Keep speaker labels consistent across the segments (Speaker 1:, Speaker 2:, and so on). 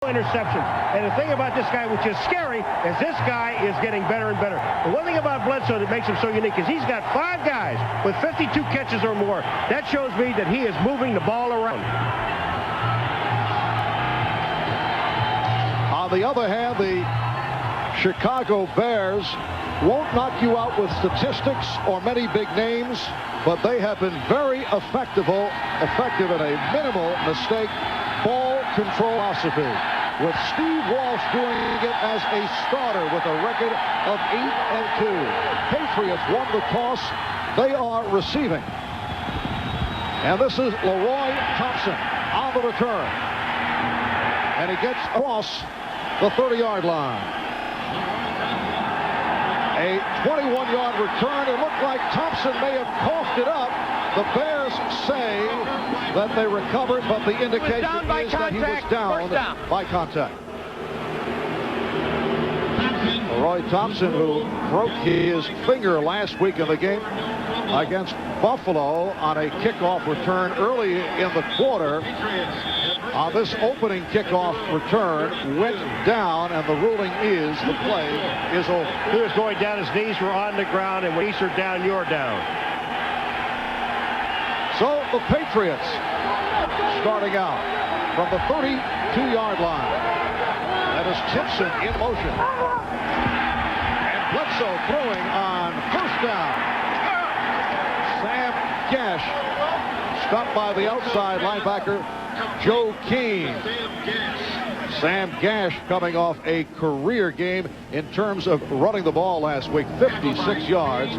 Speaker 1: Interceptions. And the thing about this guy, which is scary, is this guy is getting better and better. The one thing about Bledsoe that makes him so unique is he's got 5 guys with 52 catches or more. That shows me that he is moving the ball around.
Speaker 2: On the other hand, the Chicago Bears won't knock you out with statistics or many big names, but they have been very effective in a minimal mistake ball control philosophy, with Steve Walsh doing it as a starter with a record of 8-2. Patriots won the toss. They are receiving. And this is Leroy Thompson on the return. And he gets across the 30-yard line. A 21-yard return. It looked like Thompson may have coughed it up. The Bears say that they recovered, but the indication is that he was down by contact. Leroy Thompson, who broke his finger last week in the game against Buffalo on a kickoff return early in the quarter, on this opening kickoff return, went down, and the ruling is the play is over.
Speaker 1: He was going down, his knees were on the ground, and when knees are down, you're down.
Speaker 2: So the Patriots starting out from the 32-yard line. That is Tipson in motion. And Bledsoe throwing on first down. Sam Gash stopped by the outside linebacker Joe Keane. Sam Gash coming off a career game in terms of running the ball last week. 56 yards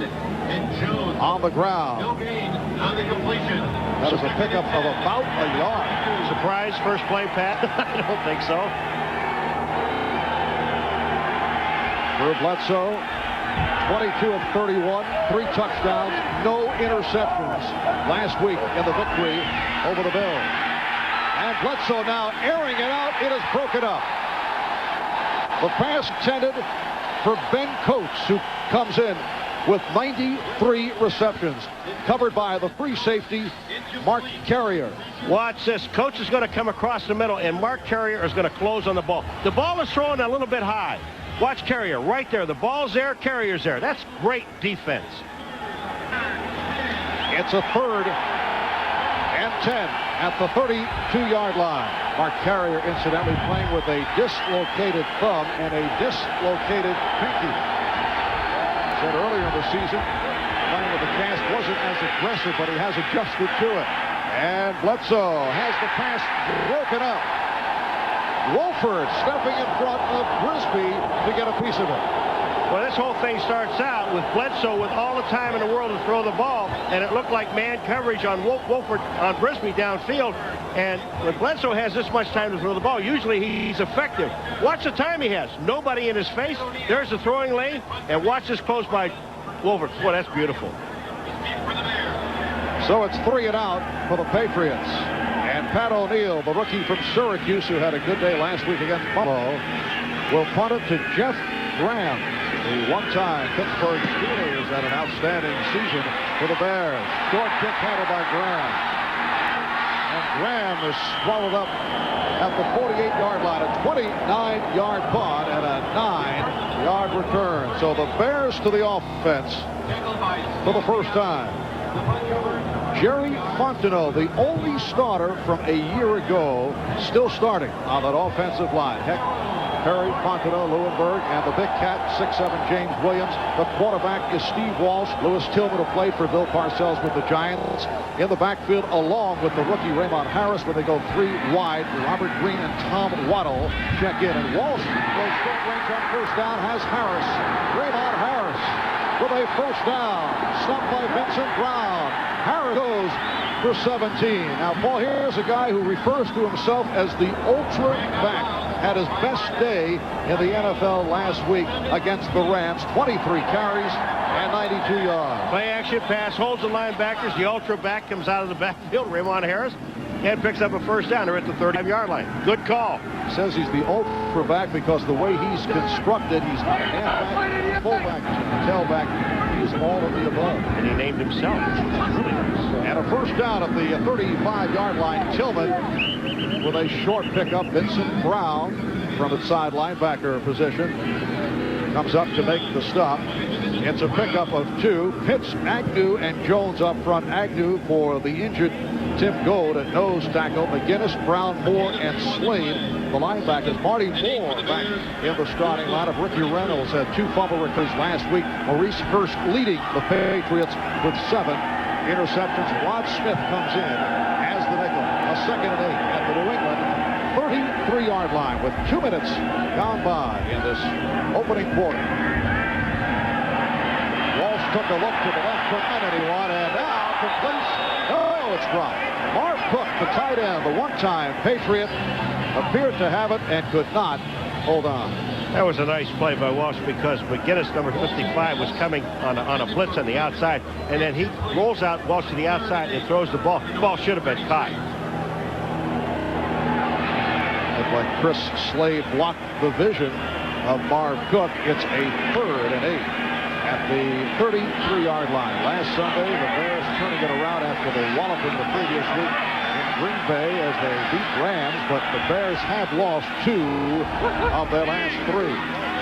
Speaker 2: on the ground. That is a pickup of about a yard.
Speaker 1: Surprise first play, Pat? I don't think so.
Speaker 2: For Bledsoe, 22 of 31, 3 touchdowns, no interceptions last week in the victory over the Bills. And Bledsoe now airing it out. It is broken up. The pass intended for Ben Coates, who comes in with 93 receptions, covered by the free safety, Mark Carrier.
Speaker 1: Watch this. Coates is going to come across the middle, and Mark Carrier is going to close on the ball. The ball is thrown a little bit high. Watch Carrier right there. The ball's there, Carrier's there. That's great defense.
Speaker 2: It's a 3rd and 10 at the 32-yard line. Mark Carrier, incidentally, playing with a dislocated thumb and a dislocated pinky. Said earlier in the season, playing with the cast wasn't as aggressive, but he has adjusted to it. And Bledsoe has the pass broken up. Wolford stepping in front of Brisby to get a piece of it.
Speaker 1: Well, this whole thing starts out with Bledsoe with all the time in the world to throw the ball, and it looked like man coverage on Wolford on Brisby downfield. And when Bledsoe has this much time to throw the ball, usually he's effective. Watch the time he has. Nobody in his face. There's the throwing lane, and watch this close by Wolford. Boy, that's beautiful.
Speaker 2: So it's 3 and out for the Patriots. And Pat O'Neill, the rookie from Syracuse, who had a good day last week against Buffalo, will punt it to Jeff Graham. The one-time Pittsburgh Steelers had an outstanding season for the Bears. Short kick handled by Graham. And Graham is swallowed up at the 48-yard line. A 29-yard punt and a 9-yard return. So the Bears to the offense for the first time. Jerry Fontenot, the only starter from a year ago, still starting on that offensive line. Heck, Perry, Fontenot, Lewenberg, and the big cat, 6'7", James Williams. The quarterback is Steve Walsh. Louis Tillman will play for Bill Parcells with the Giants. In the backfield, along with the rookie Raymond Harris, when they go 3 wide. Robert Green and Tom Waddle check in. And Walsh goes short range on first down, has Harris. Raymond Harris with a first down. Stopped by Vincent Brown. Harris goes for 17. Now, Paul, here's a guy who refers to himself as the ultra back. Had his best day in the NFL last week against the Rams. 23 carries and 92 yards.
Speaker 1: Play action pass, holds the linebackers. The ultra back comes out of the backfield, Raymond Harris, and picks up a first down. They're at the 35-yard line. Good call.
Speaker 2: Says he's the ultra back because the way he's constructed, he's not a halfback, fullback, he's a tailback. He's is all of the above.
Speaker 1: And he named himself, which is really nice.
Speaker 2: And a first down at the 35-yard line. Tillman with a short pickup. Vincent Brown from its side linebacker position comes up to make the stop. It's a pickup of 2. Pitts, Agnew, and Jones up front. Agnew for the injured Tim Gold at nose tackle. McGinnis, Brown, Moore, and Slade, the linebackers. Marty Moore back in the starting lineup. Ricky Reynolds had 2 fumble recoveries last week. Maurice Hurst leading the Patriots with 7 interceptions. Rod Smith comes in as the nickel. A 2nd and 8 at the New England 33-yard line with 2 minutes gone by in this opening quarter. Walsh took a look to the left for anyone, and now completes. Oh, it's dropped. Marv Cook, the tight end, the one-time Patriot, appeared to have it and could not hold on.
Speaker 1: That was a nice play by Walsh because McGinnis, number 55, was coming on a blitz on the outside, and then he rolls out Walsh to the outside and throws the ball. The ball should have been caught.
Speaker 2: Looked like Chris Slade blocked the vision of Marv Cook. It's a 3rd and 8. At the 33-yard line. Last Sunday, the Bears turning it around after the walloping the previous week in Green Bay as they beat Rams, but the Bears have lost 2 of their last 3.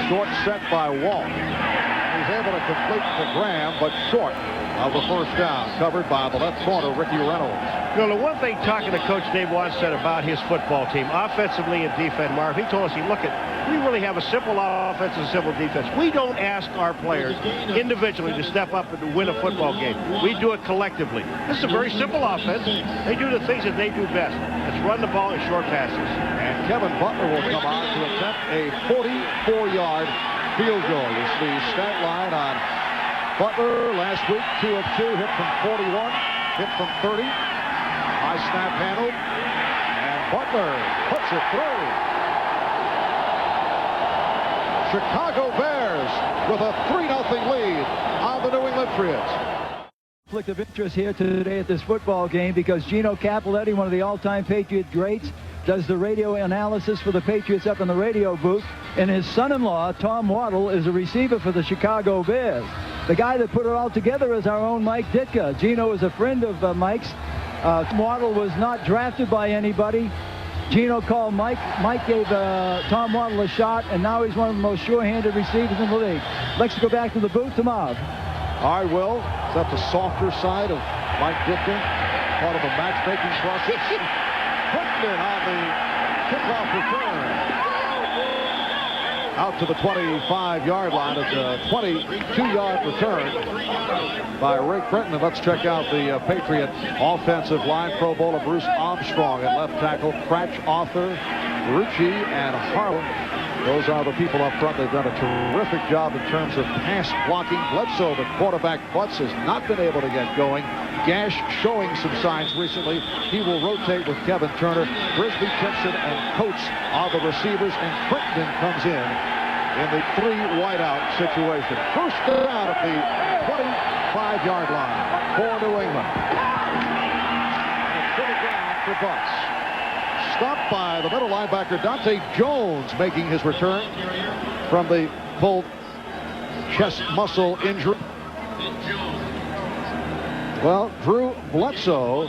Speaker 2: Short set by Walt. He's able to complete to Graham, but short of the first down, covered by the left corner, Ricky Reynolds.
Speaker 1: You know, the one thing talking to Coach Dave Wannstedt about his football team, offensively and defense, Marv, he told us, we really have a simple offense and a simple defense. We don't ask our players individually to step up and to win a football game. We do it collectively. This is a very simple offense. They do the things that they do best. Let's run the ball in short passes.
Speaker 2: And Kevin Butler will come on to attempt a 44-yard field goal. You see stat line on Butler last week, 2 of 2, hit from 41, hit from 30. High snap handled, and Butler puts it through. Chicago Bears with a 3-0 lead on the New England Patriots.
Speaker 3: Conflict of interest here today at this football game because Gino Cappelletti, one of the all-time Patriot greats, does the radio analysis for the Patriots up in the radio booth, and his son-in-law, Tom Waddle, is a receiver for the Chicago Bears. The guy that put it all together is our own Mike Ditka. Gino is a friend of Mike's. Waddle was not drafted by anybody. Gino called Mike. Mike gave Tom Waddle a shot, and now he's one of the most sure-handed receivers in the league. Let's go back to the booth to Marv.
Speaker 2: I will. Is that the softer side of Mike Ditka? Part of the matchmaking process. Quickly on the kickoff return. Out to the 25-yard line. It's a 22-yard return by Rick Brenton. And let's check out the Patriot offensive line. Pro Bowler Bruce Armstrong at left tackle. Cratch, Arthur, Rucci, and Harlan. Those are the people up front. They've done a terrific job in terms of pass blocking. Bledsoe, the quarterback butts, has not been able to get going. Gash showing some signs recently. He will rotate with Kevin Turner. Brisby, Timpson, and Coates are the receivers, and Crittenden comes in the 3 wideout situation. First down at the 25-yard line for New England. And it's to the ground for Butts. Stopped by the middle linebacker, Dante Jones, making his return from the pulled chest muscle injury. Well, Drew Bledsoe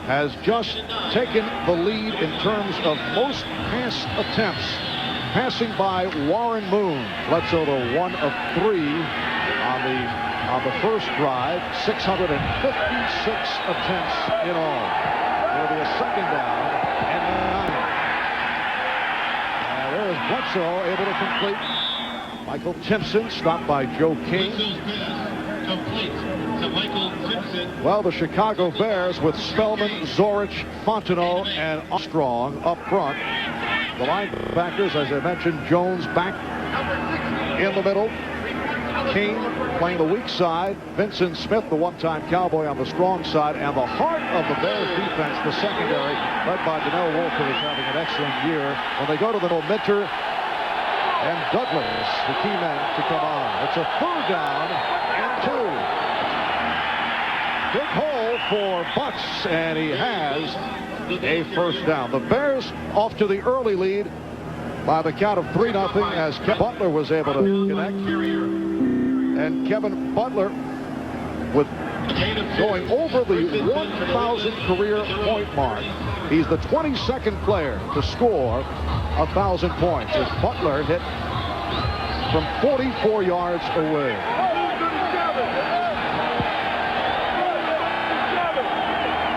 Speaker 2: has just taken the lead in terms of most pass attempts, passing by Warren Moon. Bledsoe, the 1 of 3 on the first drive, 656 attempts in all. It'll be a second down and 9. There's Bledsoe able to complete. Michael Timpson stopped by Joe King. Complete to Michael Timpson. Well, the Chicago Bears with Spellman, Zorich, Fontenot, and Armstrong up front. The linebackers, as I mentioned, Jones back in the middle. King playing the weak side. Vincent Smith, the one-time Cowboy, on the strong side. And the heart of the Bears defense, the secondary, led by Donnell Wolfer, is having an excellent year. When they go to the middle, Minter and Douglas, the key men to come on. It's a 3rd down and 2. Big hole for Butts, and he has a first down. The Bears off to the early lead by the count of 3-0 as Butler was able to connect. And Kevin Butler with going over the 1,000 career point mark. He's the 22nd player to score 1,000 points as Butler hit from 44 yards away.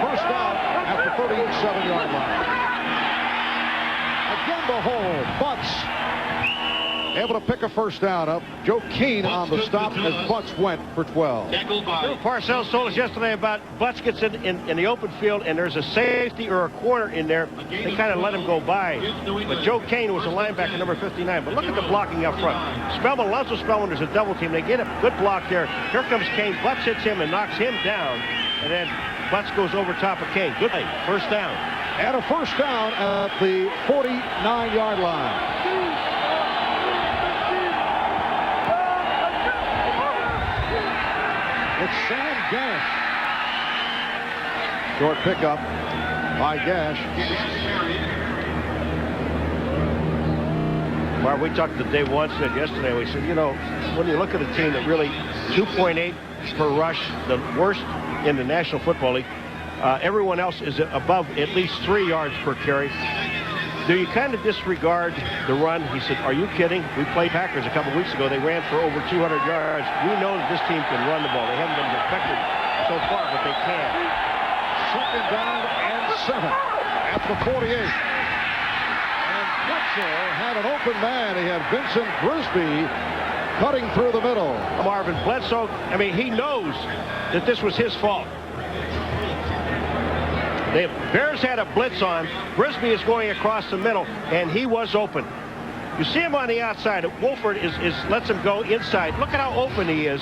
Speaker 2: First down at the 37-yard line. Again the hole. Butts able to pick a first down up. Joe Kane on the stop as Butts went for 12.
Speaker 1: Parcells told us yesterday about Butts gets in the open field and there's a safety or a corner in there. They kind of let him go by. But Joe Kane was a linebacker, number 59. But look at the blocking up front. Spellman, Lonzo Spellman, there's a double team. They get a good block there. Here comes Kane. Butts hits him and knocks him down. And then Butts goes over top of Kane. Good play. First down.
Speaker 2: And a first down at the 49-yard line. It's Sam Gash. Short pickup by Gash.
Speaker 1: Well, we talked to Dave Wanstead yesterday. We said, you know, when you look at a team that really 2.8 per rush, the worst in the National Football League, everyone else is above at least 3 yards per carry. Do you kind of disregard the run? He said, are you kidding? We played Packers a couple weeks ago. They ran for over 200 yards. We know that this team can run the ball. They haven't been effective so far, but they can.
Speaker 2: Second down and 7 at the 48. And Bledsoe had an open man. He had Vincent Brisby cutting through the middle.
Speaker 1: Marvin Bledsoe, I mean, he knows that this was his fault. The Bears had a blitz on. Brisby is going across the middle, and he was open. You see him on the outside. Wolford lets him go inside. Look at how open he is.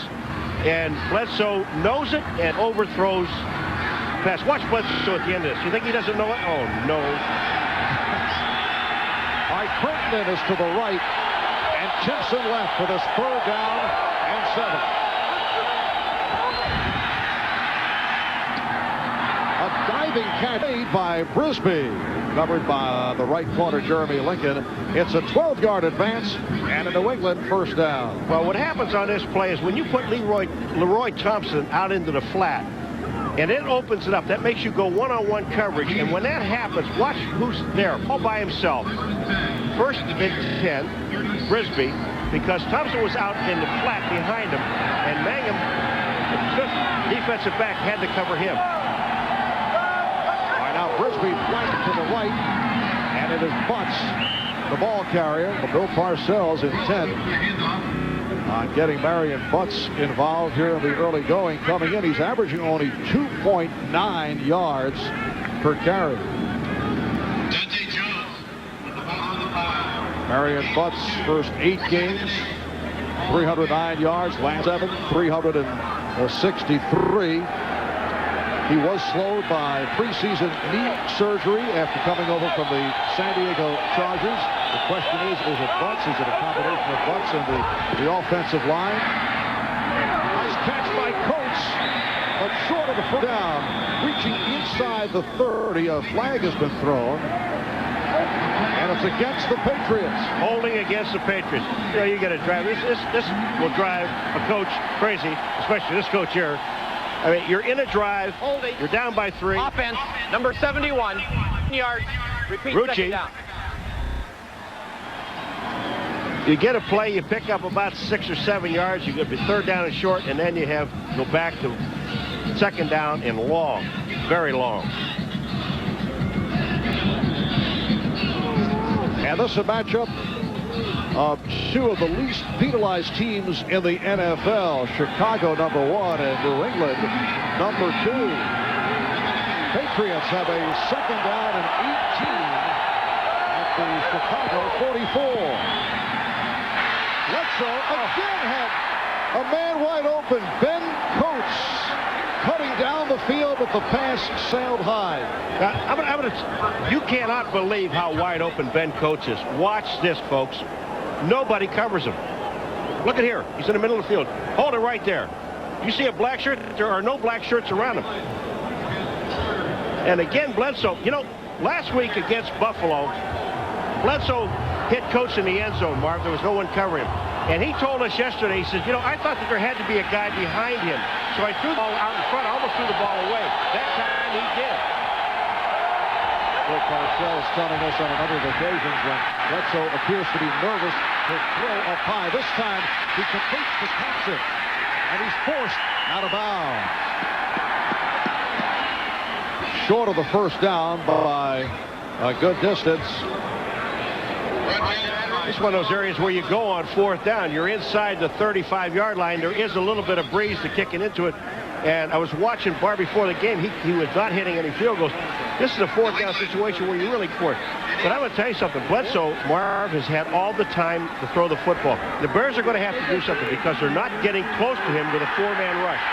Speaker 1: And Bledsoe knows it and overthrows the pass. Watch Bledsoe at the end of this. You think he doesn't know it? Oh, no.
Speaker 2: Mike Crittenden is to the right, and Timpson left for this third down and 7. Diving catch made by Brisby, covered by the right corner Jeremy Lincoln. It's a 12-yard advance and a New England first down.
Speaker 1: Well, what happens on this play is when you put Leroy Thompson out into the flat and it opens it up, that makes you go one-on-one coverage. And when that happens, watch who's there all by himself. First and 10, Brisby, because Thompson was out in the flat behind him, and Mangum, the fifth defensive back, had to cover him.
Speaker 2: Now Brisby flanked to the right, and it is Butts, the ball carrier. Bill Parcells intent on getting Marion Butts involved here in the early going. Coming in, he's averaging only 2.9 yards per carry. Marion Butts' first 8 games, 309 yards, last 7, 363. He was slowed by preseason knee surgery after coming over from the San Diego Chargers. The question is it Butts? Is it a combination of Butts and the offensive line? Nice catch by Coates, but short of the first down. Reaching inside the 30, a flag has been thrown. And it's against the Patriots.
Speaker 1: Holding against the Patriots. You know, you got to drive. This will drive a coach crazy, especially this coach here. I mean, you're in a drive.
Speaker 4: Holding.
Speaker 1: You're down by 3.
Speaker 4: Offense, number 71. Yards. Repeat.
Speaker 1: Rucci.
Speaker 4: Second down.
Speaker 1: You get a play, you pick up about 6 or 7 yards. You get the third down and short, and then you go back to second down and long, very long.
Speaker 2: And this is a matchup of 2 of the least penalized teams in the NFL. Chicago, number 1, and New England, number 2. Patriots have a second down and 18 at the Chicago 44. Bledsoe again had a man wide open. Ben Coates cutting down the field, but the pass sailed high.
Speaker 1: Now, you cannot believe how wide open Ben Coates is. Watch this, folks. Nobody covers him. Look at here. He's in the middle of the field. Hold it right there. You see a black shirt? There are no black shirts around him. And again, Bledsoe, you know, last week against Buffalo, Bledsoe hit Coates in the end zone, Marv. There was no one covering him. And he told us yesterday, he says, you know, I thought that there had to be a guy behind him. So I threw the ball out in front, I almost threw the ball away. That time he did.
Speaker 2: Bill Parcells telling us on a number of occasions when Bledsoe appears to be nervous to throw up high. This time he completes the concept, and he's forced out of bounds. Short of the first down by a good distance.
Speaker 1: It's one of those areas where you go on fourth down. You're inside the 35-yard line. There is a little bit of breeze to kicking into it. And I was watching Barr before the game. He was not hitting any field goals. This is a fourth down situation where you really court. But I'm going to tell you something. Bledsoe, Marv, has had all the time to throw the football. The Bears are going to have to do something because they're not getting close to him with a four-man rush.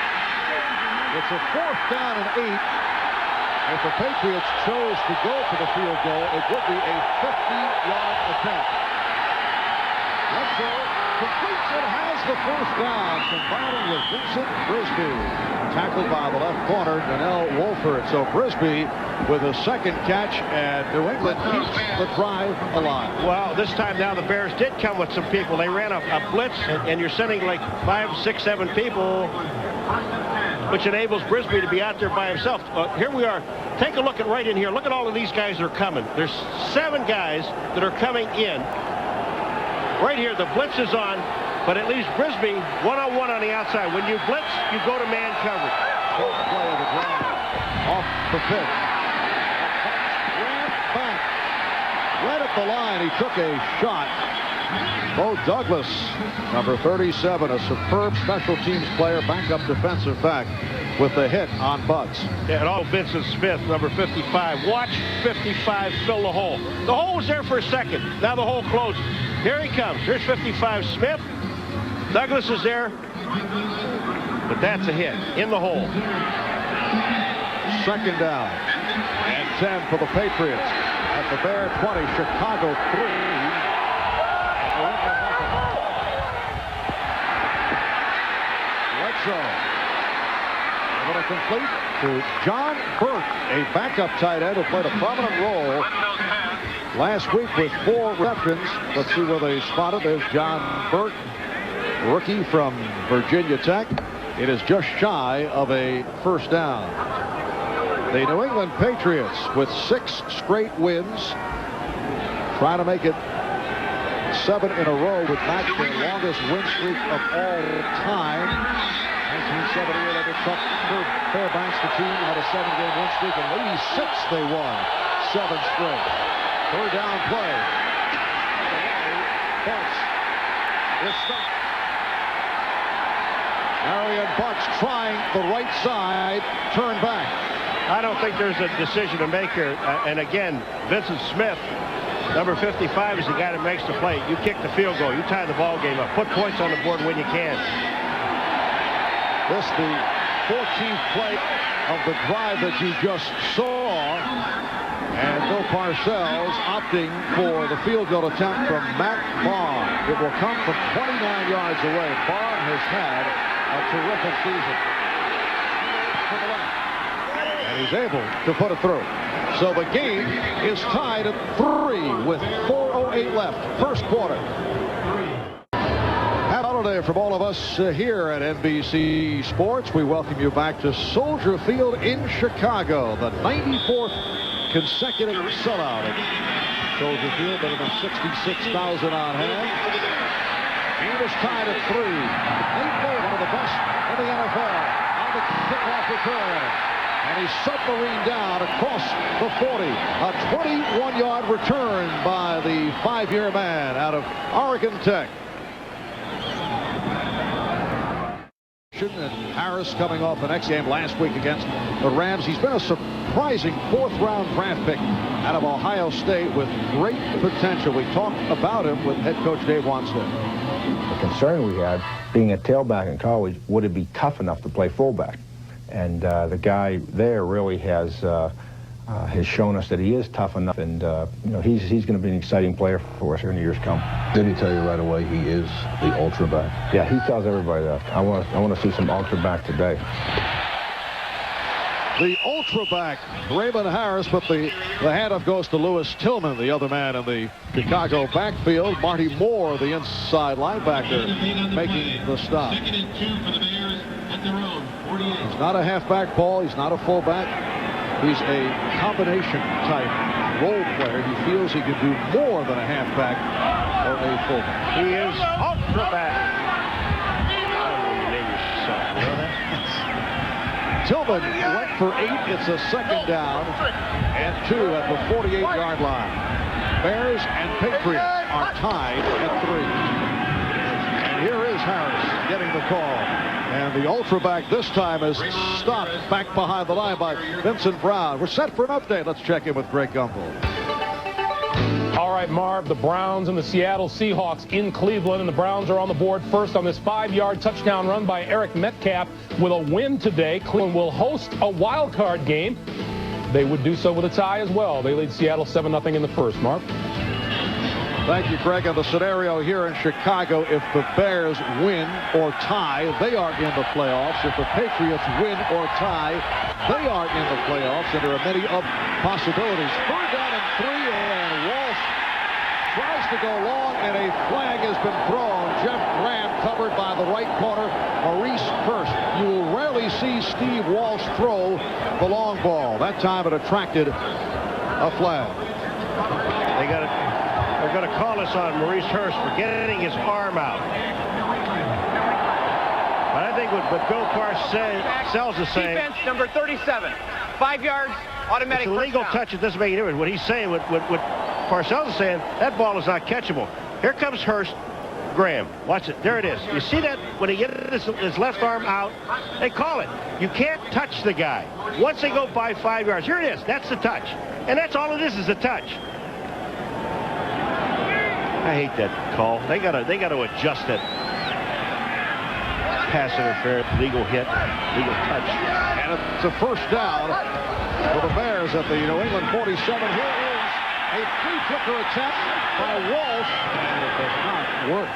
Speaker 2: It's a fourth down and 8. If the Patriots chose to go for the field goal, it would be a 50-yard attempt. Bledsoe completes it, has the first down, combining with Vincent Brisby. Tackled by the left corner, Donnell Wolford. So Brisby with a second catch, and New England keeps the drive alive.
Speaker 1: Well, this time now the Bears did come with some people. They ran a blitz, and you're sending like 5, 6, 7 people, which enables Brisby to be out there by himself. Here we are. Take a look at right in here. Look at all of these guys that are coming. There's 7 guys that are coming in. Right here, the blitz is on, but it leaves Brisby one-on-one on the outside. When you blitz, you go to man coverage.
Speaker 2: First play of the drive. Off the pitch. Ran back. Right at the line, he took a shot. Bo Douglas, number 37, a superb special teams player, backup defensive back, with the hit on Butts.
Speaker 1: Yeah, and Vincent Smith, number 55. Watch 55 fill the hole. The hole was there for a second. Now the hole closes. Here he comes. Here's 55 Smith. Douglas is there. But that's a hit in the hole.
Speaker 2: Second down. And 10 for the Patriots. At the Bear 20, Chicago 3. Going to complete to John Burke, a backup tight end who played a prominent role last week with 4 receptions. Let's see where they spotted. There's John Burke, rookie from Virginia Tech. It is just shy of a first down. The New England Patriots with 6 straight wins, trying to make it 7 in a row with match their longest win streak of all time. 1978, under Chuck Fairbanks, the team had a 7-game win streak. In '86, they won 7 straight. Third down play. Bucks. It's stopped. Marion Bucks trying the right side, turn back.
Speaker 1: I don't think there's a decision to make here. And again, Vincent Smith, number 55, is the guy that makes the play. You kick the field goal. You tie the ball game up. Put points on the board when you can.
Speaker 2: This the 14th play of the drive that you just saw. And Bill Parcells opting for the field goal attempt from Matt Barr. It will come from 29 yards away. Barr has had a terrific season. And he's able to put it through. So the game is tied at 3 with 4:08 left. First quarter. Happy holiday from all of us here at NBC Sports. We welcome you back to Soldier Field in Chicago, the 94th consecutive sellout at Soldier Field, better than 66,000 on hand. Game is tied at 3. Nate Moore, one of the best in the NFL, on the kickoff return. And he's submarine down across the 40. A 21-yard return by the 5-year man out of Oregon Tech. And Harris coming off the next game last week against the Rams. He's been a surprising 4th-round draft pick out of Ohio State with great potential. We talked about him with head coach Dave Wanstead.
Speaker 5: The concern we had, being a tailback in college, would it be tough enough to play fullback? And the guy there really has shown us that he is tough enough, and you know, he's going to be an exciting player for us here in the years to come.
Speaker 6: Did he tell you right away he is the ultra back?
Speaker 5: Yeah, he tells everybody that. I want to see some ultra back today.
Speaker 2: the ultra-back, Raymond Harris, but the handoff goes to Lewis Tillman, the other man in the Chicago backfield. Marty Moore, the inside linebacker, making the stop. He's not a halfback, Paul. He's not a fullback. He's a combination type role player. He feels he can do more than a halfback or a fullback.
Speaker 1: He is ultra-back.
Speaker 2: Tillman went for 8. It's a second down and 2 at the 48-yard line. Bears and Patriots are tied at 3. And here is Harris getting the call. And the ultra-back this time is stopped back behind the line by Vincent Brown. We're set for an update. Let's check in with Greg Gumbel.
Speaker 7: All right, Marv, the Browns and the Seattle Seahawks in Cleveland, and the Browns are on the board first on this 5-yard touchdown run by Eric Metcalf. With a win today, Cleveland will host a wild card game. They would do so with a tie as well. They lead Seattle 7-0 in the first. Marv?
Speaker 2: Thank you, Greg. And the scenario here in Chicago, if the Bears win or tie, they are in the playoffs. If the Patriots win or tie, they are in the playoffs. And there are many possibilities. 3rd down and 3, and Walsh tries to go long, and a flag has been thrown. Jeff Graham covered by the right corner, Maurice Hurst. You will rarely see Steve Walsh throw the long ball. That time it attracted a flag.
Speaker 1: They're going to call us on Maurice Hurst for getting his arm out. But I think what Bill Parcells is saying...
Speaker 4: Defense number 37. 5 yards, automatic.
Speaker 1: It's a legal touch. It doesn't make any difference. What he's saying, what Parcells is saying, that ball is not catchable. Here comes Hurst. Graham, watch it. There it is. You see that? When he gets his left arm out, they call it. You can't touch the guy. Once they go by 5 yards, here it is. That's the touch. And that's all it is a touch. I hate that call. They gotta adjust it. Pass interference, legal hit, legal touch.
Speaker 2: And it's a first down for the Bears at the New England 47. Here is a flea-flicker attempt by Walsh, and it does not work.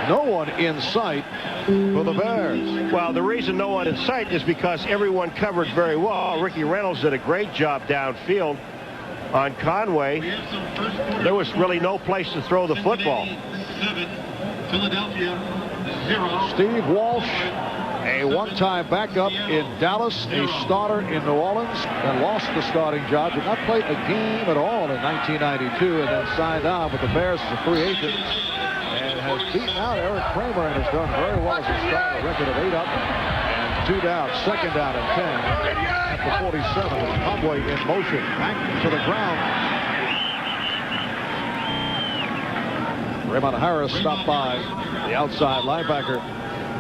Speaker 2: No one in sight for the Bears.
Speaker 1: Well, the reason no one in sight is because everyone covered very well. Ricky Reynolds did a great job downfield on Conway. There was really no place to throw the football.
Speaker 2: Steve Walsh, a one-time backup in Dallas, a starter in New Orleans, and lost the starting job. Did not play a game at all in 1992, and then signed on with the Bears as a free agent, and has beaten out Eric Kramer and has done very well as a starter. A record of 8 up and 2 down, 2nd down and 10. At the 47, with Conway in motion, back to the ground. Raymond Harris stopped by the outside linebacker,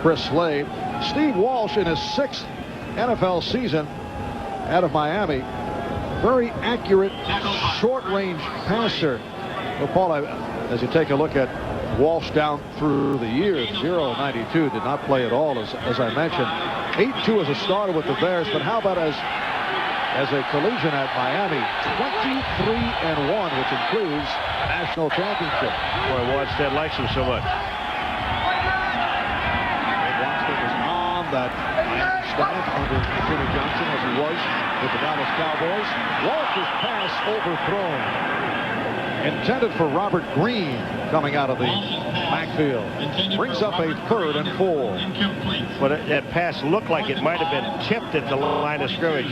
Speaker 2: Chris Slade. Steve Walsh in his 6th NFL season out of Miami. Very accurate, short-range passer. Well, Paul, as you take a look at Walsh down through the years, 0-92, did not play at all, as I mentioned. 8-2 as a starter with the Bears, but how about as a collegiate at Miami? 23-1, which includes a national championship.
Speaker 1: Boy, Wanstead likes him so much.
Speaker 2: Wanstead was on that Miami staff under Jimmy Johnson, as he was with the Dallas Cowboys. Walsh's pass overthrown. Intended for Robert Green, coming out of the backfield. Brings up a 3rd and 4.
Speaker 1: But that pass looked like it might have been tipped at the line of scrimmage.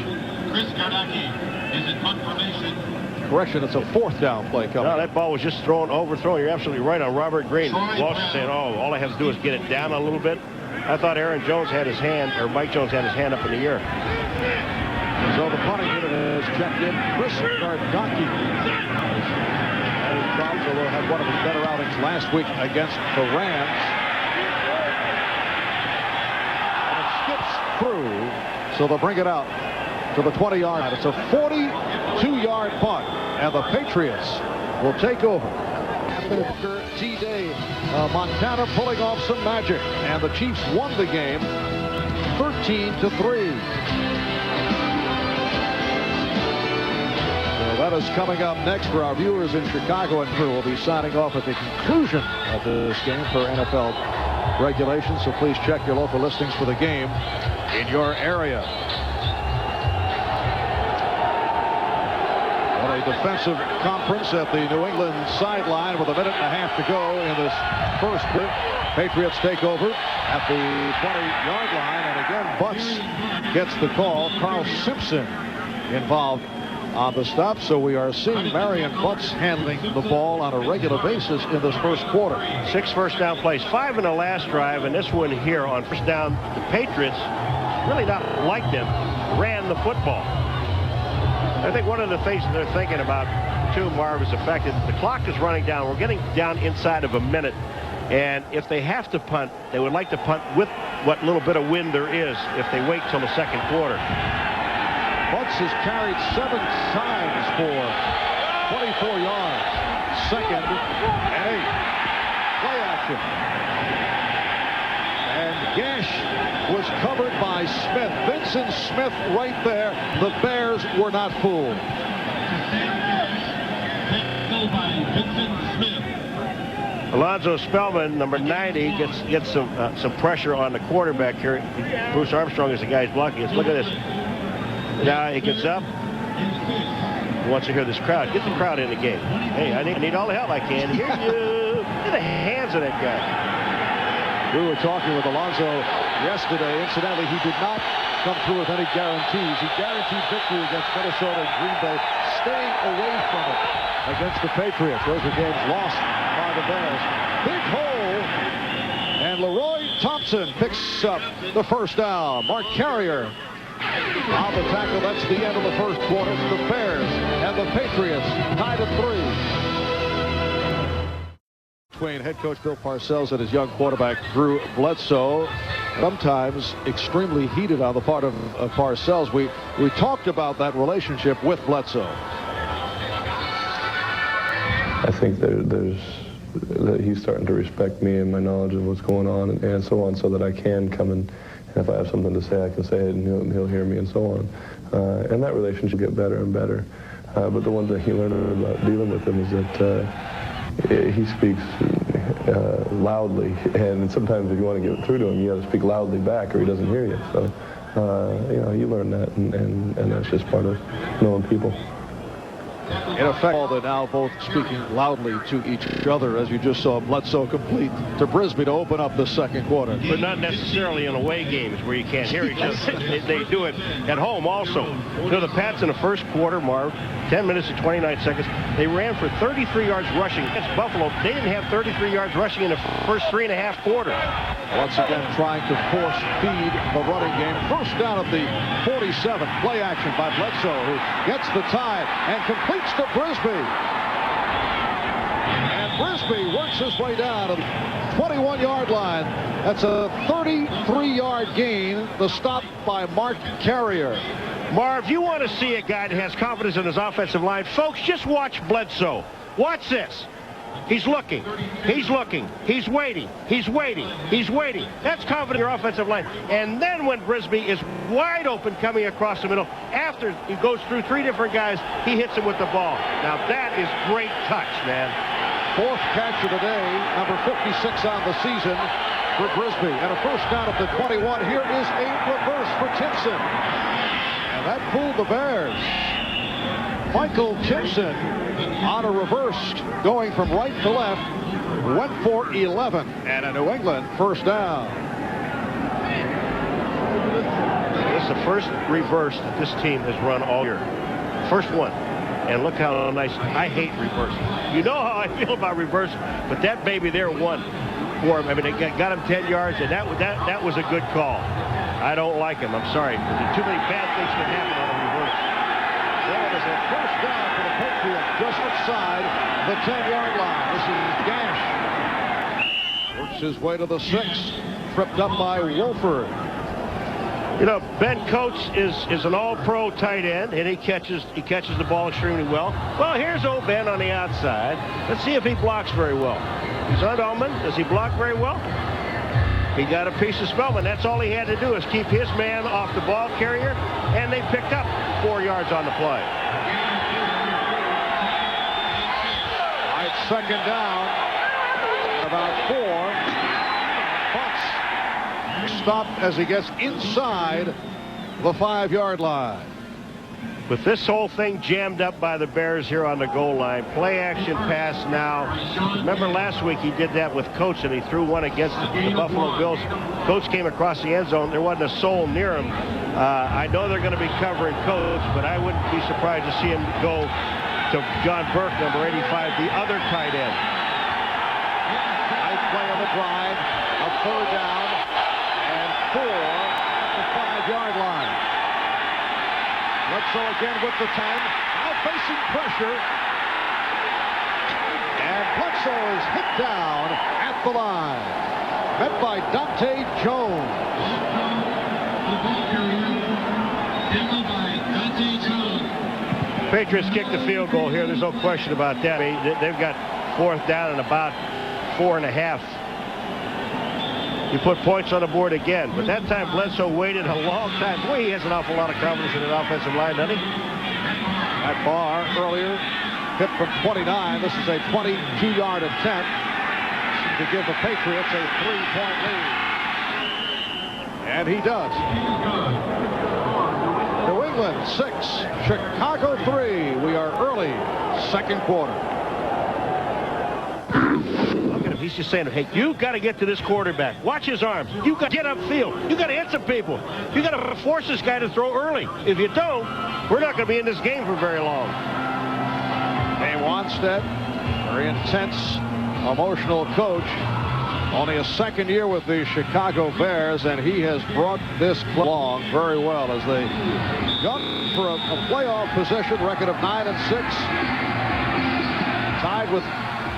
Speaker 2: Correction, it's a 4th down play coming.
Speaker 1: No, that ball was just overthrown. You're absolutely right on Robert Green. Walsh is saying, oh, all I have to do is get it down a little bit. I thought Aaron Jones had his hand, or Mike Jones had his hand up in the air.
Speaker 2: So the punting unit is checked in. Chris Gardocki. Although had one of his better outings last week against the Rams. And it skips through, so they'll bring it out to the 20-yard line. It's a 42-yard punt, and the Patriots will take over. After T-Day, Montana pulling off some magic, and the Chiefs won the game 13-3. That is coming up next for our viewers in Chicago, and we'll be signing off at the conclusion of this game for NFL regulations, so please check your local listings for the game in your area. On a defensive conference at the New England sideline with a minute and a half to go in this first quarter. Patriots take over at the 20-yard line, and again Butts gets the call. Carl Simpson involved on the stop, so we are seeing Marion Butts handling the ball on a regular basis in this first quarter.
Speaker 1: 6 first down plays, 5 in the last drive, and this one here on first down. The Patriots, really not like them, ran the football. I think one of the things that they're thinking about too, Marv, is the fact that the clock is running down. We're getting down inside of a minute, and if they have to punt, they would like to punt with what little bit of wind there is if they wait till the second quarter.
Speaker 2: Butts has carried 7 times for 24 yards. Second and 8. Play action. And Gash was covered by Smith. Vincent Smith right there. The Bears were not fooled.
Speaker 1: Alonzo Spellman, number 90, gets some pressure on the quarterback here. Bruce Armstrong is the guy who's blocking us. Look at this. Now he gets up. He wants to hear this crowd. Get the crowd in the game. Hey, I need all the help I can. Here's you. Look at the hands of that guy.
Speaker 2: We were talking with Alonzo yesterday. Incidentally, he did not come through with any guarantees. He guaranteed victory against Minnesota and Green Bay, staying away from it against the Patriots. Those were games lost by the Bears. Big hole, and Leroy Thompson picks up the first down. Mark Carrier on the tackle. That's the end of the first quarter. The Bears and the Patriots tied at 3. Between head coach Bill Parcells and his young quarterback Drew Bledsoe. Sometimes extremely heated on the part of Parcells. We talked about that relationship with Bledsoe.
Speaker 6: I think that he's starting to respect me and my knowledge of what's going on and so on, so that I can come in. And if I have something to say, I can say it, and he'll hear me, and so on. And that relationship get better and better. But the one thing you learn about dealing with him is that he speaks loudly, and sometimes if you want to get through to him, you got to speak loudly back, or he doesn't hear you. So, you learn that, and that's just part of knowing people.
Speaker 2: In effect, they're now both speaking loudly to each other, as you just saw Bledsoe complete to Brisbee to open up the second quarter.
Speaker 1: But not necessarily in away games where you can't hear each other. They do it at home also. You know, the Pats in the first quarter, Marv, 10 minutes and 29 seconds, they ran for 33 yards rushing against Buffalo. They didn't have 33 yards rushing in the first 3.5 quarters.
Speaker 2: Once again, trying to force feed the running game. First down at the 47. Play action by Bledsoe, who gets the tie and completes to Brisbee. And Brisbee works his way down to the 21-yard line. That's a 33-yard gain. The stop by Mark Carrier.
Speaker 1: Marv, you want to see a guy that has confidence in his offensive line? Folks, just watch Bledsoe. Watch this. He's looking. He's looking. He's waiting. He's waiting. He's waiting. That's confident in your offensive line. And then when Brisbee is wide open coming across the middle, after he goes through 3 different guys, he hits him with the ball. Now that is great touch, man.
Speaker 2: 4th catch of the day, number 56 on the season for Brisbee. And a first down at the 21. Here is a reverse for Timpson. And that fooled the Bears. Michael Timpson on a reverse, going from right to left, went for 11, and a New England first down.
Speaker 1: This is the first reverse that this team has run all year. First one. And look how nice. I hate reverse. You know how I feel about reverse, but that baby there won for him. I mean, they got him 10 yards, and that was a good call. I don't like him. I'm sorry. Too many bad things can happen on a reverse.
Speaker 2: Well, it is a first down for the Patriots just outside the 10-yard line. This is Gash. Works his way to the 6. Tripped up by Wolford.
Speaker 1: You know, Ben Coates is an all-pro tight end, and he catches the ball extremely well. Well, here's old Ben on the outside. Let's see if he blocks very well. He's on Ullman. Does he block very well? He got a piece of Spellman. That's all he had to do is keep his man off the ball carrier, and they picked up 4 yards on the play. All
Speaker 2: right, second down. About 4. stop as he gets inside the 5-yard line.
Speaker 1: With this whole thing jammed up by the Bears here on the goal line, play action pass now. Remember last week he did that with Coates and he threw one against the Buffalo Bills. Coates came across the end zone. There wasn't a soul near him. I know they're going to be covering Coates, but I wouldn't be surprised to see him go to John Burke, number 85, the other tight end.
Speaker 2: Nice play on the drive. A 3rd down and 4 at the 5-yard line. Bledsoe again with the 10. Now facing pressure. And Bledsoe is hit down at the line. Met by Dante Jones.
Speaker 1: Patriots kick the field goal here. There's no question about that. They've got 4th down and about 4.5. You put points on the board again. But that time Bledsoe waited a long time. Boy, he has an awful lot of confidence in an offensive line, doesn't he?
Speaker 2: That Barr earlier hit from 29. This is a 22-yard attempt to give the Patriots a 3-point lead. And he does. New England 6, Chicago 3. We are early 2nd quarter.
Speaker 1: Look at him. He's just saying, hey, you got to get to this quarterback. Watch his arms. You got to get upfield. You got to hit some people. You got to force this guy to throw early. If you don't, we're not going to be in this game for very long.
Speaker 2: Hey, Wanstead, very intense, emotional coach. Only a 2nd year with the Chicago Bears, and he has brought this club along very well as they gun for a playoff position, record of 9-6. Tied with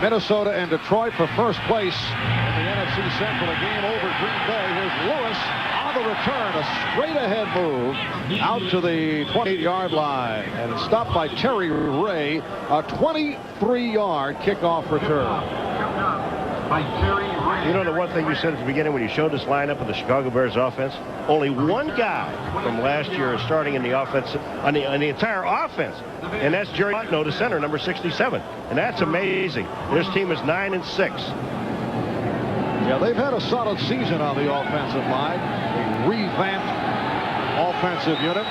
Speaker 2: Minnesota and Detroit for first place in the NFC Central. A game over Green Bay. Here's Lewis on the return. A straight-ahead move out to the 28-yard line. And it's stopped by Terry Ray. A 23-yard kickoff return.
Speaker 1: You know the one thing you said at the beginning when you showed this lineup of the Chicago Bears offense? Only one guy from last year is starting in the offense, on the entire offense. And that's Jerry Butno, the center, number 67. And that's amazing. This team is 9-6.
Speaker 2: Yeah, they've had a solid season on the offensive line. A revamped offensive unit.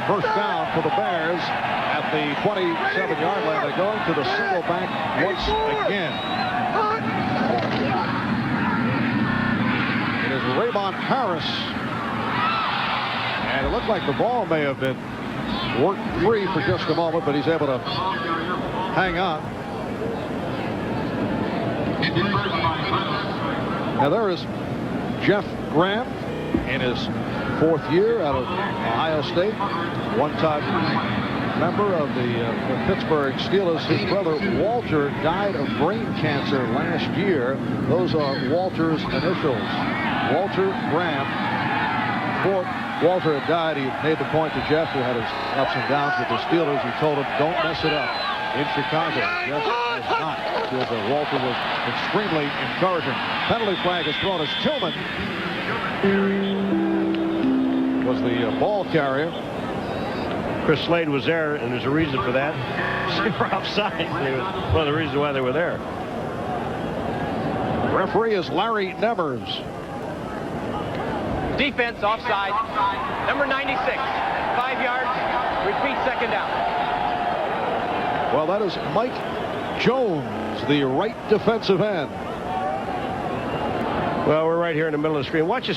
Speaker 2: First down for the Bears at the 27-yard line. They're going to the single back once again. It is Raymond Harris. And it looked like the ball may have been worked free for just a moment, but he's able to hang on. Now there is Jeff Graham in his 4th year out of Ohio State. One-time member of the Pittsburgh Steelers. His brother Walter died of brain cancer last year. Those are Walter's initials. Walter Graham. Before Walter had died, he made the point to Jeff, who had his ups and downs with the Steelers. He told him, don't mess it up in Chicago. Jeff was not. Because Walter was extremely encouraging. Penalty flag is thrown as Tillman was the ball carrier.
Speaker 1: Chris Slade was there, and there's a reason for that. They were offside. One of the reasons why they were there.
Speaker 2: Referee is Larry Nevers.
Speaker 4: Defense offside. Number 96. 5 yards. Repeat 2nd down.
Speaker 2: Well, that is Mike Jones, the right defensive end.
Speaker 1: Well, we're right here in the middle of the screen. Watch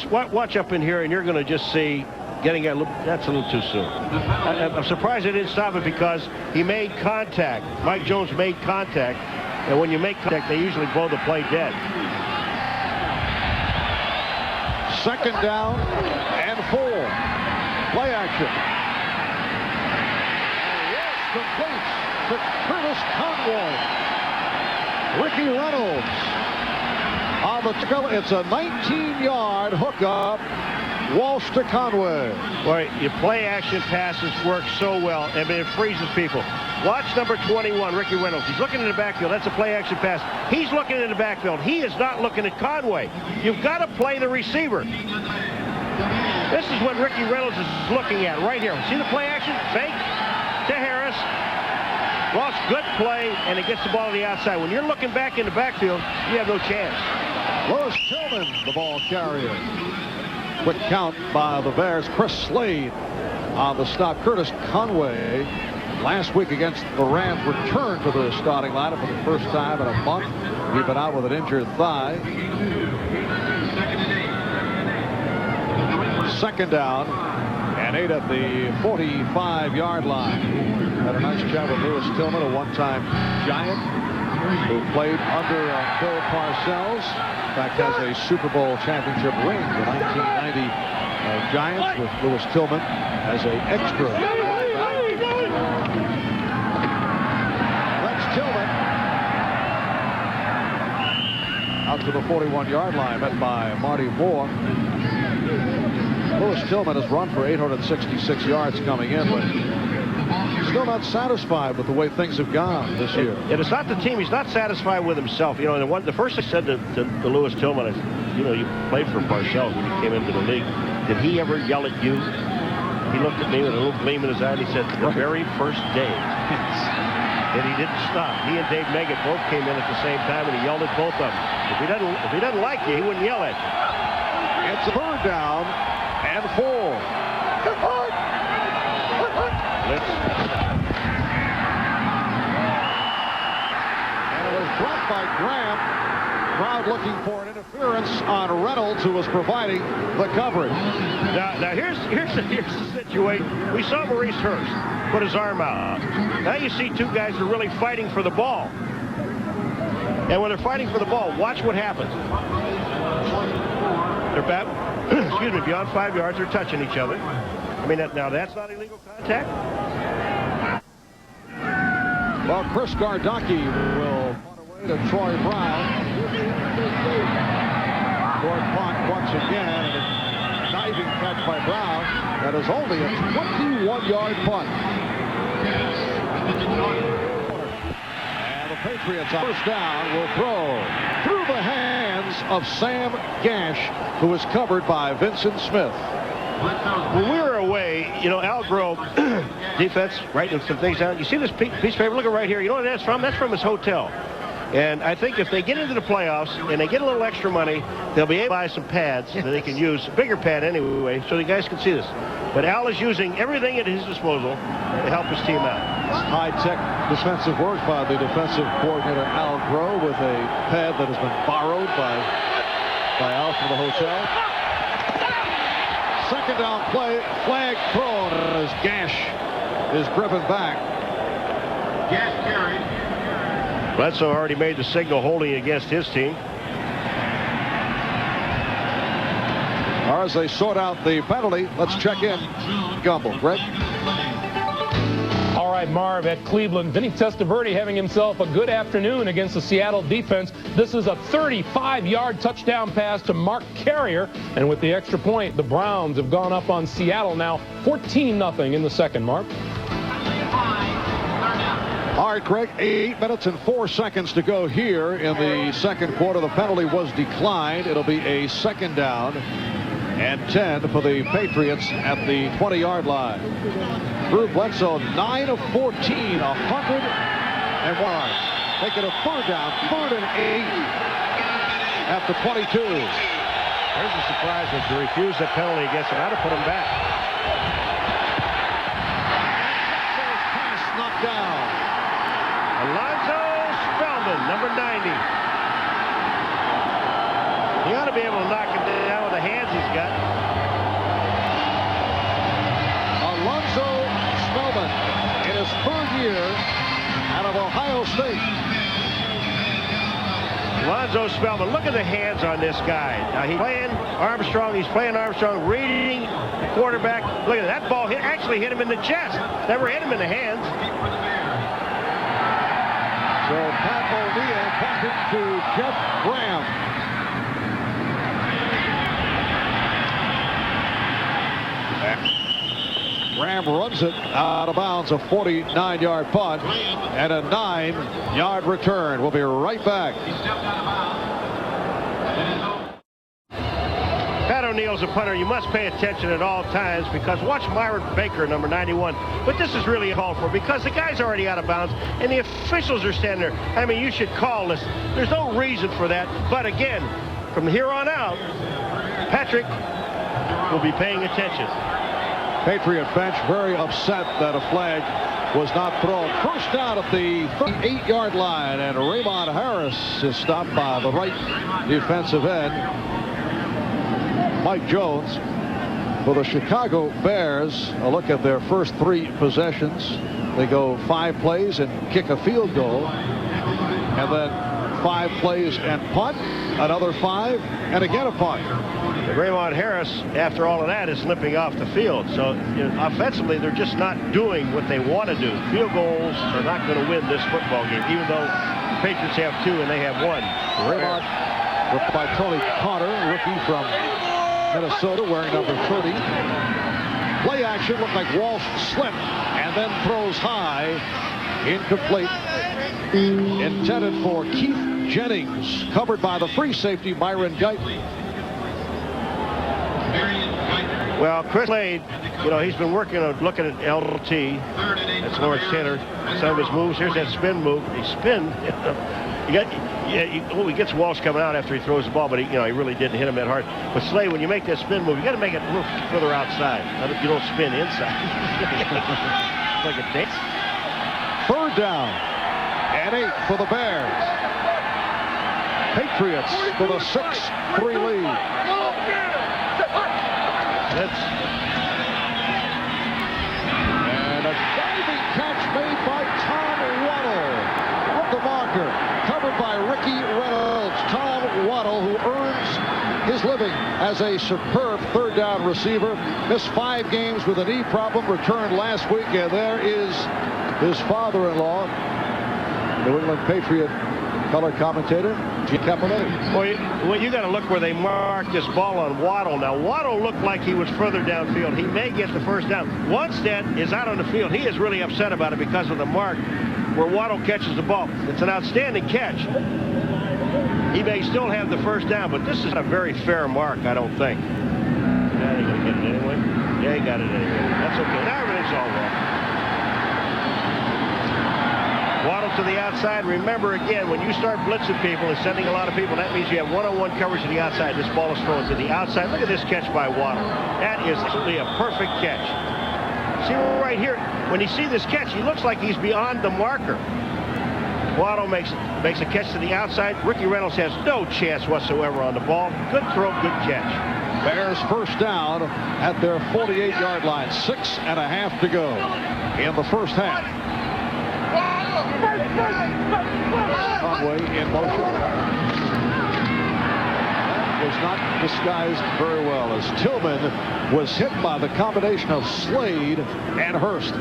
Speaker 1: up in here, and you're going to just see getting a little. That's a little too soon. I'm surprised they didn't stop it because he made contact. Mike Jones made contact, and when you make contact, they usually blow the play dead.
Speaker 2: 2nd down and 4. Play action. Yes, complete to Curtis Conway. Ricky Reynolds on the tackle. It's a 19-yard hookup. Walsh to Conway.
Speaker 1: Boy, your play action passes work so well. I mean, it freezes people. Watch number 21, Ricky Reynolds. He's looking in the backfield. That's a play action pass. He's looking in the backfield. He is not looking at Conway. You've got to play the receiver. This is what Ricky Reynolds is looking at right here. See the play action? Fake to Harris. Walsh, good play, and it gets the ball on the outside. When you're looking back in the backfield, you have no chance.
Speaker 2: Lewis Tillman, the ball carrier. Quick count by the Bears. Chris Slade on the stop. Curtis Conway, last week against the Rams, returned to the starting lineup for the first time in a month. He'd been out with an injured thigh. Second down and 8 at the 45-yard line. Had a nice chat with Lewis Tillman, a one-time Giant who played under Bill Parcells. In fact, has a Super Bowl championship ring. The 1990 Giants with Lewis Tillman as an extra. That's Tillman out to the 41-yard line, met by Marty Moore. Lewis Tillman has run for 866 yards coming in, but still not satisfied with the way things have gone this year.
Speaker 1: And it's not the team. He's not satisfied with himself. You know, and the first I said to Lewis Tillman, I said, you know, you played for Parcells when you came into the league. Did he ever yell at you? He looked at me with a little gleam in his eye, and he said, the very first day. And he didn't stop. He and Dave Meggett both came in at the same time, and he yelled at both of them. If he doesn't like you, he wouldn't yell at you.
Speaker 2: It's a third down and 4. And it was dropped by Graham. Crowd looking for an interference on Reynolds, who was providing the coverage.
Speaker 1: Now here's the situation. We saw Maurice Hurst put his arm out. Now you see two guys who are really fighting for the ball. And when they're fighting for the ball, watch what happens. They're back, excuse me, beyond 5 yards. They're touching each other. I mean, now that's not illegal contact.
Speaker 2: Well, Chris Gardocki will punt away to Troy Brown. Short punt once again, and a diving catch by Brown. That is only a 21-yard punt. And the Patriots on first down will throw through the hands of Sam Gash, who is covered by Vincent Smith.
Speaker 1: When we were away, you know, Al Grove, defense, writing some things down. You see this piece of paper? Look at right here. You know what that's from? That's from his hotel. And I think if they get into the playoffs and they get a little extra money, they'll be able to buy some pads that they can use, a bigger pad anyway, so the guys can see this. But Al is using everything at his disposal to help his team out.
Speaker 2: High-tech defensive work by the defensive coordinator Al Grove with a pad that has been borrowed by Al from the hotel. Second down play, flag thrown as Gash is driven back.
Speaker 8: Gash carried.
Speaker 1: Bledsoe already made the signal holding against his team.
Speaker 2: Or as they sort out the penalty, let's check in. Gumble, Greg.
Speaker 7: All right, Marv, at Cleveland, Vinny Testaverde having himself a good afternoon against the Seattle defense. This is a 35-yard touchdown pass to Mark Carrier, and with the extra point, the Browns have gone up on Seattle now 14-0 in the second, Marv.
Speaker 2: All right, Craig, 8 minutes and 4 seconds to go here in the second quarter. The penalty was declined. It'll be a second down and 10 for the Patriots at the 20-yard line. Drew Bledsoe, 9 of 14, 101. Make it a third down, 3rd and 8 at the 22.
Speaker 1: There's a surprise that to refuse the penalty against him. I'd have put him back.
Speaker 2: Pass knocked down.
Speaker 1: Alonzo Spellman, number 90. He ought to be able to knock him down with the hands he's got.
Speaker 2: Alonzo Spellman in his 3rd year out of Ohio State.
Speaker 1: Alonzo Spellman, look at the hands on this guy. Now he's playing Armstrong, reading the quarterback. Look at that ball actually hit him in the chest. Never hit him in the hands.
Speaker 2: So Pat O'Neill passes to Jeff Graham. Graham runs it out of bounds, a 49-yard punt and a 9-yard return. We'll be right back.
Speaker 1: Pat O'Neill's a punter. You must pay attention at all times because watch Myron Baker, number 91. But this is really a call for because the guy's already out of bounds and the officials are standing there. I mean, you should call this. There's no reason for that. But again, from here on out, Patrick will be paying attention.
Speaker 2: Patriot bench very upset that a flag was not thrown. First down at the 38-yard line, and Raymond Harris is stopped by the right defensive end, Mike Jones. For the Chicago Bears, a look at their first 3 possessions. They go 5 plays and kick a field goal, and then 5 plays and punt, another 5, and again a punt.
Speaker 1: Raymond Harris, after all of that, is limping off the field. So offensively, they're just not doing what they want to do. Field goals are not going to win this football game, even though the Patriots have 2 and they have 1.
Speaker 2: Raymond by Tony Connor, rookie from Minnesota, wearing number 30. Play action looked like Walsh slipped and then throws high. Incomplete. Intended for Keith Jennings, covered by the free safety Myron Guyton.
Speaker 1: Well, Chris Slade, he's been working on looking at LT. That's Lawrence Taylor. Some of his moves. Here's that spin move. He spin. He gets Walsh coming out after he throws the ball, but he really didn't hit him that hard. But Slade, when you make that spin move, you got to make it a little further outside. You don't spin inside. It's like a dance.
Speaker 2: 3rd down and 8 for the Bears. Patriots with a 6-3 lead. And a diving catch made by Tom Waddle with the marker, covered by Ricky Reynolds. Tom Waddle, who earns his living as a superb 3rd down receiver, missed 5 games with a knee problem, returned last week, and there is his father-in-law, New England Patriot color commentator G. Caponetti.
Speaker 1: Well, you got to look where they marked this ball on Waddle. Now, Waddle looked like he was further downfield. He may get the first down. Onstead is out on the field. He is really upset about it because of the mark where Waddle catches the ball. It's an outstanding catch. He may still have the first down, but this is a very fair mark, I don't think. Yeah, they're going to get it anyway. Yeah, he got it anyway. That's okay. Now everything's all wrong. Waddle to the outside. Remember, again, when you start blitzing people and sending a lot of people, that means you have one-on-one coverage to the outside. This ball is thrown to the outside. Look at this catch by Waddle. That is absolutely a perfect catch. See right here, when you see this catch, he looks like he's beyond the marker. Waddle makes a catch to the outside. Ricky Reynolds has no chance whatsoever on the ball. Good throw, good catch.
Speaker 2: Bears first down at their 48-yard line. 6.5 to go in the first half. Conway in motion. That was not disguised very well as Tillman was hit by the combination of Slade and Hurst.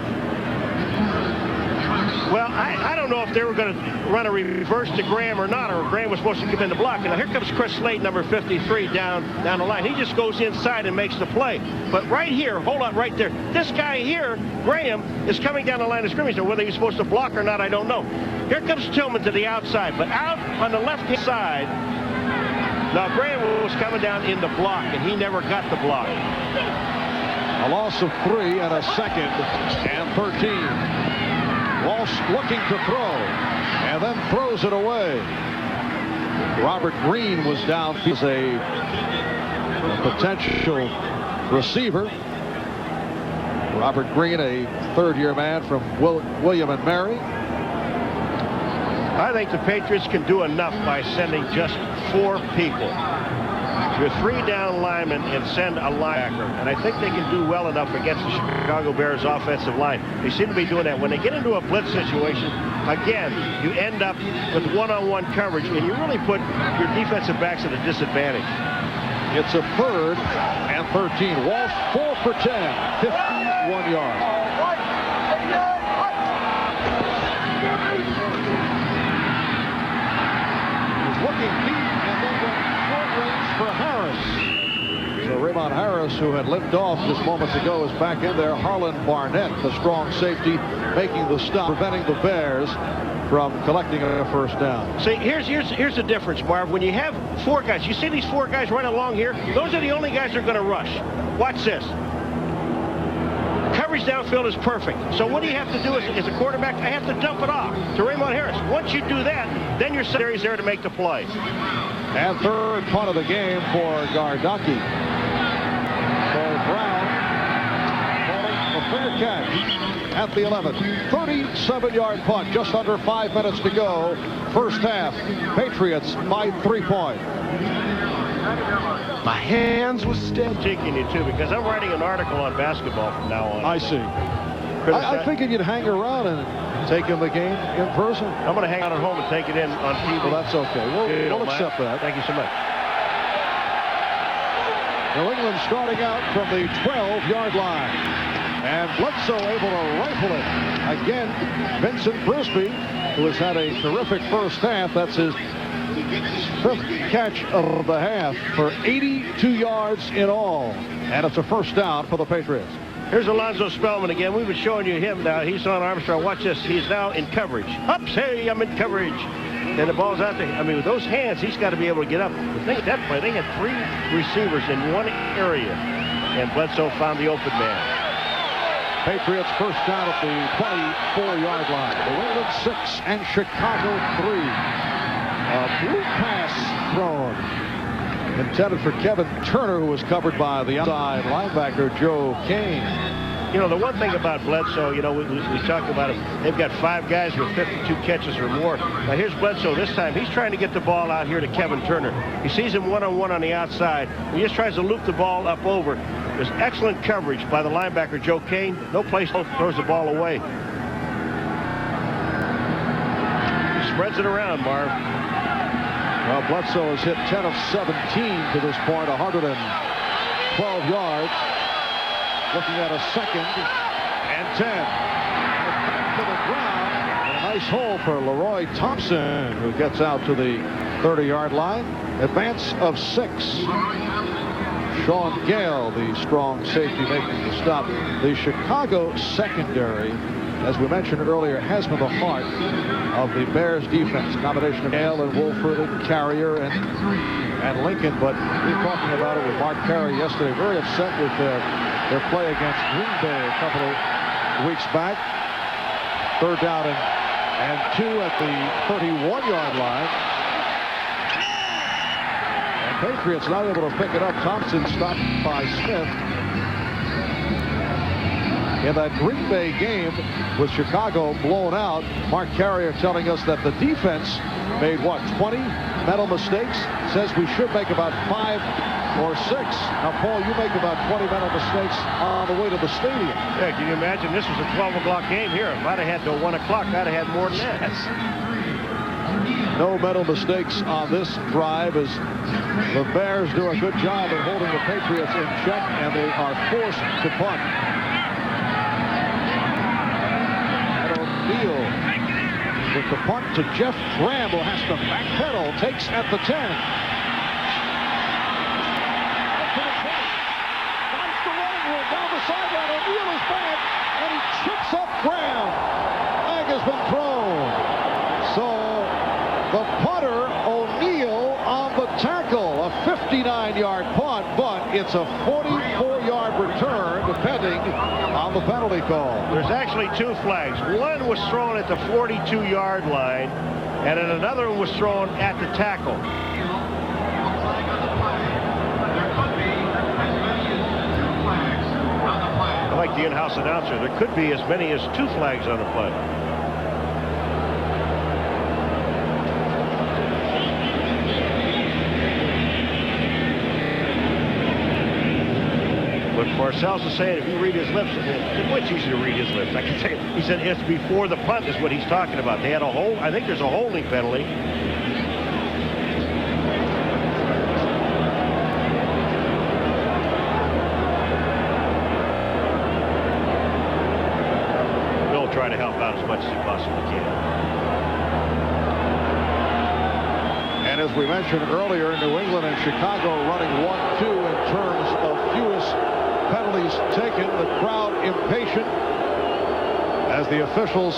Speaker 1: Well, I don't know if they were going to run a reverse to Graham or not, or Graham was supposed to come in the block. And now here comes Chris Slade, number 53, down the line. He just goes inside and makes the play. But right here, hold on, right there. This guy here, Graham, is coming down the line of scrimmage. Now, whether he's supposed to block or not, I don't know. Here comes Tillman to the outside, but out on the left-hand side. Now, Graham was coming down in the block, and he never got the block.
Speaker 2: A loss of 3 and a second and 13. Walsh looking to throw, and then throws it away. Robert Green was down as a potential receiver. Robert Green, a third-year man from William and Mary.
Speaker 1: I think the Patriots can do enough by sending just 4 people. Your 3 down linemen and send a linebacker. And I think they can do well enough against the Chicago Bears offensive line. They seem to be doing that. When they get into a blitz situation, again, you end up with one-on-one coverage, and you really put your defensive backs at a disadvantage.
Speaker 2: It's a 3rd and 13. Walsh 4 for 10, 51 yards. He's looking deep and then went short range for Harris. So Raymond Harris, who had limped off just moments ago, is back in there. Harlan Barnett, the strong safety, making the stop, preventing the Bears from collecting a first down.
Speaker 1: See, here's the difference, Marv. When you have 4 guys, you see these 4 guys running along here? Those are the only guys that are going to rush. Watch this. Coverage downfield is perfect. So what do you have to do as a quarterback? I have to dump it off to Raymond Harris. Once you do that, then your secondary is there to make the play.
Speaker 2: And third punt of the game for Gardocki. So Brown calling a fair catch at the 11. 37-yard punt, just under 5 minutes to go. First half, Patriots by 3 points.
Speaker 1: My hands were steady. Taking you too, because I'm writing an article on basketball from now on.
Speaker 2: I see. I figured you'd hang around and take in the game in person.
Speaker 1: I'm going to hang out at home and take it in on TV.
Speaker 2: Well, that's okay. We'll accept that.
Speaker 1: Thank you so much.
Speaker 2: New England starting out from the 12-yard line. And Bledsoe able to rifle it. Again, Vincent Brisby, who has had a terrific first half. That's his 5th catch of the half for 82 yards in all. And it's a first down for the Patriots.
Speaker 1: Here's Alonzo Spellman again. We've been showing you him now. He's on Armstrong. Watch this. He's now in coverage. Ups, hey, I'm in coverage. And the ball's out there. I mean, with those hands, he's got to be able to get up. The thing at that play, they had 3 receivers in one area. And Bledsoe found the open man.
Speaker 2: Patriots first down at the 24-yard line. New England 6 and Chicago 3. A blue pass thrown. Intended for Kevin Turner, who was covered by the outside linebacker Joe Kane.
Speaker 1: You know, the one thing about Bledsoe, you know, we talked about it. They've got 5 guys with 52 catches or more. Now, here's Bledsoe this time. He's trying to get the ball out here to Kevin Turner. He sees him one-on-one on the outside. He just tries to loop the ball up over. There's excellent coverage by the linebacker Joe Kane. No place throws the ball away. He spreads it around, Marv.
Speaker 2: Well, Bledsoe has hit 10 of 17 to this point, 112 yards. Looking at a second and 10. To the ground. And a nice hole for Leroy Thompson, who gets out to the 30-yard line. Advance of 6. Sean Gale, the strong safety, making the stop. The Chicago secondary, as we mentioned earlier, has been the heart of the Bears defense. Combination of Gale and Wolford and Carrier and Lincoln. But we were talking about it with Mark Carey yesterday. Very upset with their play against Green Bay a couple of weeks back. 3rd down and 2 at the 31-yard line. And Patriots not able to pick it up. Thompson stopped by Smith. In that Green Bay game with Chicago blown out, Mark Carrier telling us that the defense made, what, 20 mental mistakes? Says we should make about 5 or 6. Now, Paul, you make about 20 mental mistakes on the way to the stadium.
Speaker 1: Yeah, can you imagine? This was a 12 o'clock game here. If I'd have had till 1 o'clock, I'd have had more than that.
Speaker 2: No mental mistakes on this drive as the Bears do a good job of holding the Patriots in check, and they are forced to punt. With the punt to Jeff Graham, who has to backpedal, takes at the 10. Down the sideline, O'Neal is back, and he trips up Graham. Flag has been thrown. So the punter, O'Neal, on the tackle. A 59-yard punt, but it's a 44-yard return, depending on the penalty call.
Speaker 1: There's actually 2 flags. One was thrown at the 42-yard line, and then another one was thrown at the tackle. I like the in-house announcer. There could be as many as 2 flags on the play. But Parcells is saying, if you read his lips, it's much easier to read his lips. I can say, he said it's before the punt is what he's talking about. They had a hold. I think there's a holding penalty. Bill will try to help out as much as he possibly can.
Speaker 2: And as we mentioned earlier, New England and Chicago running 1-2 in terms of fewest penalties taken. The crowd impatient as the officials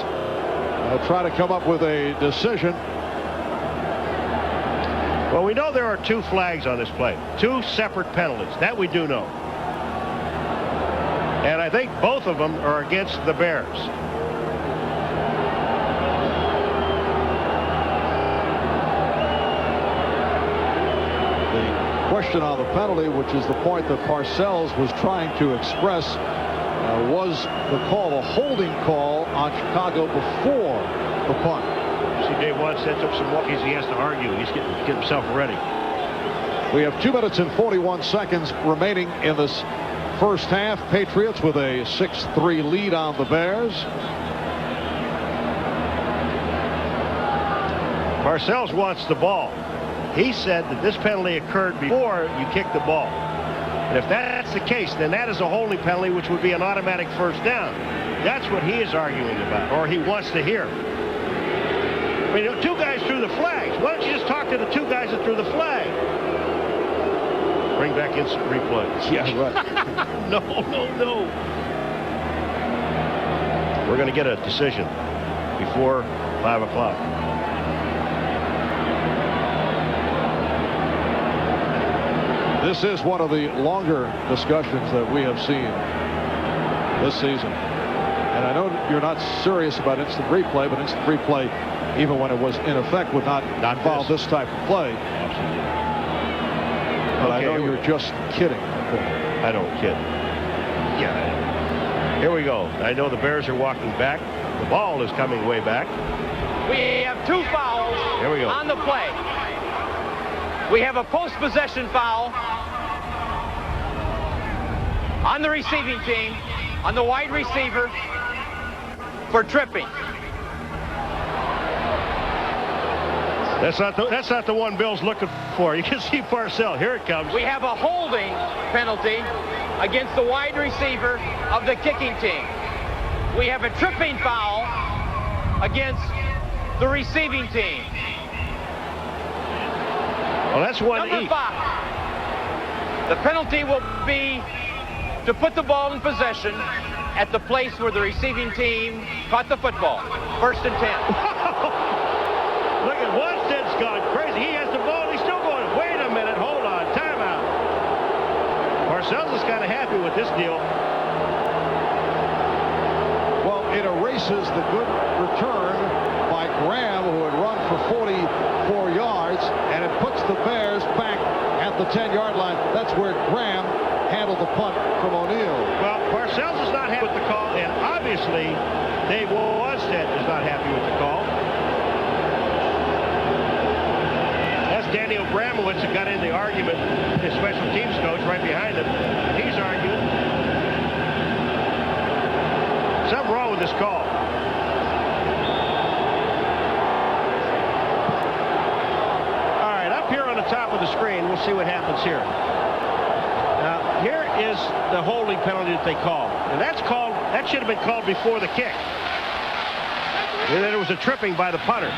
Speaker 2: try to come up with a decision.
Speaker 1: Well, we know there are 2 flags on this play. 2 separate penalties. That we do know. And I think both of them are against the Bears.
Speaker 2: question on the penalty, which is the point that Parcells was trying to express. Was the call a holding call on Chicago before the punt?
Speaker 1: See, Dave Watt sets up some walkies. He has to argue. He's getting himself ready.
Speaker 2: We have 2 minutes and 41 seconds remaining in this first half. Patriots with a 6-3 lead on the Bears.
Speaker 1: Parcells wants the ball. He said that this penalty occurred before you kicked the ball. And if that's the case, then that is a holding penalty, which would be an automatic first down. That's what he is arguing about, or he wants to hear. I mean, 2 guys threw the flags. Why don't you just talk to the 2 guys that threw the flag? Bring back instant replay.
Speaker 2: Yeah, right.
Speaker 1: No. We're going to get a decision before 5 o'clock.
Speaker 2: This is one of the longer discussions that we have seen this season. And I know you're not serious about instant replay, but instant replay, even when it was in effect, would not involve this type of play. But I know you're just kidding.
Speaker 1: I don't kid. Yeah. Here we go. I know the Bears are walking back. The ball is coming way back.
Speaker 4: We have 2 fouls
Speaker 1: Here we go.
Speaker 4: on the play. We have a post-possession foul on the receiving team, on the wide receiver, for tripping.
Speaker 1: That's not the one Bill's looking for. You can see Parcells. Here it comes.
Speaker 4: We have a holding penalty against the wide receiver of the kicking team. We have a tripping foul against the receiving team.
Speaker 1: Well, that's one
Speaker 4: Number
Speaker 1: each.
Speaker 4: 5. The penalty will be to put the ball in possession at the place where the receiving team caught the football. 1st and 10.
Speaker 1: Look at Wanstead's gone crazy. He has the ball. He's still going. Wait a minute. Hold on. Timeout. Parcells is kind of happy with this deal.
Speaker 2: Well, it erases the good return by Graham, who had run for 44 yards, and it puts the Bears back at the 10-yard line. That's where Graham handled the punt from O'Neal.
Speaker 1: Well, Parcells is not happy with the call, and obviously Dave Wanstead is not happy with the call. That's Danny Abramowitz who got in the argument, his special teams coach right behind him. He's arguing. Something wrong with this call. All right, up here on the top of the screen, we'll see what happens here. Now, here is the holding penalty that they called. And that should have been called before the kick. And then it was a tripping by the punter.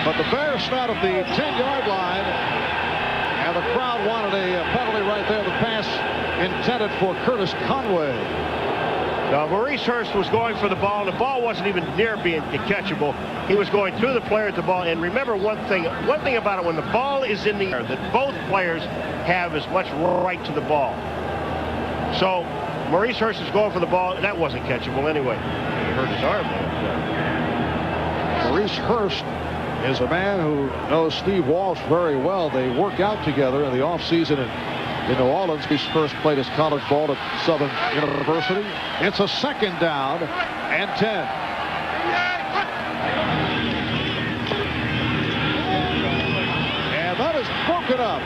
Speaker 2: But the Bears start at the 10-yard line, and the crowd wanted a penalty right there. The pass intended for Curtis Conway.
Speaker 1: Now, Maurice Hurst was going for the ball, and the ball wasn't even near being catchable. He was going through the player at the ball. And remember one thing about it, when the ball is in the air, that both players have as much right to the ball. So Maurice Hurst is going for the ball. That wasn't catchable anyway. He hurt his arm there.
Speaker 2: Maurice Hurst is a man who knows Steve Walsh very well. They work out together in the offseason in New Orleans. He first played his college ball at Southern University. It's a 2nd down and 10. And that is broken up.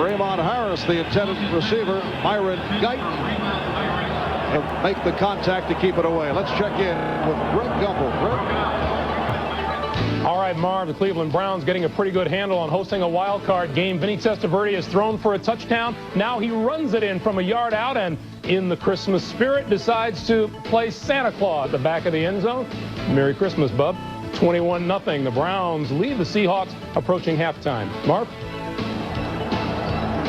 Speaker 2: Raymond Harris, the intended receiver, Myron Guyton, make the contact to keep it away. Let's check in with Greg Gumbel. Greg?
Speaker 7: All right, Marv, the Cleveland Browns getting a pretty good handle on hosting a wild card game. Vinny Testaverde has thrown for a touchdown. Now he runs it in from a yard out, and in the Christmas spirit decides to play Santa Claus at the back of the end zone. Merry Christmas, bub. 21-0. The Browns lead the Seahawks approaching halftime. Marv?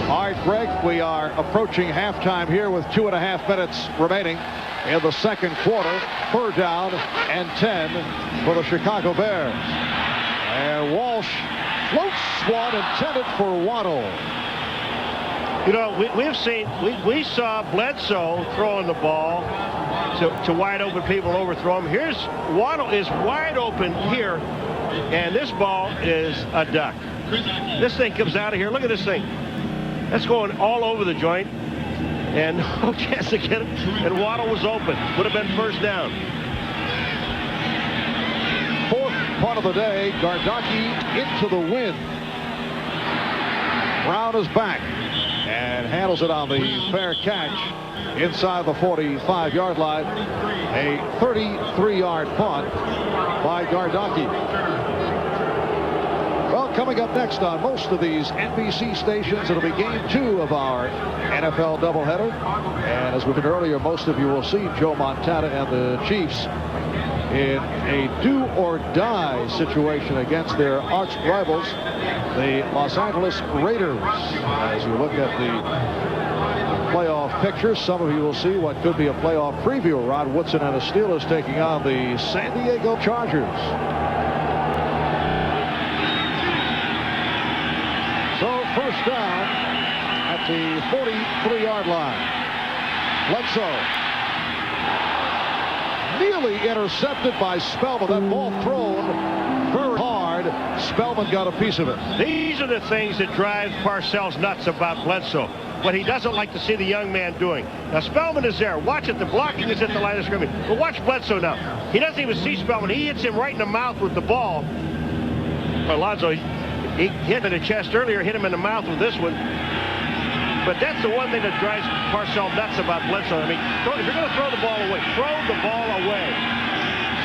Speaker 2: All right, Greg, we are approaching halftime here with 2.5 minutes remaining in the 2nd quarter. 3rd down and 10 for the Chicago Bears. And Walsh floats one intended for Waddle.
Speaker 1: You know, we saw Bledsoe throwing the ball to wide open people and overthrow him. Here's Waddle is wide open here, and this ball is a duck. This thing comes out of here. Look at this thing. That's going all over the joint. And no chance to get it. And Waddle was open. Would have been first down.
Speaker 2: Fourth punt of the day. Gardocki into the wind. Brown is back and handles it on the fair catch inside the 45-yard line. A 33-yard punt by Gardocki. Well, coming up next on most of these NBC stations, it'll be game 2 of our NFL doubleheader. And as we did earlier, most of you will see Joe Montana and the Chiefs in a do-or-die situation against their arch rivals, the Los Angeles Raiders. As you look at the playoff pictures, some of you will see what could be a playoff preview. Rod Woodson and the Steelers taking on the San Diego Chargers. So first down at the 43-yard line. Bledsoe nearly intercepted by Spellman. That ball thrown very hard. Spellman got a piece of it.
Speaker 1: These are the things that drive Parcells nuts about Bledsoe. What he doesn't like to see the young man doing. Now, Spellman is there. Watch it. The blocking is at the line of scrimmage. But watch Bledsoe now. He doesn't even see Spellman. He hits him right in the mouth with the ball. Alonzo, he hit him in the chest earlier, hit him in the mouth with this one. But that's the one thing that drives Parcells nuts about Bledsoe. I mean, if you're going to throw the ball away, throw the ball away.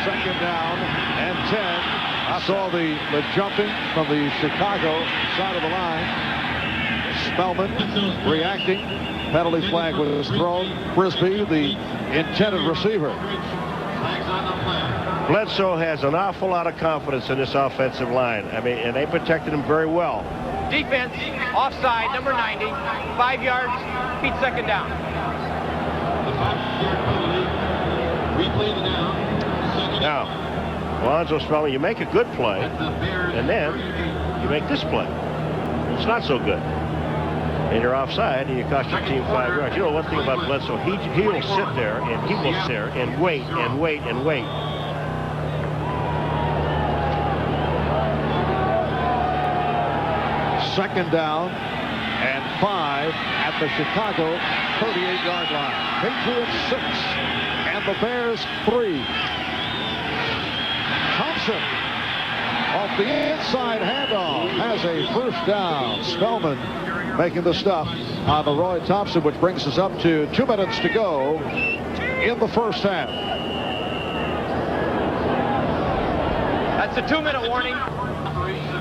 Speaker 2: Second down and 10. I saw the jumping from the Chicago side of the line. Spellman reacting. Penalty flag was thrown. Frisbee, the intended receiver.
Speaker 1: Bledsoe has an awful lot of confidence in this offensive line. I mean, and they protected him very well.
Speaker 4: Defense, offside, number 90, 5 yards, beat second down.
Speaker 1: Now, Alonzo Spellman, you make a good play, and then you make this play. It's not so good. And you're offside, and you cost your team 5 yards. You know one thing about Bledsoe, he will sit there, and he will sit there and wait and wait and wait.
Speaker 2: Second down and 5 at the Chicago 38-yard line. Patriots 6 and the Bears 3. Thompson off the inside handoff has a first down. Spellman making the stop on the Roy Thompson, which brings us up to 2 minutes to go in the first half.
Speaker 4: That's a 2-minute warning.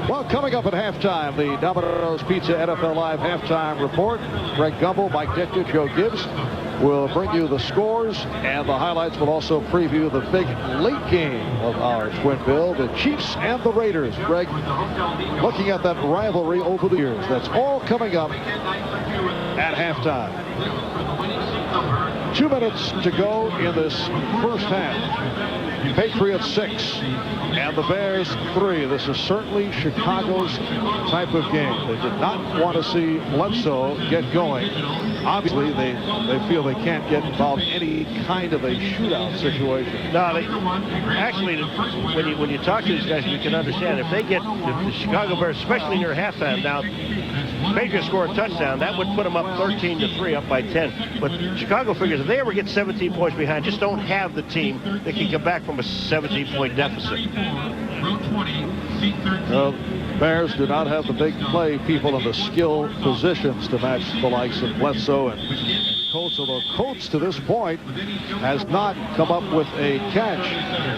Speaker 2: Well, coming up at halftime, the Domino's Pizza NFL Live halftime report. Greg Gumbel, Mike Ditka, Joe Gibbs will bring you the scores, and the highlights will also preview the big late game of our twin bill, the Chiefs and the Raiders. Greg, looking at that rivalry over the years. That's all coming up at halftime. 2 minutes to go in this first half. Patriots 6 and the Bears 3. This is certainly Chicago's type of game. They did not want to see Bledsoe get going. Obviously, they feel they can't get involved in any kind of a shootout situation.
Speaker 1: No, actually, when you talk to these guys, you can understand if they get the Chicago Bears, especially near halftime now, Patriots score a touchdown, that would put them up 13-3, up by 10. But Chicago figures if they ever get 17 points behind, just don't have the team that can come back from a 17-point deficit.
Speaker 2: Well, Bears do not have the big play people in the skill positions to match the likes of Bledsoe and Coates, although Coates to this point has not come up with a catch.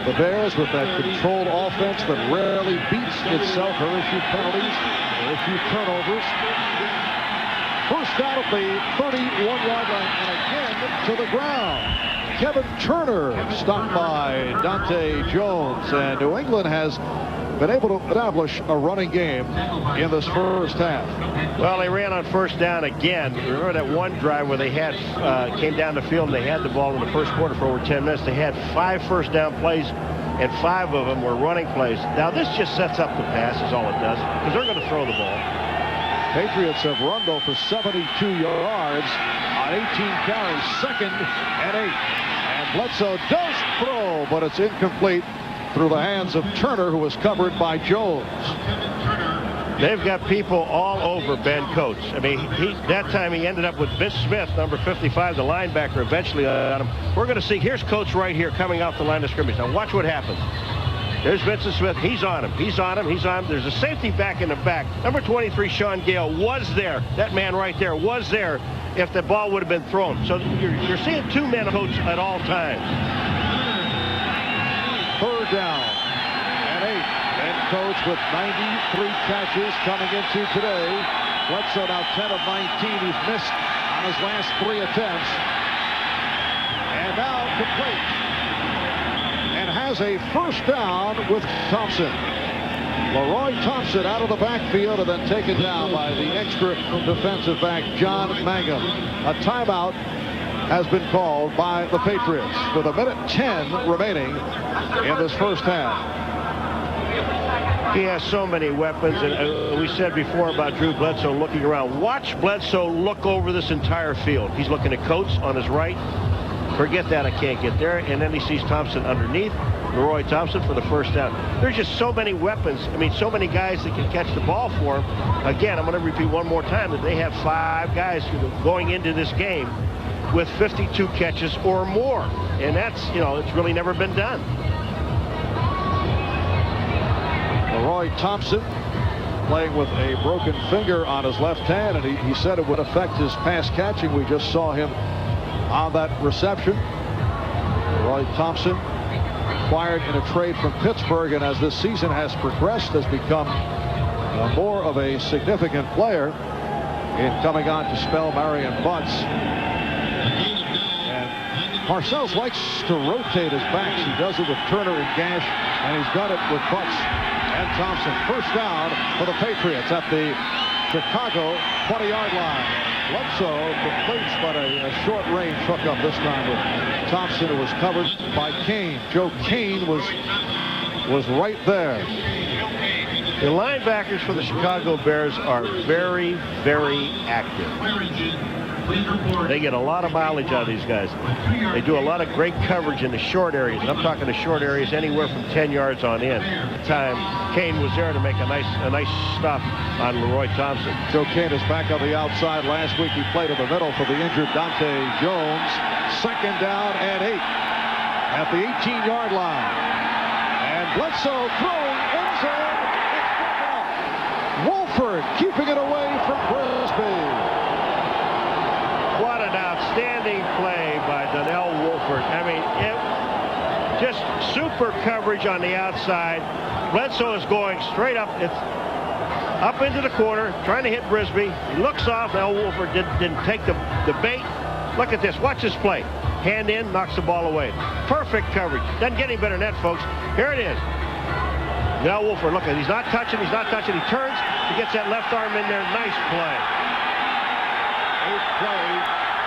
Speaker 2: The Bears with that controlled offense that rarely beats itself, or issue penalties, or issue turnovers. First down at the 31-yard line, and again to the ground. Kevin Turner stopped by Dante Jones, and New England has been able to establish a running game in this first half.
Speaker 1: Well, they ran on first down again. Remember that one drive where they had came down the field and they had the ball in the first quarter for over 10 minutes. They had 5 first down plays, and 5 of them were running plays. Now this just sets up the pass, is all it does, because they're going to throw the ball.
Speaker 2: Patriots have run though for 72 yards on 18 carries, 2nd and 8. And Bledsoe does throw, but it's incomplete through the hands of Turner, who was covered by Jones.
Speaker 1: They've got people all over Ben Coates. I mean, that time he ended up with Vince Smith, number 55, the linebacker, eventually on him. We're going to see, here's Coates right here coming off the line of scrimmage. Now watch what happens. There's Vincent Smith. He's on him. He's on him. He's on him. There's a safety back in the back. Number 23, Sean Gale, was there. That man right there was there if the ball would have been thrown. So you're seeing two men Coates at all times.
Speaker 2: 3rd down and 8. Ben Coates with 93 catches coming into today. Bledsoe now 10 of 19. He's missed on his last 3 attempts. And now complete. And has a 1st down with Thompson. Leroy Thompson out of the backfield and then taken down by the extra defensive back, John Mangum. A timeout has been called by the Patriots with 1:10 remaining in this first half.
Speaker 1: He has so many weapons, and we said before about Drew Bledsoe looking around. Watch Bledsoe look over this entire field. He's looking at Coates on his right. Forget that, I can't get there. And then he sees Thompson underneath. Leroy Thompson for the 1st down. There's just so many weapons. I mean, so many guys that can catch the ball for him. Again, I'm going to repeat one more time that they have 5 guys going into this game with 52 catches or more. And that's, it's really never been done.
Speaker 2: Leroy Thompson playing with a broken finger on his left hand, and he said it would affect his pass catching. We just saw him on that reception. Leroy Thompson acquired in a trade from Pittsburgh, and as this season has progressed, has become more of a significant player in coming on to spell Marion Butts. And Parcells likes to rotate his backs. He does it with Turner and Gash, and he's done it with Butts and Thompson. 1st down for the Patriots at the Chicago 20-yard line. Bledsoe completes, but a short-range hookup this time with Thompson, who was covered by Kane. Joe Kane was right there.
Speaker 1: The linebackers for the Chicago Bears are very, very active. They get a lot of mileage out of these guys. They do a lot of great coverage in the short areas. And I'm talking the short areas anywhere from 10 yards on in. At the time, Kane was there to make a nice stop on Leroy Thompson.
Speaker 2: Joe Kane is back on the outside. Last week he played in the middle for the injured Dante Jones. 2nd down and 8 at the 18-yard line. And Bledsoe throwing end zone. Wolford keeping it away from Brisby.
Speaker 1: What an outstanding play by Donnell Wolford. I mean, just super coverage on the outside. Bledsoe is going straight up. It's up into the corner, trying to hit Brisby. He looks off. Donnell Wolford didn't take the bait. Look at this. Watch this play. Hand in, knocks the ball away. Perfect coverage. Doesn't get any better than that, folks. Here it is. Donnell Wolford, look at it. He's not touching. He turns. He gets that left arm in there. Nice play.
Speaker 2: 8th play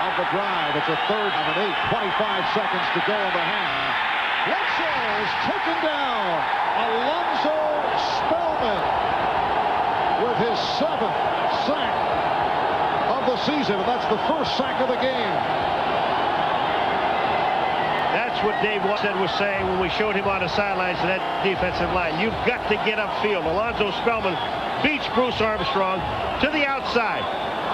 Speaker 2: of the drive. It's a 3rd and 8. 25 seconds to go in the half. Bledsoe is taken down. Alonzo Spellman with his 7th sack of the season, and that's the 1st sack of the game.
Speaker 1: That's what Dave Wannstedt was saying when we showed him on the sidelines of that defensive line. You've got to get upfield. Alonzo Spellman beats Bruce Armstrong to the outside.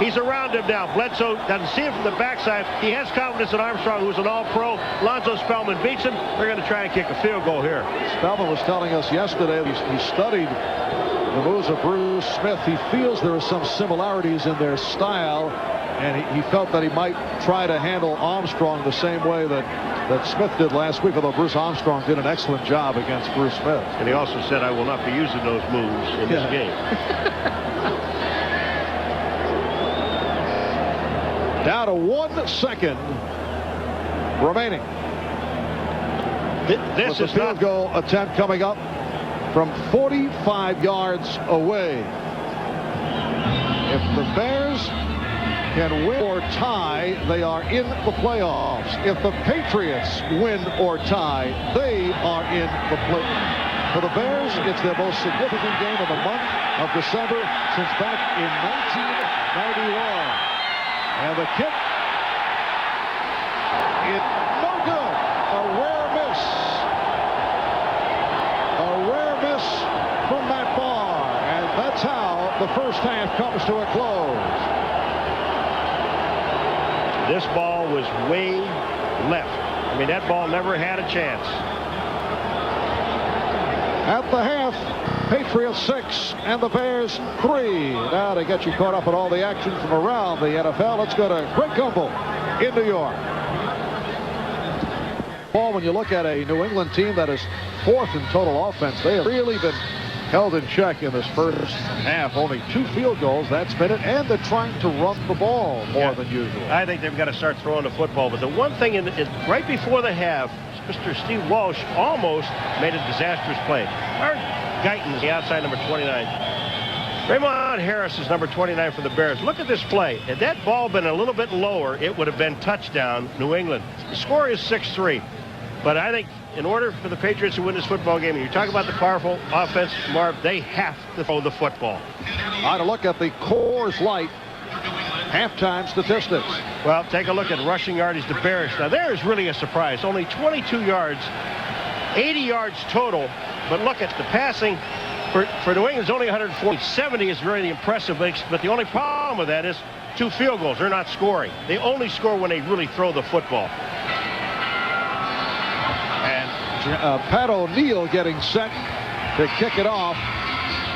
Speaker 1: He's around him now. Bledsoe doesn't see him from the backside. He has confidence in Armstrong, who's an all-pro. Alonzo Spellman beats him. They're going to try and kick a field goal here.
Speaker 2: Spellman was telling us yesterday he studied the moves of Bruce Smith. He feels there are some similarities in their style, and he felt that he might try to handle Armstrong the same way that Smith did last week, although Bruce Armstrong did an excellent job against Bruce Smith.
Speaker 1: And he also said, I will not be using those moves in this game.
Speaker 2: Down to 1 second remaining.
Speaker 1: This is
Speaker 2: field goal attempt coming up from 45 yards away. If the Bears can win or tie, they are in the playoffs. If the Patriots win or tie, they are in the playoffs. For the Bears, it's their most significant game of the month of December since back in 1991. And the kick, it's no good. A rare miss. A rare miss from Matt Barr. And that's how the first half comes to a close.
Speaker 1: This ball was way left. I mean, that ball never had a chance.
Speaker 2: At the half, Patriots 6 and the Bears 3. Now to get you caught up on all the action from around the NFL, let's go to Greg Gumbel in New York. Paul, when you look at a New England team that is 4th in total offense, they have really been held in check in this first half. Only 2 field goals, that's been it, and they're trying to run the ball more than usual.
Speaker 1: I think they've got to start throwing the football. But the one thing right before the half, Mr. Steve Walsh almost made a disastrous play. Art Guyton is the outside number 29. Raymond Harris is number 29 for the Bears. Look at this play. Had that ball been a little bit lower, it would have been touchdown, New England. The score is 6-3. But I think in order for the Patriots to win this football game, and you talk about the powerful offense, Marv, they have to throw the football.
Speaker 2: Now to look at the Coors Light halftime statistics.
Speaker 1: Well, take a look at rushing yardage to Bears. Now, there is really a surprise. Only 22 yards, 80 yards total. But look at the passing. For New England, it's only 140. 70 is really impressive. But the only problem with that is 2 field goals. They're not scoring. They only score when they really throw the football.
Speaker 2: And Pat O'Neill getting set to kick it off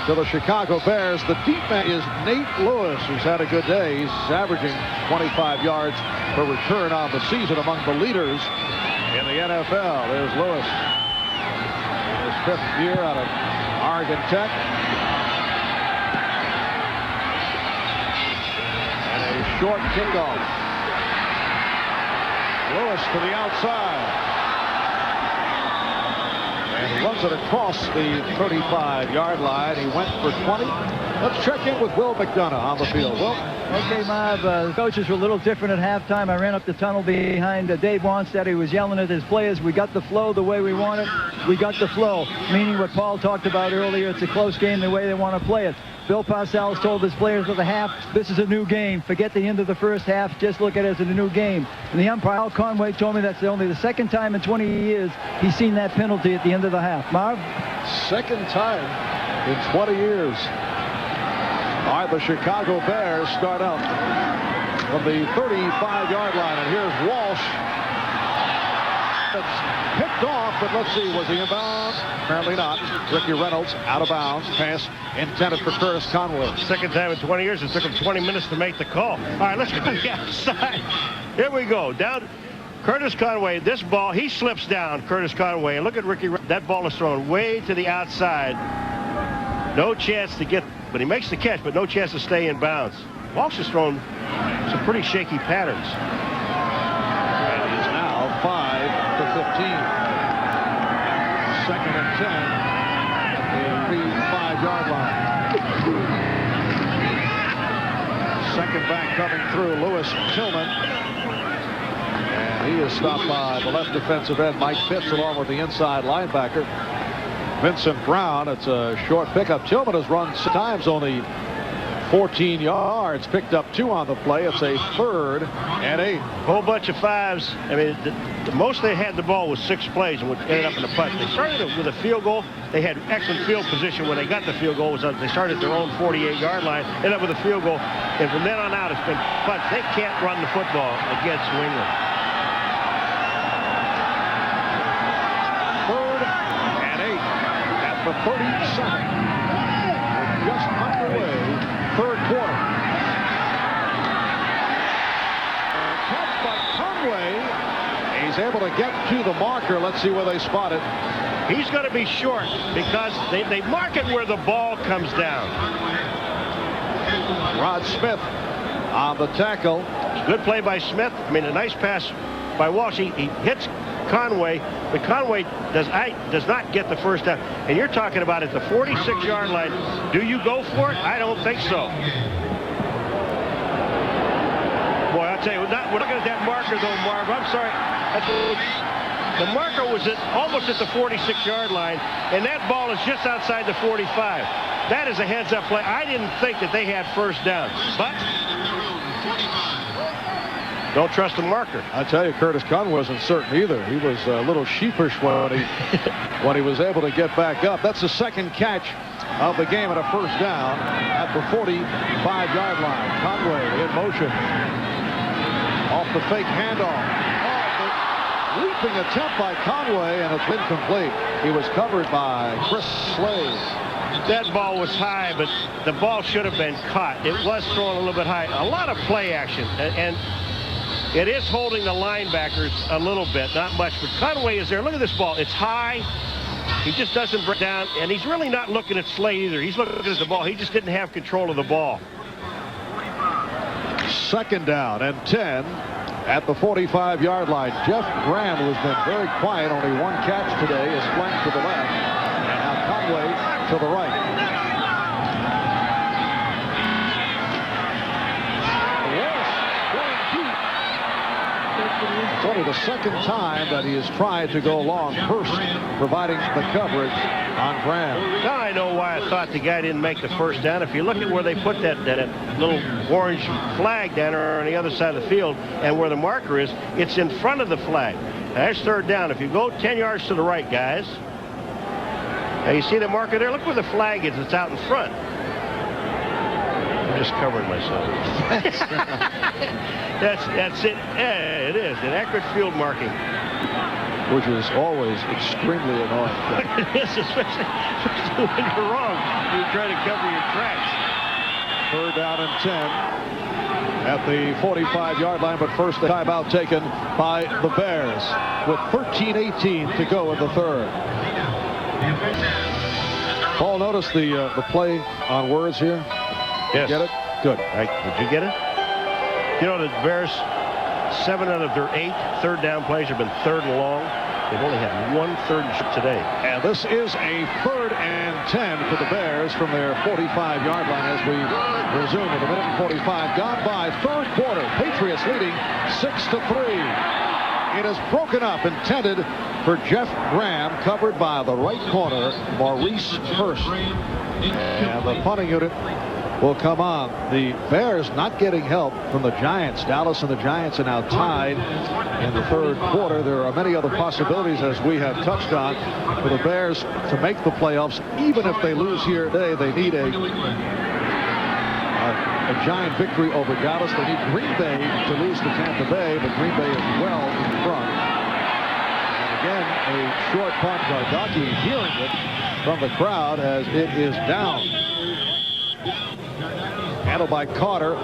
Speaker 2: to the Chicago Bears. The defense is Nate Lewis, who's had a good day. He's averaging 25 yards per return on the season, among the leaders in the NFL. There's Lewis in his 5th year out of Oregon Tech. And a short kickoff. Lewis to the outside. And he runs it across the 35-yard line. He went for 20. Let's check in with Will McDonough on the field. Will?
Speaker 3: Okay, Marv, the coaches were a little different at halftime. I ran up the tunnel behind Dave Wannstedt. He was yelling at his players, we got the flow the way we want it. We got the flow, meaning what Paul talked about earlier. It's a close game the way they want to play it. Bill Parcells told his players at the half, this is a new game. Forget the end of the first half. Just look at it as a new game. And the umpire, Al Conway, told me that's only the 2nd time in 20 years he's seen that penalty at the end of the half. Marv?
Speaker 2: 2nd time in 20 years. All right, the Chicago Bears start out from the 35-yard line. And here's Walsh. It's picked off, but let's see, was he inbounds? Apparently not. Ricky Reynolds out of bounds. Pass intended for Curtis Conway.
Speaker 1: 2nd time in 20 years. It took him 20 minutes to make the call. All right, let's go to the outside. Here we go. Down. Curtis Conway, this ball, he slips down, Curtis Conway. And look at Ricky. That ball is thrown way to the outside. No chance to get, but he makes the catch, but no chance to stay in bounds. Walsh has thrown some pretty shaky patterns.
Speaker 2: And he is now 5 for 15. 2nd and 10 at the 5-yard line. 2nd back coming through, Lewis Tillman. And he is stopped by the left defensive end, Mike Pitts, along with the inside linebacker, Vincent Brown. It's a short pickup. Tillman has run 6 times, only 14 yards, picked up 2 on the play. It's a 3rd and 8.
Speaker 1: Whole bunch of 5s. I mean, the most they had the ball was 6 plays, and ended up in a punt. They started with a field goal. They had excellent field position when they got the field goal. They started at their own 48-yard line, ended up with a field goal, and from then on out, it's been punts. They can't run the football against New England.
Speaker 2: 3rd and 8 at the 37. We're just underway. 3rd quarter. Catch by Conway. He's able to get to the marker. Let's see where they spot it.
Speaker 1: He's going to be short because they mark it where the ball comes down.
Speaker 2: Rod Smith on the tackle.
Speaker 1: Good play by Smith. I mean, a nice pass by Walsh. He hits Conway, but Conway does not get the first down. And you're talking about at the 46-yard line. Do you go for it? I don't think so. Boy, I'll tell you, we're looking at that marker, though, Marv. I'm sorry. The marker was almost at the 46-yard line, and that ball is just outside the 45. That is a heads-up play. I didn't think that they had first down, but don't trust the marker.
Speaker 2: I tell you, Curtis Conway wasn't certain either. He was a little sheepish when he was able to get back up. That's the 2nd catch of the game and a first down at the 45-yard line. Conway in motion. Off the fake handoff. Oh, the leaping attempt by Conway, and it's incomplete. He was covered by Chris Slade.
Speaker 1: That ball was high, but the ball should have been caught. It was thrown a little bit high. A lot of play action, and it is holding the linebackers a little bit, not much. But Conway is there. Look at this ball. It's high. He just doesn't break down, and he's really not looking at Slade either. He's looking at the ball. He just didn't have control of the ball.
Speaker 2: Second down and 10 at the 45-yard line. Jeff Graham, who has been very quiet, only one catch today, is flanked to the left. And now Conway to the right. It's only the second time that he has tried to go long. First, providing the coverage on Graham.
Speaker 1: Now I know why I thought the guy didn't make the first down. If you look at where they put that little orange flag down there on the other side of the field and where the marker is, it's in front of the flag. That's third down. If you go 10 yards to the right, guys. Now you see the marker there? Look where the flag is. It's out in front. I'm just covering myself. That's it. Yeah, it is. An accurate field marking.
Speaker 2: Which is always extremely annoying.
Speaker 1: It is, especially when you're wrong. You try to cover your tracks.
Speaker 2: Third down and 10 at the 45-yard line, but first the timeout taken by the Bears with 13:18 to go in the third. Paul, notice the play on words here.
Speaker 1: Yes.
Speaker 2: Get it? Good.
Speaker 1: Did you get it? You know, the Bears, 7 out of their 8 third down plays have been third and long. They've only had 1 third and short today.
Speaker 2: And this is a 3rd and 10 for the Bears from their 45-yard line as we resume with a minute and 45 gone by. Third quarter, Patriots leading 6-3. It is broken up, intended for Jeff Graham, covered by the right corner, Maurice Hurst. And the punting unit will come on. The Bears not getting help from the Giants. Dallas and the Giants are now tied in the third quarter. There are many other possibilities, as we have touched on, for the Bears to make the playoffs. Even if they lose here today, they need a giant victory over Dallas. They need Green Bay to lose to Tampa Bay, but Green Bay is well in front. And again, a short punt. Gardocki hearing it from the crowd as it is down. Handled by Carter.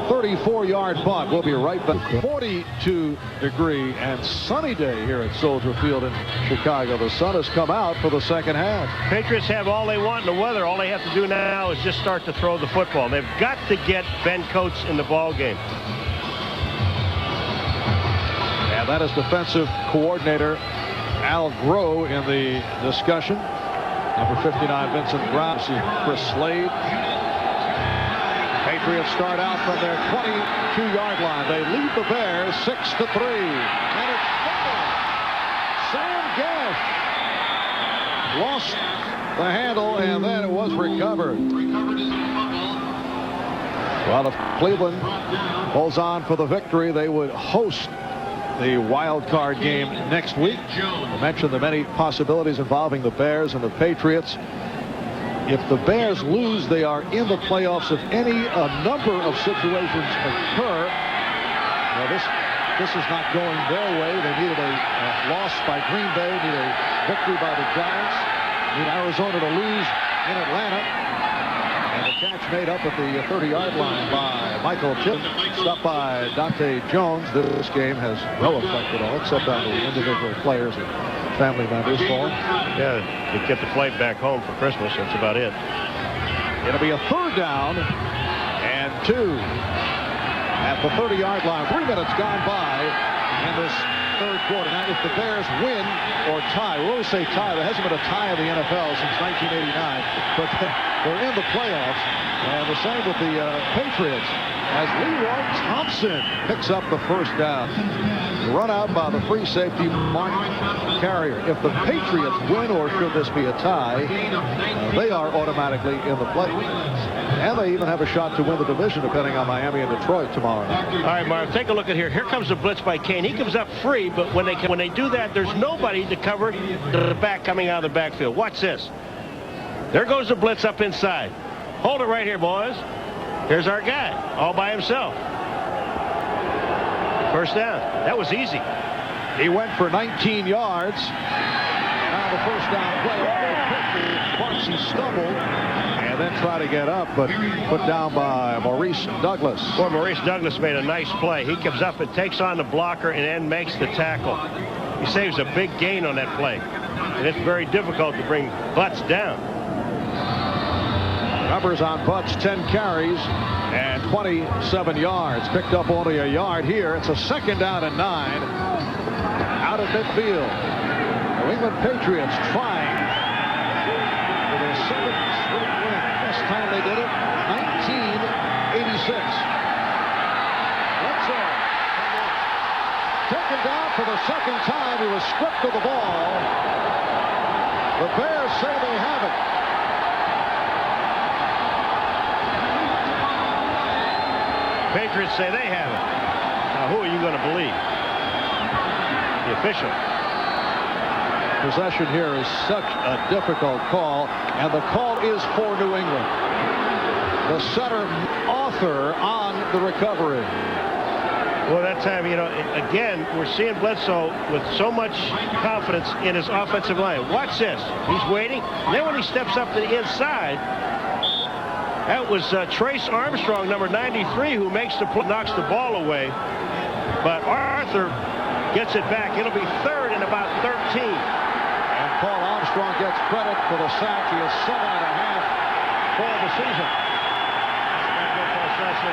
Speaker 2: 34-yard punt. We'll be right back. 42-degree and sunny day here at Soldier Field in Chicago. The sun has come out for the second half.
Speaker 1: Patriots have all they want in the weather. All they have to do now is just start to throw the football. They've got to get Ben Coates in the ball game.
Speaker 2: And that is defensive coordinator Al Groh in the discussion. Number 59, Vincent Brown. This is Chris Slade. Patriots start out from their 22-yard line. They lead the Bears 6-3. And it's fumbled. Sam Gash lost the handle, and then it was recovered. Well, if Cleveland holds on for the victory, they would host the wild card game next week. I mentioned the many possibilities involving the Bears and the Patriots. If the Bears lose, they are in the playoffs if a number of situations occur. Now this is not going their way. They needed a loss by Green Bay, need a victory by the Giants, need Arizona to lose in Atlanta. And the catch made up at the 30-yard line by Michael Chip, stopped by Dante Jones. This game has no effect at all, except on the individual players and family members for him.
Speaker 1: Yeah, they kept the flight back home for Christmas. That's about it.
Speaker 2: It'll be a third down and 2 at the 30-yard line. 3 minutes gone by in this third quarter. Now, if the Bears win or tie, we always say tie. There hasn't been a tie in the NFL since 1989, but they're in the playoffs. And the same with the Patriots as Leroy Thompson picks up the first down. Run out by the free safety, Mark Carrier. If the Patriots win, or should this be a tie, they are automatically in the play. And they even have a shot to win the division, depending on Miami and Detroit tomorrow night.
Speaker 1: All right, Marv, take a look at here. Here comes the blitz by Kane. He comes up free, but when they do that, there's nobody to cover the back coming out of the backfield. Watch this. There goes the blitz up inside. Hold it right here, boys. Here's our guy, all by himself. First down. That was easy.
Speaker 2: He went for 19 yards. Now the first down play. Once he stumbled and then tried to get up, but put down by Maurice Douglas.
Speaker 1: Boy, Maurice Douglas made a nice play. He comes up and takes on the blocker and then makes the tackle. He saves a big gain on that play. And it's very difficult to bring Butts down.
Speaker 2: Numbers on Butts, 10 carries and 27 yards. Picked up only a yard here. It's a second down and 9 out of midfield. New England Patriots trying for their 7th straight win. Last time they did it, 1986. Bledsoe taken down for the second time. He was stripped of the ball. The Bears say they have it.
Speaker 1: Patriots say they have it. Now, who are you going to believe? The official.
Speaker 2: Possession here is such a difficult call, and the call is for New England. The center author on the recovery.
Speaker 1: Well, that time, you know, again, we're seeing Bledsoe with so much confidence in his offensive line. Watch this. He's waiting. And then when he steps up to the inside, that was Trace Armstrong, number 93, who makes the knocks the ball away. But Arthur gets it back. It'll be third and about 13.
Speaker 2: And Paul Armstrong gets credit for the sack. He is 7.5 for the season.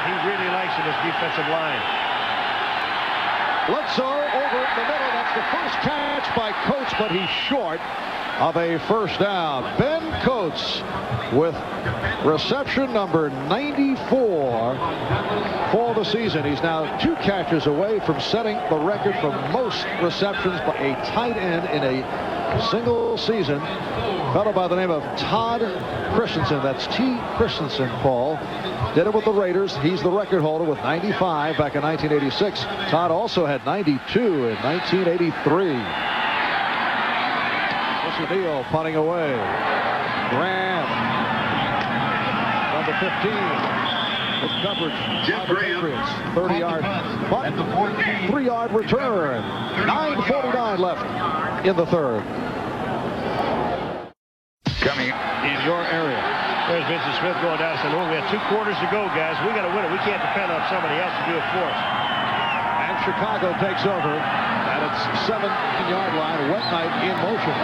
Speaker 1: He really likes it, his defensive line.
Speaker 2: Bledsoe over the middle. That's the first catch by Coates, but he's short of a first down. Ben Coates with reception number 94 for the season. He's now 2 catches away from setting the record for most receptions by a tight end in a single season. A fellow by the name of Todd Christensen. That's T. Christensen, Paul. Did it with the Raiders. He's the record holder with 95 back in 1986. Todd also had 92 in 1983. Neal punting away. Graham, number 15. Good coverage by the Patriots. 30-yard punt, 3-yard return. 9:49 left in the third.
Speaker 8: Coming
Speaker 2: in your area.
Speaker 1: There's Vincent Smith going down and saying, "Oh, we have 2 quarters to go, guys. We got to win it. We can't depend on somebody else to do it for us."
Speaker 2: And Chicago takes over at its 7-yard line. Wet Knight in motion.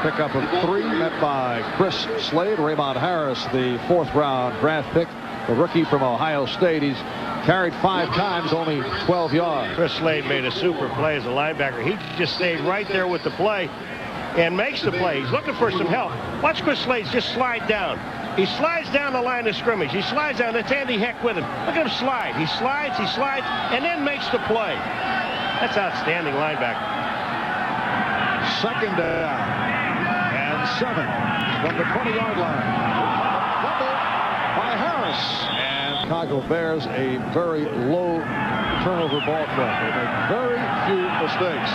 Speaker 2: Pick up of 3, met by Chris Slade. Raymond Harris, the 4th-round draft pick, the rookie from Ohio State. He's carried 5 times, only 12 yards.
Speaker 1: Chris Slade made a super play as a linebacker. He just stayed right there with the play and makes the play. He's looking for some help. Watch Chris Slade just slide down. He slides down the line of scrimmage. He slides down. That's Andy Heck with him. Look at him slide. He slides, and then makes the play. That's outstanding linebacker.
Speaker 2: Second down. 7 from the 20-yard line. Fumble by Harris. And Chicago Bears a very low turnover ball club. They make very few mistakes.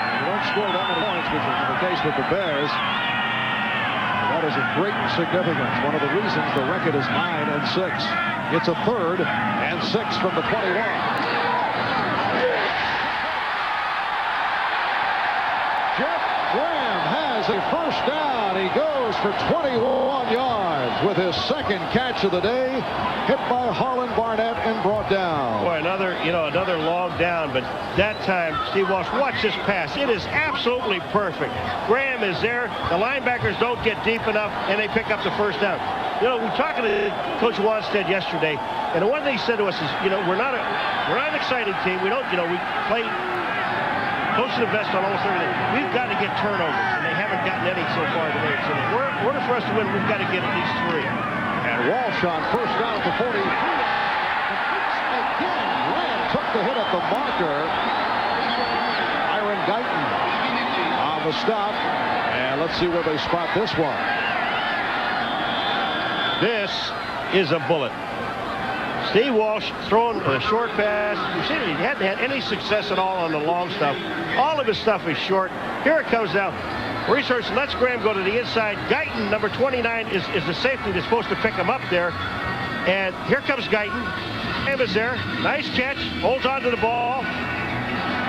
Speaker 2: They don't score that many points, which is the case with the Bears. And that is of great significance. One of the reasons the record is 9-6. It's a 3rd and 6 from the 21. A first down. He goes for 21 yards with his 2nd catch of the day. Hit by Harlan Barnett and brought down.
Speaker 1: Boy, another long down, but that time, Steve Walsh, watch this pass. It is absolutely perfect. Graham is there. The linebackers don't get deep enough, and they pick up the first down. You know, we were talking to Coach Wanstead yesterday, and the one thing he said to us is, you know, we're not an exciting team. We don't, we play close to the best on almost everything. We've got to get turnovers, and they haven't gotten any so far today. So in order for us to win, we've got to get at least 3.
Speaker 2: And Walsh on first down at the 43. Again, Graham took the hit at the marker. Iron Guyton on the stop. And let's see where they spot this one.
Speaker 1: This is a bullet. Steve Walsh throwing a short pass. You see, he hadn't had any success at all on the long stuff. All of his stuff is short. Here it comes now. Research lets Graham go to the inside. Guyton, number 29, is the safety that's supposed to pick him up there. And here comes Guyton. Graham is there. Nice catch. Holds on to the ball.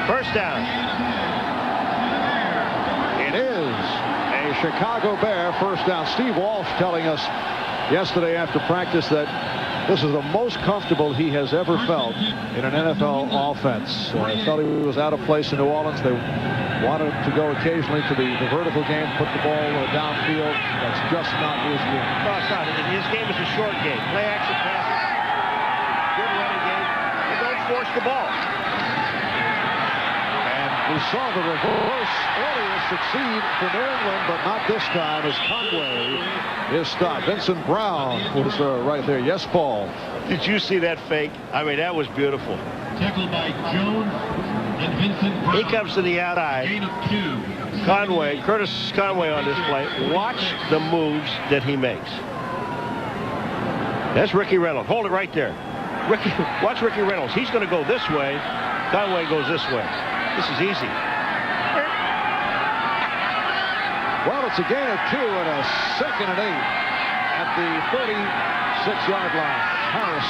Speaker 1: First down.
Speaker 2: It is a Chicago Bear first down. Steve Walsh telling us yesterday after practice that this is the most comfortable he has ever felt in an NFL offense. Felt he was out of place in New Orleans. They wanted to go occasionally to the vertical game, put the ball downfield. That's just not his game.
Speaker 1: No, it's not. His game is a short game. Play action passes. Good running game. And don't force the ball.
Speaker 2: We saw the reverse earlier succeed for New England, but not this time as Conway is stopped. Vincent Brown was right there. Yes, Paul.
Speaker 1: Did you see that fake? I mean, that was beautiful.
Speaker 8: Tackled by Jones and Vincent Brown.
Speaker 1: He comes to the outside.
Speaker 8: Gain of 2.
Speaker 1: Conway, Curtis Conway on this play. Watch the moves that he makes. That's Ricky Reynolds. Hold it right there. Watch Ricky Reynolds. He's going to go this way. Conway goes this way. This is easy.
Speaker 2: Well, it's a gain of 2 and a 2nd and 8 at the 36-yard line. Harris,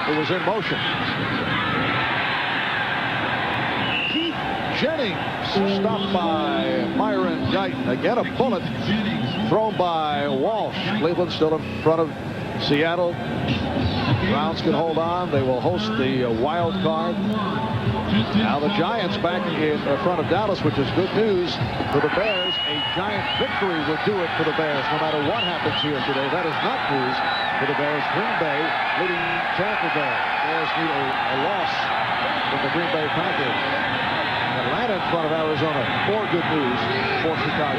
Speaker 2: who was in motion. Keith Jennings stopped by Myron Guyton. Again, a bullet thrown by Walsh. Cleveland still in front of Seattle. Browns can hold on. They will host the wild card. Now the Giants back in front of Dallas, which is good news for the Bears. A giant victory would do it for the Bears, no matter what happens here today. That is not news for the Bears. Green Bay leading Tampa Bay. Bears need a loss from the Green Bay Packers. Atlanta in front of Arizona. More good news for Chicago.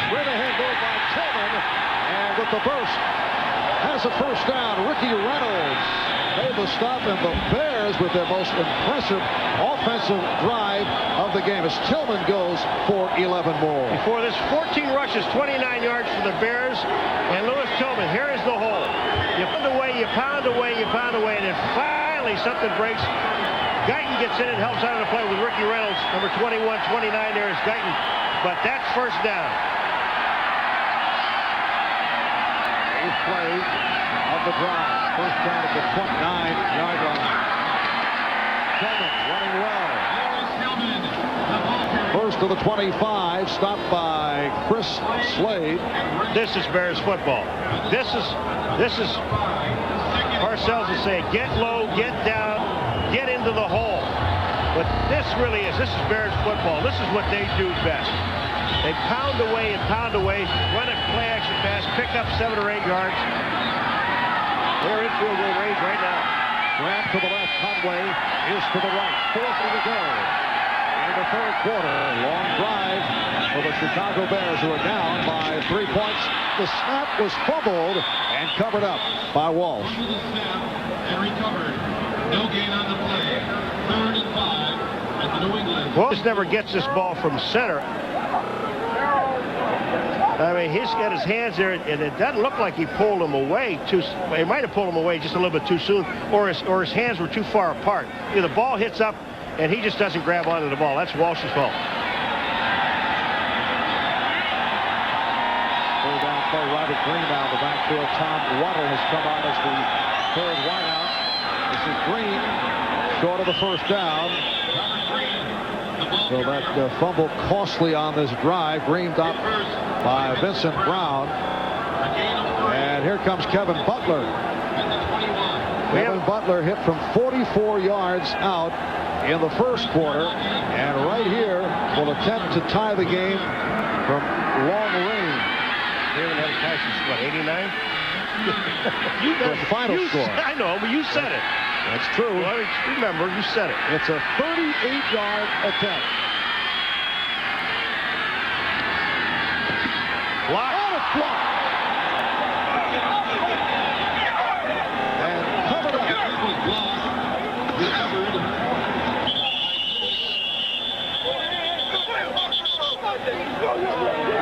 Speaker 2: Straight ahead goal by Tillman, and with the burst has a first down. Ricky Reynolds made the stop, and the Bears with their most impressive offensive drive of the game as Tillman goes for 11 more.
Speaker 1: Before this, 14 rushes, 29 yards for the Bears, and Lewis Tillman. Here is the hole. You pound away, you pound away, you pound away, and then finally something breaks. Guyton gets in and helps out of the play with Ricky Reynolds, number 21, 29. There is Guyton, but that's first down.
Speaker 2: Eighth play of the drive. First down at the 29-yard line. Tillman running well. First to the 25, stopped by Chris Slade.
Speaker 1: This is Bears football. This is Parcells is saying, get low, get down, get into the hole. But this is Bears football. This is what they do best. They pound away and pound away, run a play action pass, pick up 7 or 8 yards. They're in field goal range right now.
Speaker 2: Grant to the left, Conway is to the right. 4 to go. In the third quarter, long drive for the Chicago Bears, who are down by 3 points. The snap was fumbled and covered up by Walsh.
Speaker 8: And recovered. No gain on the play. 3rd and 5 at the New England.
Speaker 1: Walsh never gets this ball from center. I mean, he's got his hands there, and it doesn't look like he pulled him away too. He might have pulled him away just a little bit too soon, or his hands were too far apart. You know, the ball hits up, and he just doesn't grab onto the ball. That's Walsh's fault.
Speaker 2: Third down play, Robert Green down the backfield. Tom Waddle has come out as the third wideout. This is Green, short of the first down. So that fumble costly on this drive. Green up by Vincent Brown. And here comes Kevin Butler. Kevin Butler hit from 44 yards out in the first quarter. And right here will attempt to tie the game from long range.
Speaker 1: David had a catch, what, 89?
Speaker 2: The final score.
Speaker 1: I know, but you said it.
Speaker 2: That's true.
Speaker 1: Well, remember, you said it.
Speaker 2: It's a 38-yard attempt.
Speaker 1: Block.
Speaker 2: Oh, it's blocked. And covered up.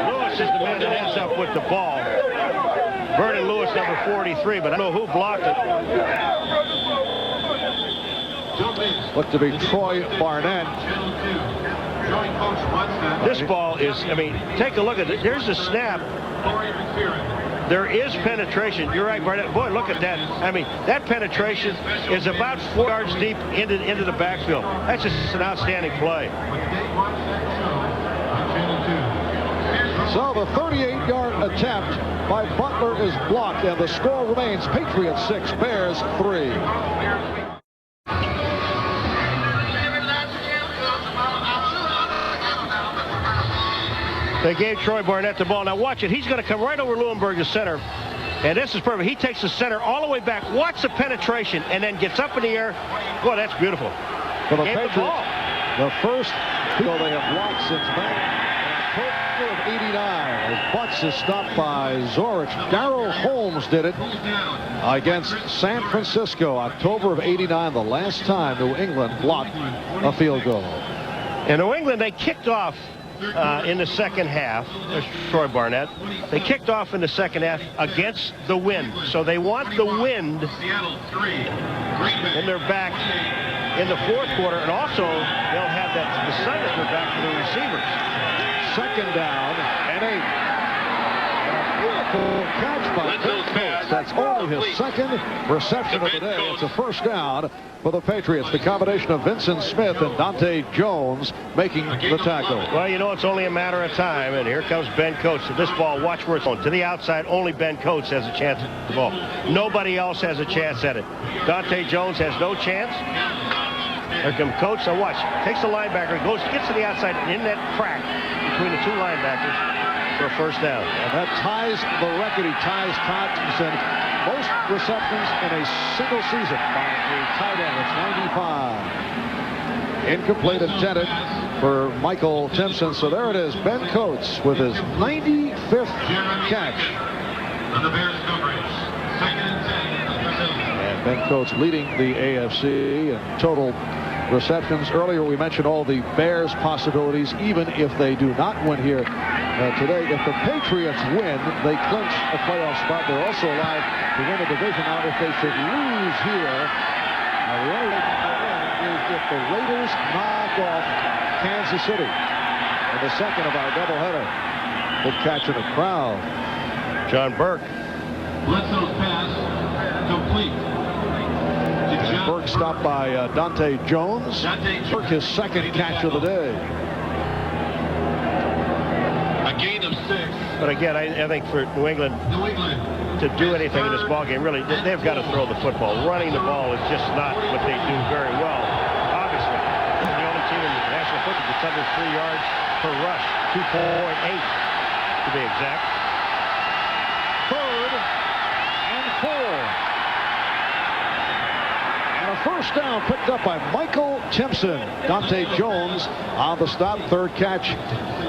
Speaker 1: Lewis is the man that ends up with the ball. Vernon Lewis, number 43, but I don't know who blocked it.
Speaker 2: Looked to be Troy Barnett.
Speaker 1: This ball is, I mean, take a look at it. There's a snap. There is penetration. You're right, Barnett. Boy, look at that. I mean, that penetration is about 4 yards deep into the backfield. That's just an outstanding play.
Speaker 2: So the 38-yard attempt by Butler is blocked, and the score remains Patriots 6, Bears 3.
Speaker 1: They gave Troy Barnett the ball. Now watch it. He's going to come right over Lewinberg, the center. And this is perfect. He takes the center all the way back. Watch the penetration and then gets up in the air. Boy, that's beautiful.
Speaker 2: For the Patriots, the first field they have blocked since October of '89. As Butts is stopped by Zorich. Darrell Holmes did it against San Francisco, October of '89, the last time New England blocked a field goal.
Speaker 1: In New England, they kicked off in the second half. There's Troy Barnett. They kicked off in the second half against the wind. So they want the wind in their back in the fourth quarter, and also they'll have the sun at their back for the receivers.
Speaker 2: Second down and 8. Catch by Ben Coates. That's only his second reception of the day. It's a first down for the Patriots. The combination of Vincent Smith and Dante Jones making the tackle.
Speaker 1: Well, you know, it's only a matter of time, and here comes Ben Coates. So this ball, watch where it's going. To the outside, only Ben Coates has a chance at the ball. Nobody else has a chance at it. Dante Jones has no chance. There comes Coates. Now watch. Takes the linebacker, gets to the outside, and in that crack between the two linebackers for a first down.
Speaker 2: And that ties the record. He ties Thompson most receptions in a single season by a tight end. It's 95. Incomplete intended for Michael Timpson. So there it is. Ben Coates with his 95th catch.
Speaker 8: On the Bears coverage. 2nd and 10.
Speaker 2: And Ben Coates leading the AFC in total receptions. Earlier we mentioned all the Bears possibilities, even if they do not win here today. If the Patriots win, they clinch a playoff spot. They're also alive to win the division. Now, if they should lose here, the only way to win is if the Raiders knock off Kansas City in the second of our doubleheader. Good catch in the crowd.
Speaker 1: John Burke.
Speaker 8: Bledsoe's pass complete.
Speaker 2: Burke stopped by Dante Jones. Burke, his second catch of the day.
Speaker 8: A gain of 6.
Speaker 1: But again, I think for New England to do anything in this ballgame, really, they've got to throw the football. Running the ball is just not what they do very well. Obviously, they're the only team in the National Football that's under 3 yards per rush, 2.8 to be exact.
Speaker 2: 3rd and 4. First down picked up by Michael Timpson. Dante Jones on the stop. 3rd catch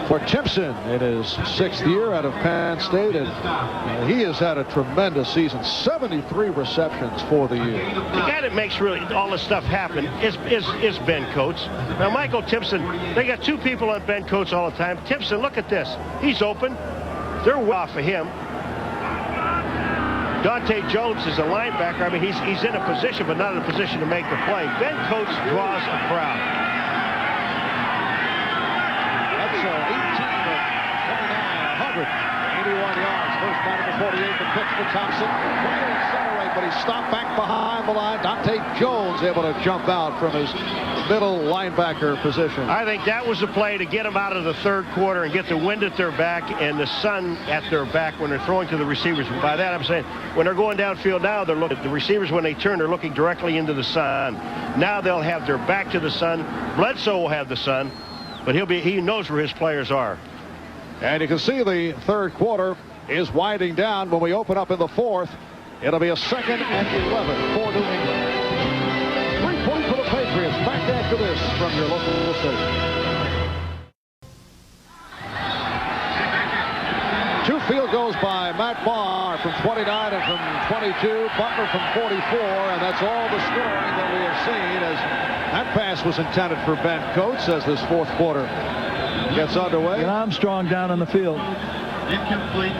Speaker 2: for Timpson in his 6th year out of Penn State. And he has had a tremendous season. 73 receptions for the year.
Speaker 1: The guy that makes really all this stuff happen is Ben Coates. Now, Michael Timpson, they got 2 people on Ben Coates all the time. Timpson, look at this. He's open. They're well off of him. Dante Jones is a linebacker. I mean, he's in a position, but not in a position to make the play. Ben Coates draws a crowd.
Speaker 2: That's 18 of 29, 181 yards. First down at the 48, the pitch for Thompson. Right in center right, but he stopped back behind the line. Dante Jones able to jump out from his middle linebacker position.
Speaker 1: I think that was the play to get them out of the 3rd quarter and get the wind at their back and the sun at their back when they're throwing to the receivers. By that I'm saying when they're going downfield now, they're looking, the receivers when they turn, they're looking directly into the sun. Now they'll have their back to the sun. Bledsoe will have the sun, but he knows where his players are.
Speaker 2: And you can see the 3rd quarter is winding down. When we open up in the 4th, it'll be a 2nd and 11 for New England. 3 points for the Patriots. Back after this from your local station. 2 field goals by Matt Barr from 29 and from 22. Butler from 44, and that's all the scoring that we have seen as that pass was intended for Ben Coates as this 4th quarter gets underway.
Speaker 3: And Armstrong down on the field.
Speaker 8: Incomplete.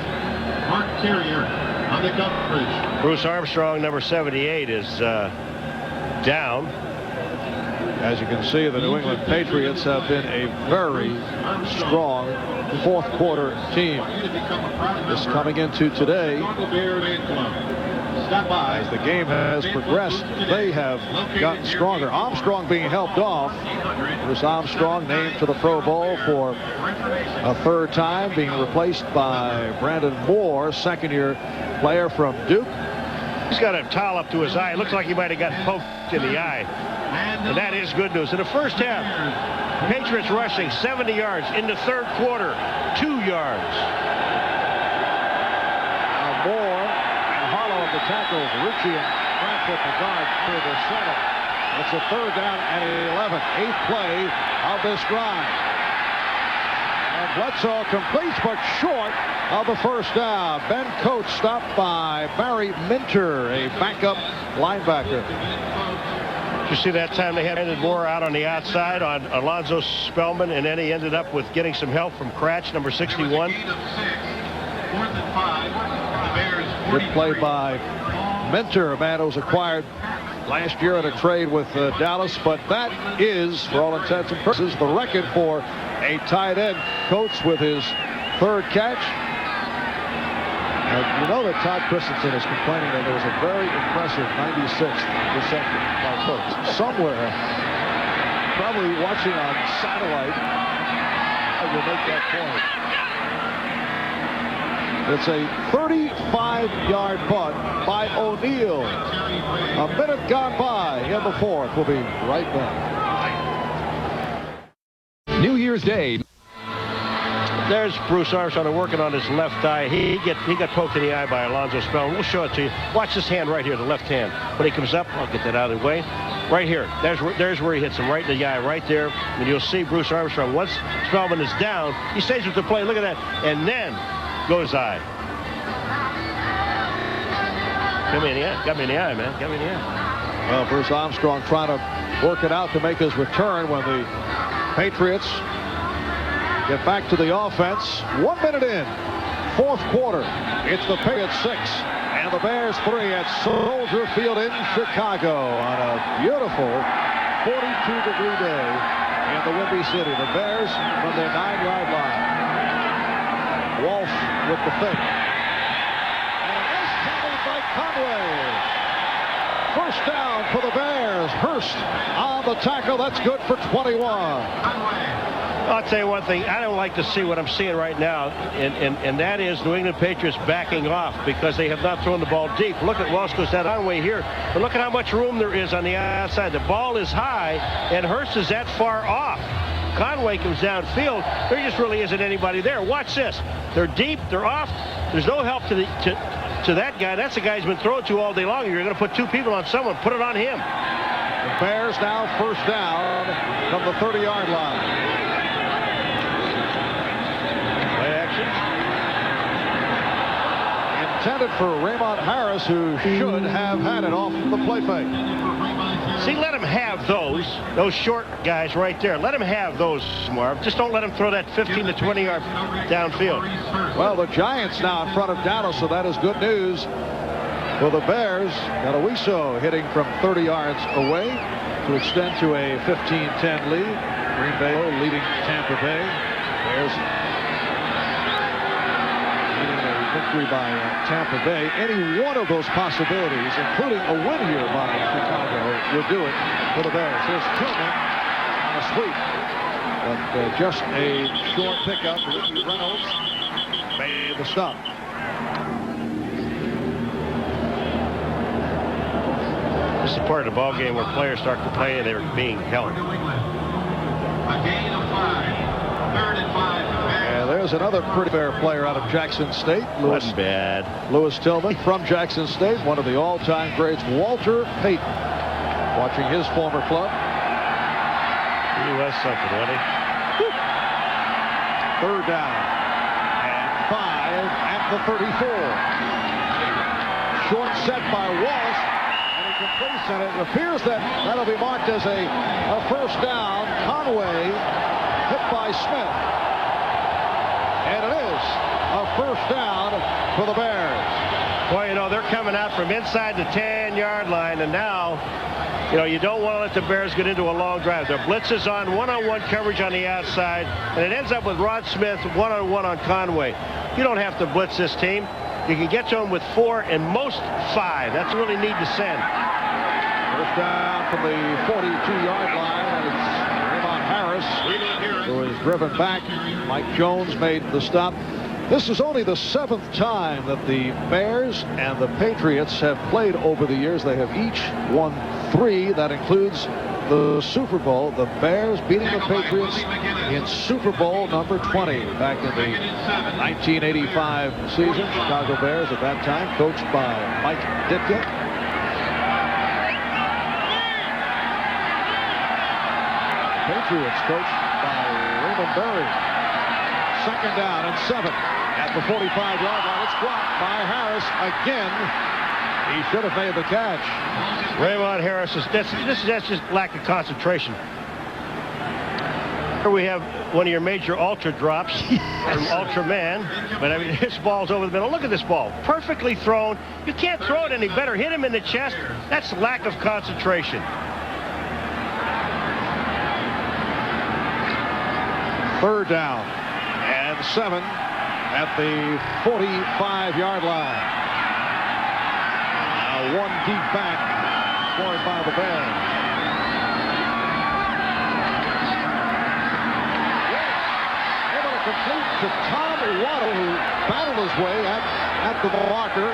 Speaker 8: Mark Carrier. on the coverage.
Speaker 1: Bruce Armstrong, number 78, is down.
Speaker 2: As you can see, the New England Patriots have been a very strong fourth quarter team. This coming into today, as the game has progressed, they have gotten stronger. Armstrong being helped off. Bruce Armstrong named to the Pro Bowl for a third time, being replaced by Brandon Moore, second-year player from Duke.
Speaker 1: He's got a towel up to his eye. It looks like he might have got poked in the eye. And that is good news. In the first half, Patriots rushing 70 yards. In the third quarter, 2 yards.
Speaker 2: Moore and Harlow of the tackles. Ritchie and Frankfurt the guard for the center. It's a third down and 11. Eighth play of this drive. And Bledsoe completes but short of the first down. Ben Coates stopped by Barry Minter, a backup linebacker.
Speaker 1: You see that time they had Brandon Moore out on the outside on Alonzo Spellman, and then he ended up with getting some help from Cratch, number 61.
Speaker 2: Good play by Minter, a man who was acquired last year in a trade with Dallas, but that is, for all intents and purposes, the record for a tight end. Coates with his third catch. And you know that Todd Christensen is complaining that there was a very impressive 96th reception by Coates. Somewhere, probably watching on satellite, I will make that point. It's a 35-yard punt by O'Neal. A minute gone by in the fourth. We'll be right back.
Speaker 9: New Year's Day.
Speaker 1: There's Bruce Armstrong working on his left eye. He got poked in the eye by Alonzo Spellman. We'll show it to you. Watch this hand right here, the left hand. When he comes up, I'll get that out of the way. Right here. There's where he hits him, right in the eye, right there. And you'll see Bruce Armstrong. Once Spellman is down, he stays with the play. Look at that. And then goes eye. Got me in the eye. Got me in the eye, man. Got me in the eye.
Speaker 2: Well, Bruce Armstrong trying to work it out to make his return when the Patriots get back to the offense. 1 minute in, fourth quarter. It's the Patriots 6 and the Bears 3 at Soldier Field in Chicago on a beautiful 42-degree day in the Windy City. The Bears from their 9-yard line. Wolf with the fake. And a nice tackle by Conway. First down for the Bears. Hurst on the tackle. That's good for 21.
Speaker 1: I'll tell you one thing. I don't like to see what I'm seeing right now, and that is New England Patriots backing off because they have not thrown the ball deep. Look at Walsh goes that on way here, but look at how much room there is on the outside. The ball is high, and Hurst is that far off. Conway comes downfield. There just really isn't anybody there. Watch this. They're deep. They're off. There's no help to that guy. That's the guy who's been thrown to all day long. You're going to put two people on someone. Put it on him.
Speaker 2: The Bears now first down from the 30-yard line. Intended for Raymond Harris, who should have had it off the play fake.
Speaker 1: See, let him have those short guys right there. Let him have those, Marv. Just don't let him throw that 15 to 20-yard downfield.
Speaker 2: Well, the Giants now in front of Dallas, so that is good news for the Bears. Galuiso hitting from 30 yards away to extend to a 15-10 lead. Green Bay leading Tampa Bay. Bears victory by Tampa Bay. Any one of those possibilities, including a win here by Chicago, will do it for the Bears. Here's Tillman on a sweep, but just a short pickup. Ricky Reynolds made the stop.
Speaker 1: This is the part of the ball game where players start complaining and they're being held.
Speaker 8: A gain of 5. Third and 5.
Speaker 2: And there's another pretty fair player out of Jackson State.
Speaker 1: Wasn't bad.
Speaker 2: Lewis Tillman from Jackson State, one of the all-time greats, Walter Payton, watching his former club.
Speaker 1: He was something, wasn't he?
Speaker 2: Third down and 5 at the 34. Short set by Wallace, and he completes, and it appears that that'll be marked as a first down. Conway hit by Smith. And it is a first down for the Bears.
Speaker 1: Well, you know, they're coming out from inside the 10-yard line, and now, you know, you don't want to let the Bears get into a long drive. Their blitz is on one-on-one coverage on the outside, and it ends up with Rod Smith one-on-one on Conway. You don't have to blitz this team. You can get to them with 4 and most 5. That's really need to send.
Speaker 2: First down from the 42-yard line. It's Raymond Harris, who is driven back. Mike Jones made the stop. This is only the 7th time that the Bears and the Patriots have played over the years. They have each won 3. That includes the Super Bowl. The Bears beating the Patriots in Super Bowl number 20 back in the 1985 season. Chicago Bears at that time, coached by Mike Ditka. Patriots coached by Raymond Berry. 2nd down and 7 at the 45-yard line. It's blocked by Harris again. He should have made the catch.
Speaker 1: Raymond Harris that's just lack of concentration. Here we have one of your major ultra drops, ultra man. But I mean, this ball's over the middle. Look at this ball, perfectly thrown. You can't throw it any better. Hit him in the chest. That's lack of concentration.
Speaker 2: 3rd down and 7 at the 45-yard line. Now 1 deep back, scored by the Bears. Able to complete to Tom Waddle, who battled his way at the blocker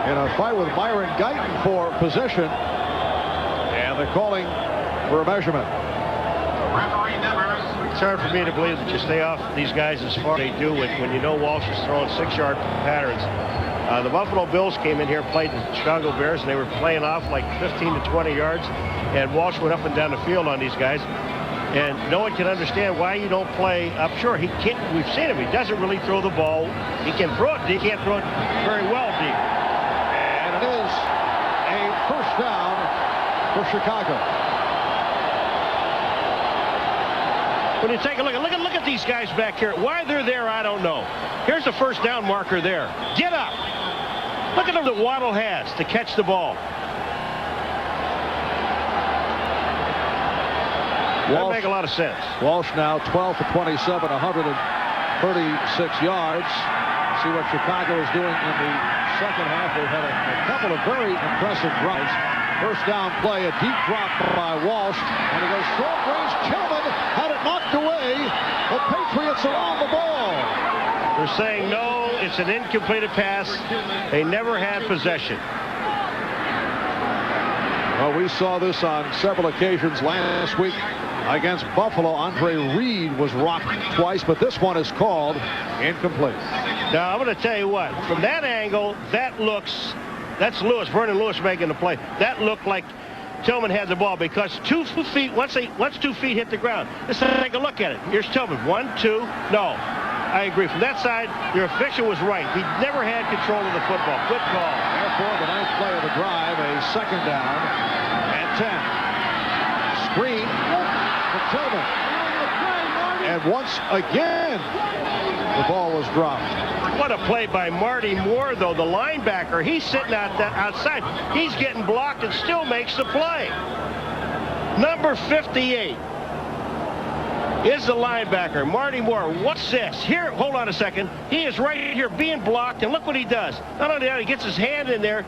Speaker 2: in a fight with Myron Guyton for possession, and they're calling for a measurement.
Speaker 1: It's hard for me to believe that you stay off these guys as far as they do when you know Walsh is throwing 6-yard patterns. The Buffalo Bills came in here, played the Chicago Bears, and they were playing off like 15 to 20 yards, and Walsh went up and down the field on these guys. And no one can understand why you don't play up short. He can't. We've seen him. He doesn't really throw the ball. He can throw it. He can't throw it very well deep.
Speaker 2: And it is a first down for Chicago.
Speaker 1: When you take a look at these guys back here. Why they're there, I don't know. Here's the first down marker there. Get up. Look at them that Waddle has to catch the ball. That make a lot of sense.
Speaker 2: Walsh now 12 for 27, 136 yards. See what Chicago is doing in the second half. They've had a couple of very impressive drives. First down play, a deep drop by Walsh, and he goes short range. Tillman had it knocked away. The Patriots are on the ball.
Speaker 1: They're saying no, it's an incompleted pass. They never had possession.
Speaker 2: Well, we saw this on several occasions last week against Buffalo. Andre Reed was rocked twice, but this one is called incomplete.
Speaker 1: Now, I'm going to tell you what. From that angle, that's Lewis, Vernon Lewis making the play. That looked like Tillman had the ball because 2 feet, once 2 feet hit the ground. Let's take a look at it. Here's Tillman. 1, 2, no. I agree. From that side, your official was right. He never had control of the football. Good call.
Speaker 2: Therefore, the 9th play of the drive, a 2nd down and 10. Screen for Tillman. And once again, the ball was dropped.
Speaker 1: What a play by Marty Moore, though. The linebacker, he's sitting outside. He's getting blocked and still makes the play. Number 58 is the linebacker, Marty Moore. What's this? Here, hold on a second. He is right here being blocked, and look what he does. Not only that, he gets his hand in there.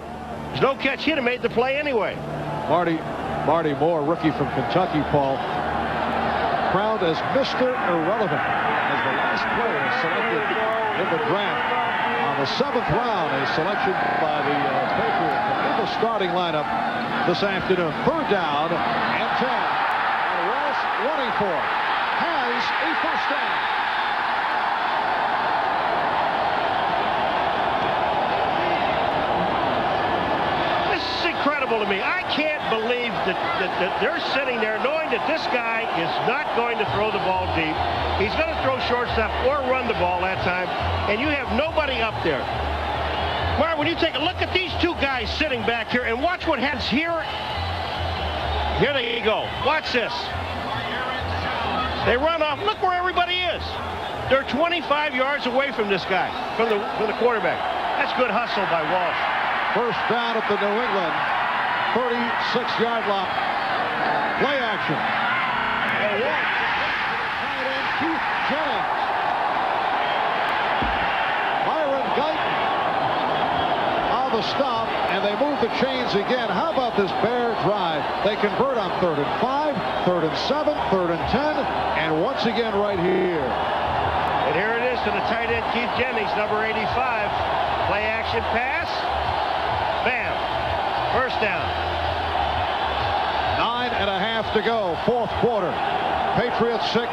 Speaker 1: There's no catch. He'd have made the play anyway.
Speaker 2: Marty Moore, rookie from Kentucky, Paul, crowned as Mr. Irrelevant as the last player selected in the draft. On the 7th round, a selection by the Patriots in the starting lineup this afternoon. 3rd down and 10. And Walsh running for it. Has a first down.
Speaker 1: This is incredible to me. I can't believe that they're sitting there knowing that this guy is not going to throw the ball deep. He's going to throw shortstop or run the ball that time, and you have nobody up there. Mark, when you take a look at these 2 guys sitting back here and watch what happens here. Here they go. Watch this. They run off. Look where everybody is. They're 25 yards away from this guy, from the quarterback. That's good hustle by Walsh.
Speaker 2: First down at the New England 36-yard line. Play action. And Walsh. Tight end Keith Jennings. Byron Guyton on the stop, and they move the chains again. How about this Bear drive? They convert on 3rd and 5, 3rd and 7, 3rd and 10, and once again right here.
Speaker 1: And here it is to the tight end Keith Jennings, number 85. Play action pass. Bam. First down.
Speaker 2: 9.5 to go. Fourth quarter. Patriots 6,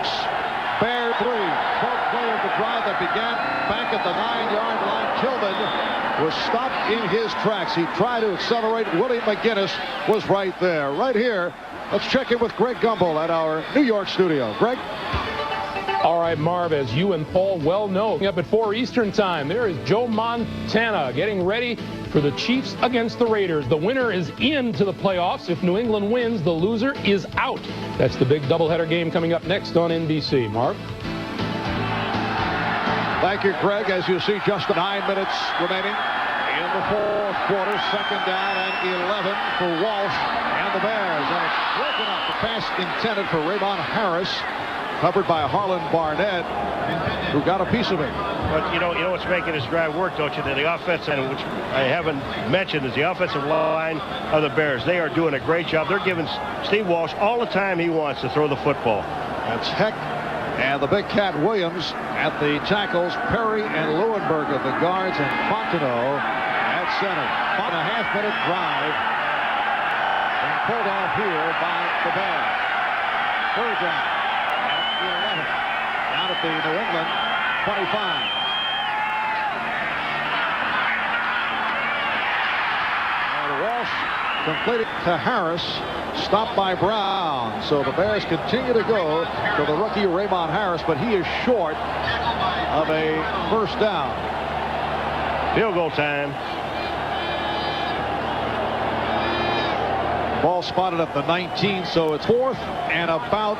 Speaker 2: Bear 3. Both play of the drive that began back at the 9-yard line. Tillman was stopped in his tracks. He tried to accelerate. Willie McGinnis was right there. Right here, let's check in with Greg Gumbel at our New York studio. Greg?
Speaker 7: All right, Marv, as you and Paul well know, up at 4 Eastern time, there is Joe Montana getting ready for the Chiefs against the Raiders. The winner is into the playoffs. If New England wins, the loser is out. That's the big doubleheader game coming up next on NBC. Marv?
Speaker 2: Thank you, Greg. As you see, just 9 minutes remaining in the fourth quarter. Second down and 11 for Walsh and the Bears. And it's broken up. The pass intended for Raymond Harris, covered by Harlan Barnett, who got a piece of it.
Speaker 1: But you know what's making this drive work, don't you? The offensive, which I haven't mentioned, is the offensive line of the Bears. They are doing a great job. They're giving Steve Walsh all the time he wants to throw the football.
Speaker 2: That's Heck and the big cat Williams at the tackles. Perry and Leuenberg at the guards, and Fontenot at center. 5.5-minute drive, and pulled off here by the Bears. Third down at 11. Down at the New England 25. Walsh completed to Harris, stopped by Brown. So the Bears continue to go to the rookie Raymond Harris, but he is short of a first down.
Speaker 1: Field goal time.
Speaker 2: Ball spotted at the 19, so it's 4th and about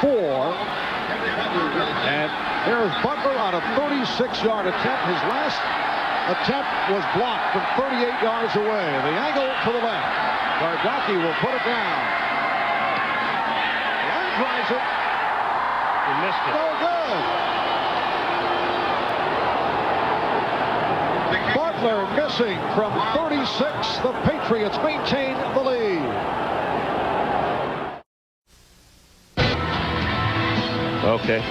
Speaker 2: 4. And there's Butler on a 36-yard attempt. His last attempt was blocked from 38 yards away. The angle to the left. Bardocki will put it down. Line drives it.
Speaker 1: He missed it.
Speaker 2: No good. Butler missing from 36. The Patriots maintain the lead.
Speaker 1: Okay.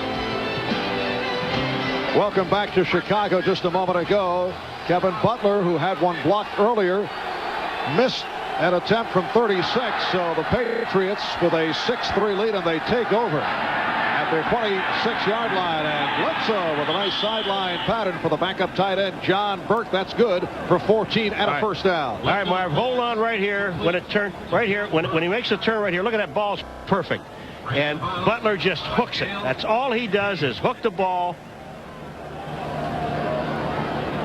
Speaker 2: Welcome back to Chicago. Just a moment ago, Kevin Butler, who had one blocked earlier, missed an attempt from 36. So the Patriots with a 6-3 lead, and they take over at their 26-yard line. And Bledsoe with a nice sideline pattern for the backup tight end, John Burke. That's good for 14 and a first down.
Speaker 1: All right, Marv, hold on right here. When it turned right here, when he makes a turn right here, look at that ball's perfect. And Butler just hooks it. That's all he does is hook the ball.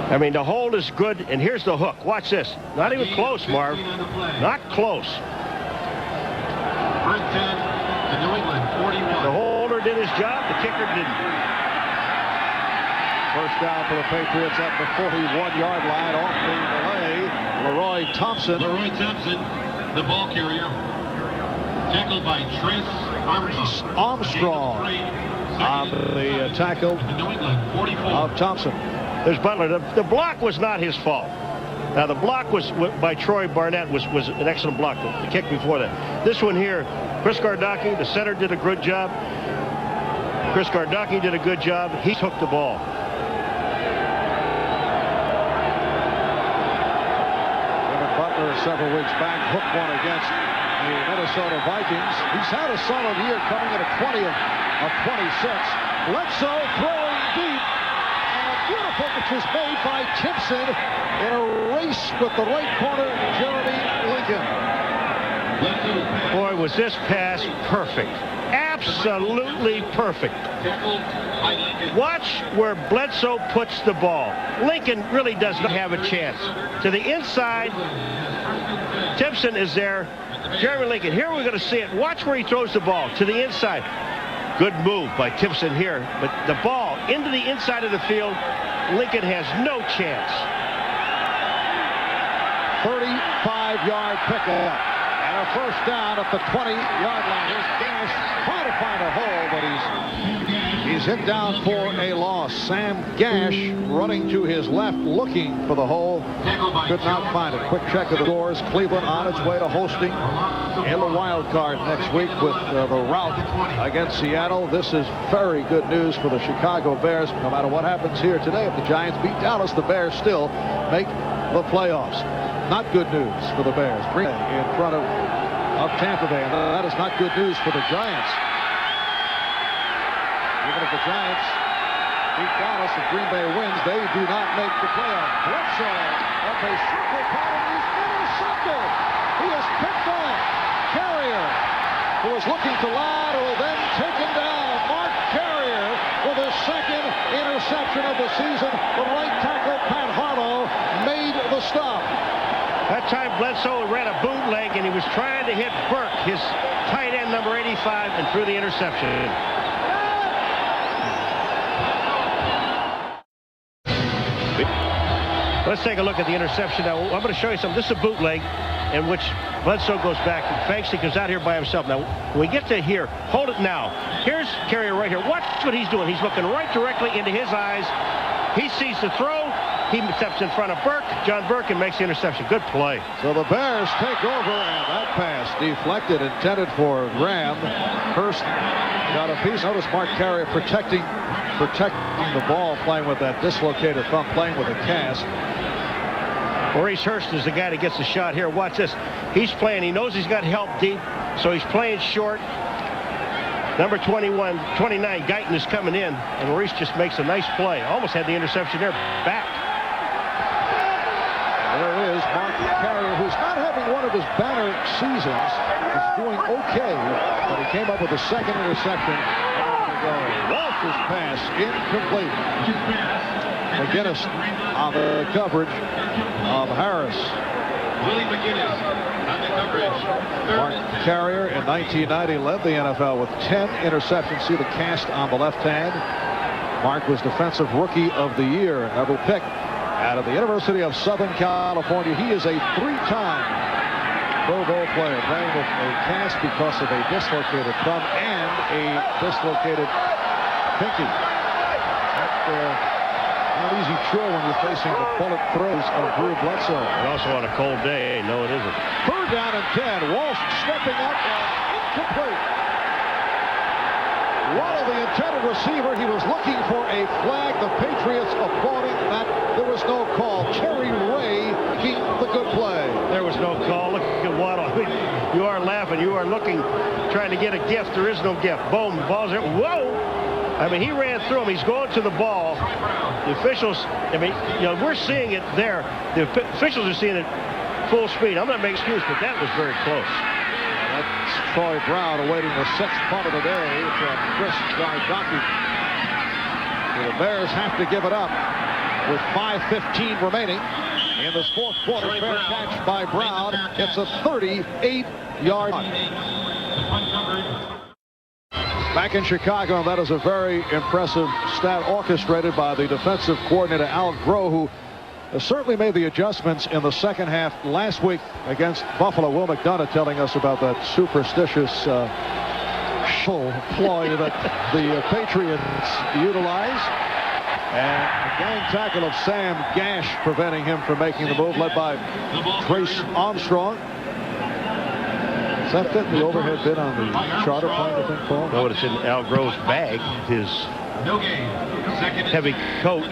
Speaker 1: I mean, the hold is good, and here's the hook. Watch this. Not even close, Marv. Not close.
Speaker 8: First 10 to New England, 41.
Speaker 1: The holder did his job. The kicker didn't.
Speaker 2: First down for the Patriots at the 41-yard line. Off the delay, Leroy Thompson.
Speaker 8: Leroy Thompson, the ball carrier. Tackled by Trace
Speaker 2: Armstrong on the tackle
Speaker 8: New England, 44.
Speaker 2: of Thompson.
Speaker 1: There's Butler. The block was not his fault. Now, the block was by Troy Barnett was an excellent block. The kick before that. This one here, Chris Gardocki, the center, did a good job. Chris Gardocki did a good job. He took the ball.
Speaker 2: Kevin Butler several weeks back hooked one against the Minnesota Vikings. He's had a solid year, coming in at 20 of 26. Bledsoe throwing deep. Beautiful, which was made by Timpson in a race with the right corner, Jeremy Lincoln.
Speaker 1: Boy, was this pass perfect. Absolutely perfect. Watch where Bledsoe puts the ball. Lincoln really does not have a chance. To the inside, Timpson is there. Jeremy Lincoln, here we're going to see it. Watch where he throws the ball. To the inside. Good move by Timpson here, but the ball into the inside of the field. Lincoln has no chance.
Speaker 2: 35-yard pickup. And a first down at the 20-yard line. Here's Gash trying to find a hole, but he's hit down for a loss. Sam Gash running to his left, looking for the hole. Could not find it. Quick check of the doors. Cleveland on its way to hosting in the wild card next week with the rout against Seattle. This is very good news for the Chicago Bears. No matter what happens here today, if the Giants beat Dallas, the Bears still make the playoffs. Not good news for the Bears. Green in front of Tampa Bay. And that is not good news for the Giants. Even if the Giants beat Dallas, if Green Bay wins, they do not make the playoffs. Bledsoe up a circle pattern. He's intercepted. He is picked off. Carrier, who was looking to lateral, then taken down. Mark Carrier with his second interception of the season. The right tackle, Pat Harlow, made the stop.
Speaker 1: That time Bledsoe ran a bootleg and he was trying to hit Burke, his tight end number 85, and threw the interception. Let's take a look at the interception now. I'm going to show you something. This is a bootleg in which Bledsoe goes back. Banksy comes out here by himself. Now, when we get to here, hold it now. Here's Carrier right here. Watch what he's doing. He's looking right directly into his eyes. He sees the throw. He steps in front of Burke, John Burke, and makes the interception. Good play.
Speaker 2: So the Bears take over, and that pass deflected, intended for Graham. Hurst got a piece. Notice Mark Carrier protecting the ball, playing with that dislocated thumb, playing with a cast.
Speaker 1: Maurice Hurst is the guy that gets the shot here. Watch this. He's playing. He knows he's got help deep, so he's playing short. Number 29, Guyton is coming in, and Maurice just makes a nice play. Almost had the interception there. Back.
Speaker 2: There is Mark Carrier, who's not having one of his banner seasons. He's doing okay, but he came up with a second interception. Walsh's pass incomplete. McGinnis on the coverage of Harris.
Speaker 8: Willie McGinnis on the coverage.
Speaker 2: Mark Carrier in 1990 led the NFL with 10 interceptions. See the cast on the left hand. Mark was Defensive Rookie of the Year, another pick out of the University of Southern California. He is a three-time Pro Bowl player, playing with a cast because of a dislocated thumb and a dislocated pinky. Not an easy chore when you're facing the bullet throws of Drew Bledsoe.
Speaker 1: And also on a cold day. No, it isn't.
Speaker 2: Third down and 10. Walsh stepping up and incomplete. Waddle, the intended receiver, he was looking for a flag. The Patriots applauding that. There was no call. Terry Ray making the good play.
Speaker 1: There was no call. Look at Waddle. I mean, you are laughing. You are looking, trying to get a gift. There is no gift. Boom. The ball's there. Whoa! I mean, he ran through him. He's going to the ball. The officials, I mean, you know, we're seeing it there. The officials are seeing it full speed. I'm not making excuse, but that was very close.
Speaker 2: That's Troy Brown awaiting the sixth punt of the day from Chris Gardocki. So the Bears have to give it up with 5:15 remaining in this fourth quarter. Fair catch by Brown. It's a 38-yard punt. Back in Chicago, and that is a very impressive stat orchestrated by the defensive coordinator, Al Groh, who certainly made the adjustments in the second half last week against Buffalo. Will McDonough telling us about that superstitious ploy that the Patriots utilize. And a gang tackle of Sam Gash preventing him from making the move, led by Trace Armstrong. Is that fit the overhead bid on the charter plane, I think, Paul?
Speaker 1: No, it's in Al Groh's bag, his heavy coat.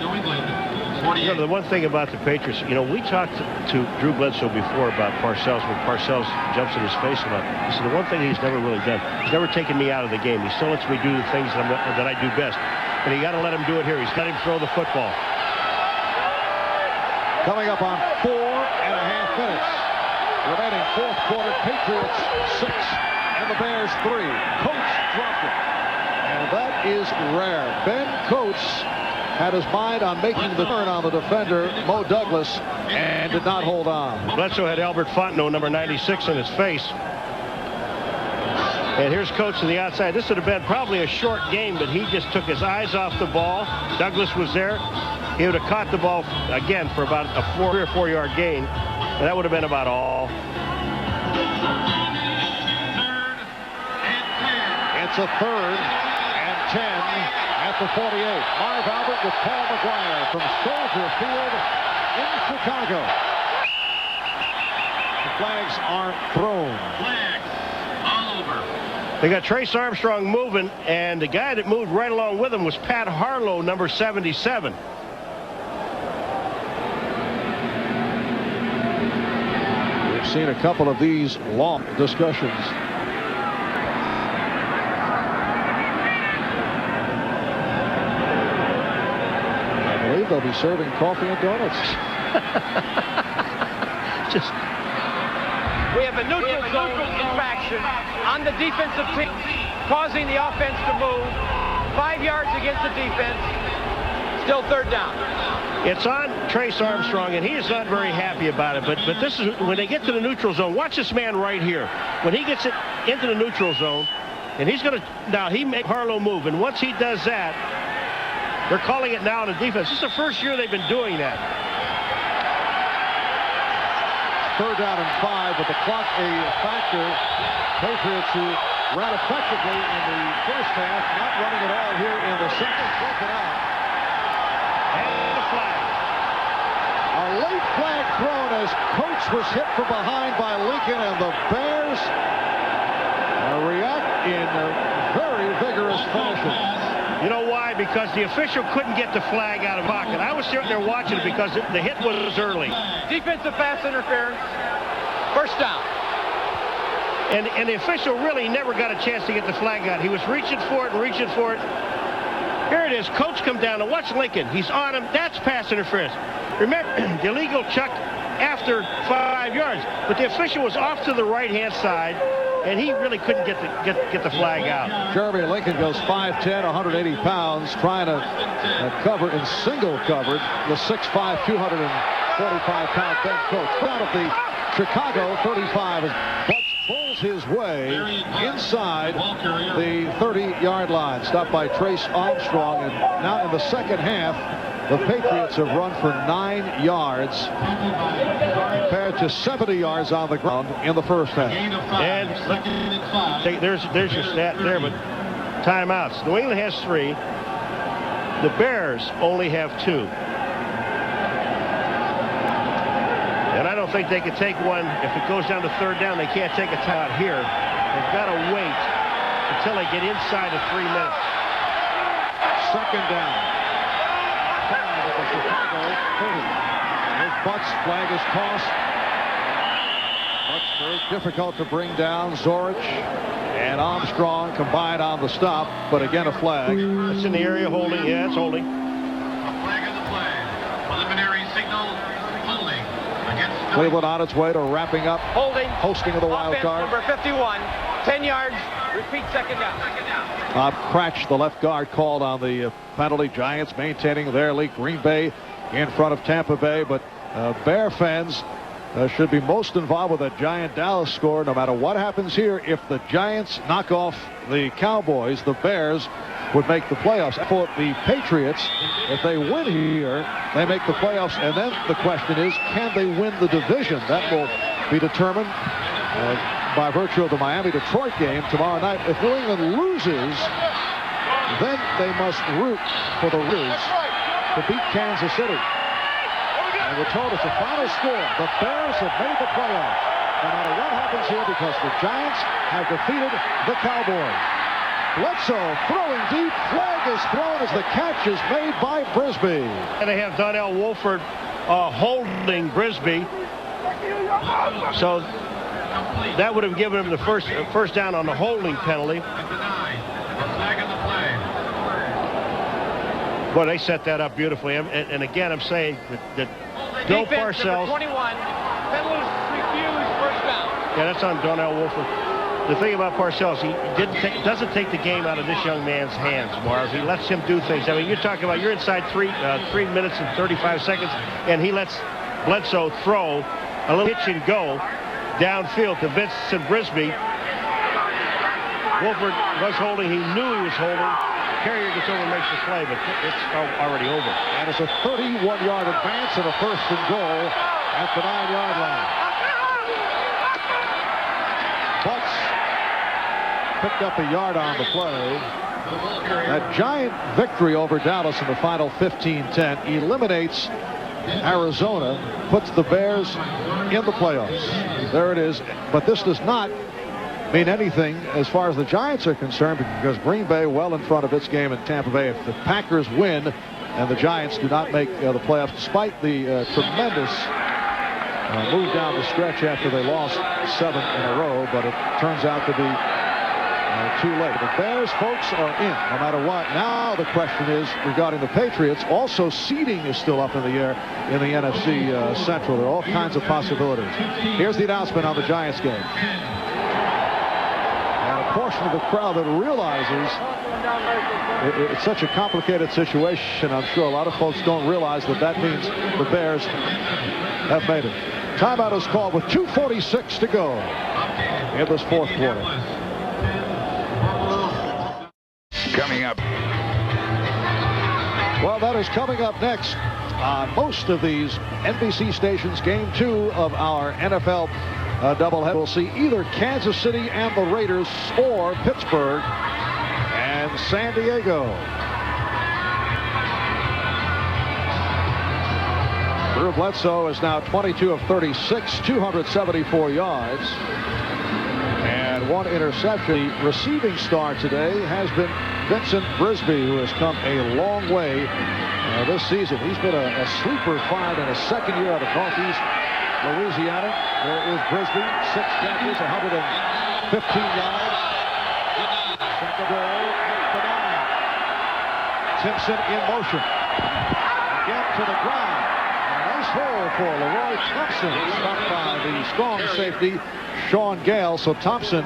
Speaker 1: You know, the one thing about the Patriots, you know, we talked to Drew Bledsoe before about Parcells, when Parcells jumps in his face about it. He said, the one thing he's never really done, he's never taken me out of the game. He still lets me do the things that I do best. And you got to let him do it here. He's got him throw the football.
Speaker 2: Coming up on 4.5 minutes. Remaining fourth quarter, Patriots 6 and the Bears 3. Coates dropped it. And that is rare. Ben Coates had his mind on making the turn on the defender, Mo Douglas, and did not hold on.
Speaker 1: Bledsoe had Albert Fontenot, number 96, in his face. And here's Coates to the outside. This would have been probably a short game, but he just took his eyes off the ball. Douglas was there. He would have caught the ball again for about a 3 or 4 yard gain. And that would have been about all.
Speaker 2: It's a 3rd and 10 at the 48. Marv Albert with Paul McGuire from Soldier Field in Chicago. The flags aren't thrown.
Speaker 8: Flags all over.
Speaker 1: They got Trace Armstrong moving, and the guy that moved right along with him was Pat Harlow, number 77.
Speaker 2: We've seen a couple of these long discussions. I believe they'll be serving coffee and donuts.
Speaker 1: Just
Speaker 4: We have a neutral zone infraction on the defensive team, causing the offense to move. 5 yards against the defense. Still 3rd down.
Speaker 1: it's on Trace Armstrong, and he is not very happy about it. But this is when they get to the neutral zone. Watch this man right here. When he gets it into the neutral zone, and he's going to now he make Harlow move, and once he does that, they're calling it now on the defense. This is the first year they've been doing that.
Speaker 2: 3rd down and 5 with the clock a factor. Patriots who ran effectively in the first half, not running at all here in the second. Broken out.
Speaker 1: And the flag.
Speaker 2: A late flag thrown as Coates was hit from behind by Lincoln, and the Bears react in a very vigorous fashion.
Speaker 1: You know why? Because the official couldn't get the flag out of pocket. I was sitting there watching it because the hit was early.
Speaker 4: Defensive pass interference. 1st down.
Speaker 1: And the official really never got a chance to get the flag out. He was reaching for it and reaching for it. Here it is. Coach come down and watch Lincoln. He's on him. That's pass interference. Remember, the illegal chuck after 5 yards. But the official was off to the right-hand side, and he really couldn't get the flag out.
Speaker 2: Jeremy Lincoln goes 5'10", 180 pounds, trying to cover in single coverage the 6'5", 245-pound Ben Coates. Out of the Chicago 35 as Butts pulls his way inside the 30-yard line. Stopped by Trace Armstrong, and now in the second half, the Patriots have run for 9 yards compared to 70 yards on the ground in the first half.
Speaker 1: And there's your stat there, but timeouts. New England has 3. The Bears only have 2. And I don't think they could take one. If it goes down to 3rd down, they can't take a timeout here. They've got to wait until they get inside of 3 minutes.
Speaker 2: 2nd down. 5 at the Chicago 30. His Butts flag is tossed. Butts very difficult to bring down. Zorich and Armstrong combined on the stop, but again a flag.
Speaker 1: It's in the area holding. Yeah, it's holding.
Speaker 8: A flag on the play. Preliminary signal holding against
Speaker 2: Cleveland on its way to wrapping up.
Speaker 4: Holding.
Speaker 2: Hosting of the wild card.
Speaker 4: Number 51. 10 yards. Repeat 2nd down.
Speaker 2: Bob Cratch, the left guard, called on the penalty. Giants maintaining their lead. Green Bay in front of Tampa Bay, but Bear fans should be most involved with that Giant Dallas score. No matter what happens here, if the Giants knock off the Cowboys, the Bears would make the playoffs. For the Patriots, if they win here, they make the playoffs. And then the question is, can they win the division? That will be determined by virtue of the Miami-Detroit game tomorrow night. If New England loses, then they must root for the Riz to beat Kansas City. And we're told it's a final score. The Bears have made the playoffs, no matter what happens here, because the Giants have defeated the Cowboys. Bledsoe throwing deep. Flag is thrown as the catch is made by Brisby.
Speaker 1: And they have Donnell Wolford holding Brisby. So that would have given him the first down on the holding penalty. Boy, they set that up beautifully. And again, I'm saying that Bill Parcells.
Speaker 4: 21. Penalties refused. 1st down.
Speaker 1: Yeah, that's on Donnell Wolford. The thing about Parcells, he doesn't take the game out of this young man's hands, Marv. He lets him do things. I mean, you're talking about you're inside 3 minutes and 35 seconds, and he lets Bledsoe throw a little pitch and go downfield to Vincent Brisby. Wolford was holding. He knew he was holding. Carrier gets over and makes the play, but it's already over.
Speaker 2: And it's a 31-yard advance and a first and goal at the 9-yard line. Butts picked up a yard on the play. That giant victory over Dallas in the final 15-10 eliminates Arizona, puts the Bears in the playoffs. There it is. But this does not mean anything as far as the Giants are concerned, because Green Bay well in front of its game in Tampa Bay. If the Packers win and the Giants do not make the playoffs, despite the tremendous move down the stretch after they lost 7 in a row, but it turns out to be too late. The Bears, folks, are in no matter what. Now the question is regarding the Patriots. Also, seeding is still up in the air in the NFC Central. There are all kinds of possibilities. Here's the announcement on the Giants game. And a portion of the crowd that realizes it's such a complicated situation. I'm sure a lot of folks don't realize that means the Bears have made it. Timeout is called with 2:46 to go in this fourth quarter.
Speaker 9: Coming up.
Speaker 2: Well, that is coming up next on most of these NBC stations. Game 2 of our NFL doubleheader. We'll see either Kansas City and the Raiders or Pittsburgh and San Diego. Drew Bledsoe is now 22 of 36, 274 yards. And 1 interception. The receiving star today has been Vincent Brisby, who has come a long way this season. He's been a sleeper find in his second year out of Northeast Louisiana. There is Brisby, 6 catches, 115 yards. Second goal, the 9. Simpson in motion. Again to the ground. A nice hole for Leroy Thompson, stopped by the strong safety, Sean Gale. So Thompson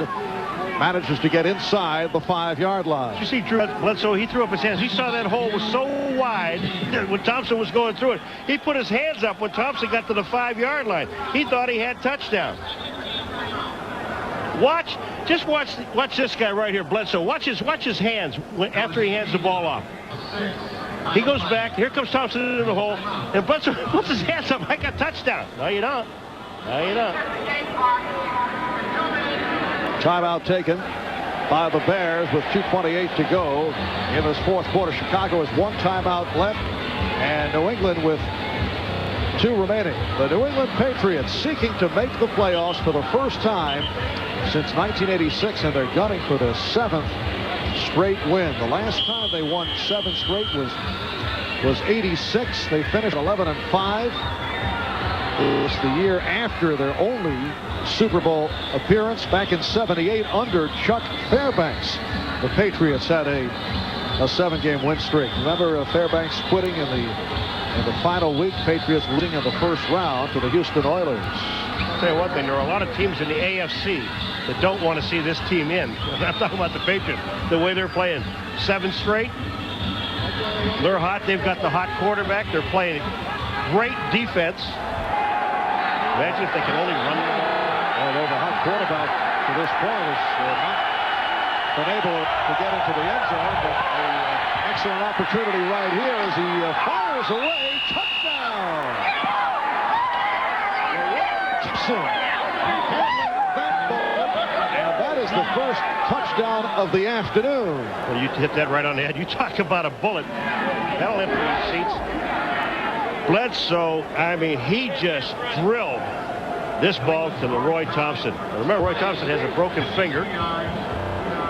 Speaker 2: manages to get inside the 5-yard line.
Speaker 1: You see Drew Bledsoe, he threw up his hands. He saw that hole was so wide when Thompson was going through it. He put his hands up when Thompson got to the 5-yard line. He thought he had touchdown. Watch this guy right here, Bledsoe. Watch his hands after he hands the ball off. He goes back. Here comes Thompson into the hole, and Bledsoe puts his hands up. I got touchdown. No, you don't. No, you don't.
Speaker 2: Timeout taken by the Bears with 2:28 to go in this fourth quarter. Chicago has 1 timeout left, and New England with 2 remaining. The New England Patriots seeking to make the playoffs for the first time since 1986, and they're gunning for their 7th straight win. The last time they won 7 straight was 86. They finished 11-5. It was the year after their only Super Bowl appearance back in '78 under Chuck Fairbanks. The Patriots had a 7-game win streak. Remember Fairbanks quitting in the final week. Patriots losing in the first round to the Houston Oilers.
Speaker 1: I'll tell you one thing, there are a lot of teams in the AFC that don't want to see this team in. I'm talking about the Patriots. The way they're playing 7 straight. They're hot. They've got the hot quarterback. They're playing great defense. Imagine if they can only run the ball.
Speaker 2: Although the hot quarterback to this point has not been able to get into the end zone, but an excellent opportunity right here as he fires away. Touchdown! And that is the first touchdown of the afternoon.
Speaker 1: Well, you hit that right on the head. You talk about a bullet. That'll empty the seats. Bledsoe, I mean, he just drilled this ball to Leroy Thompson. Now remember, Roy Thompson has a broken finger.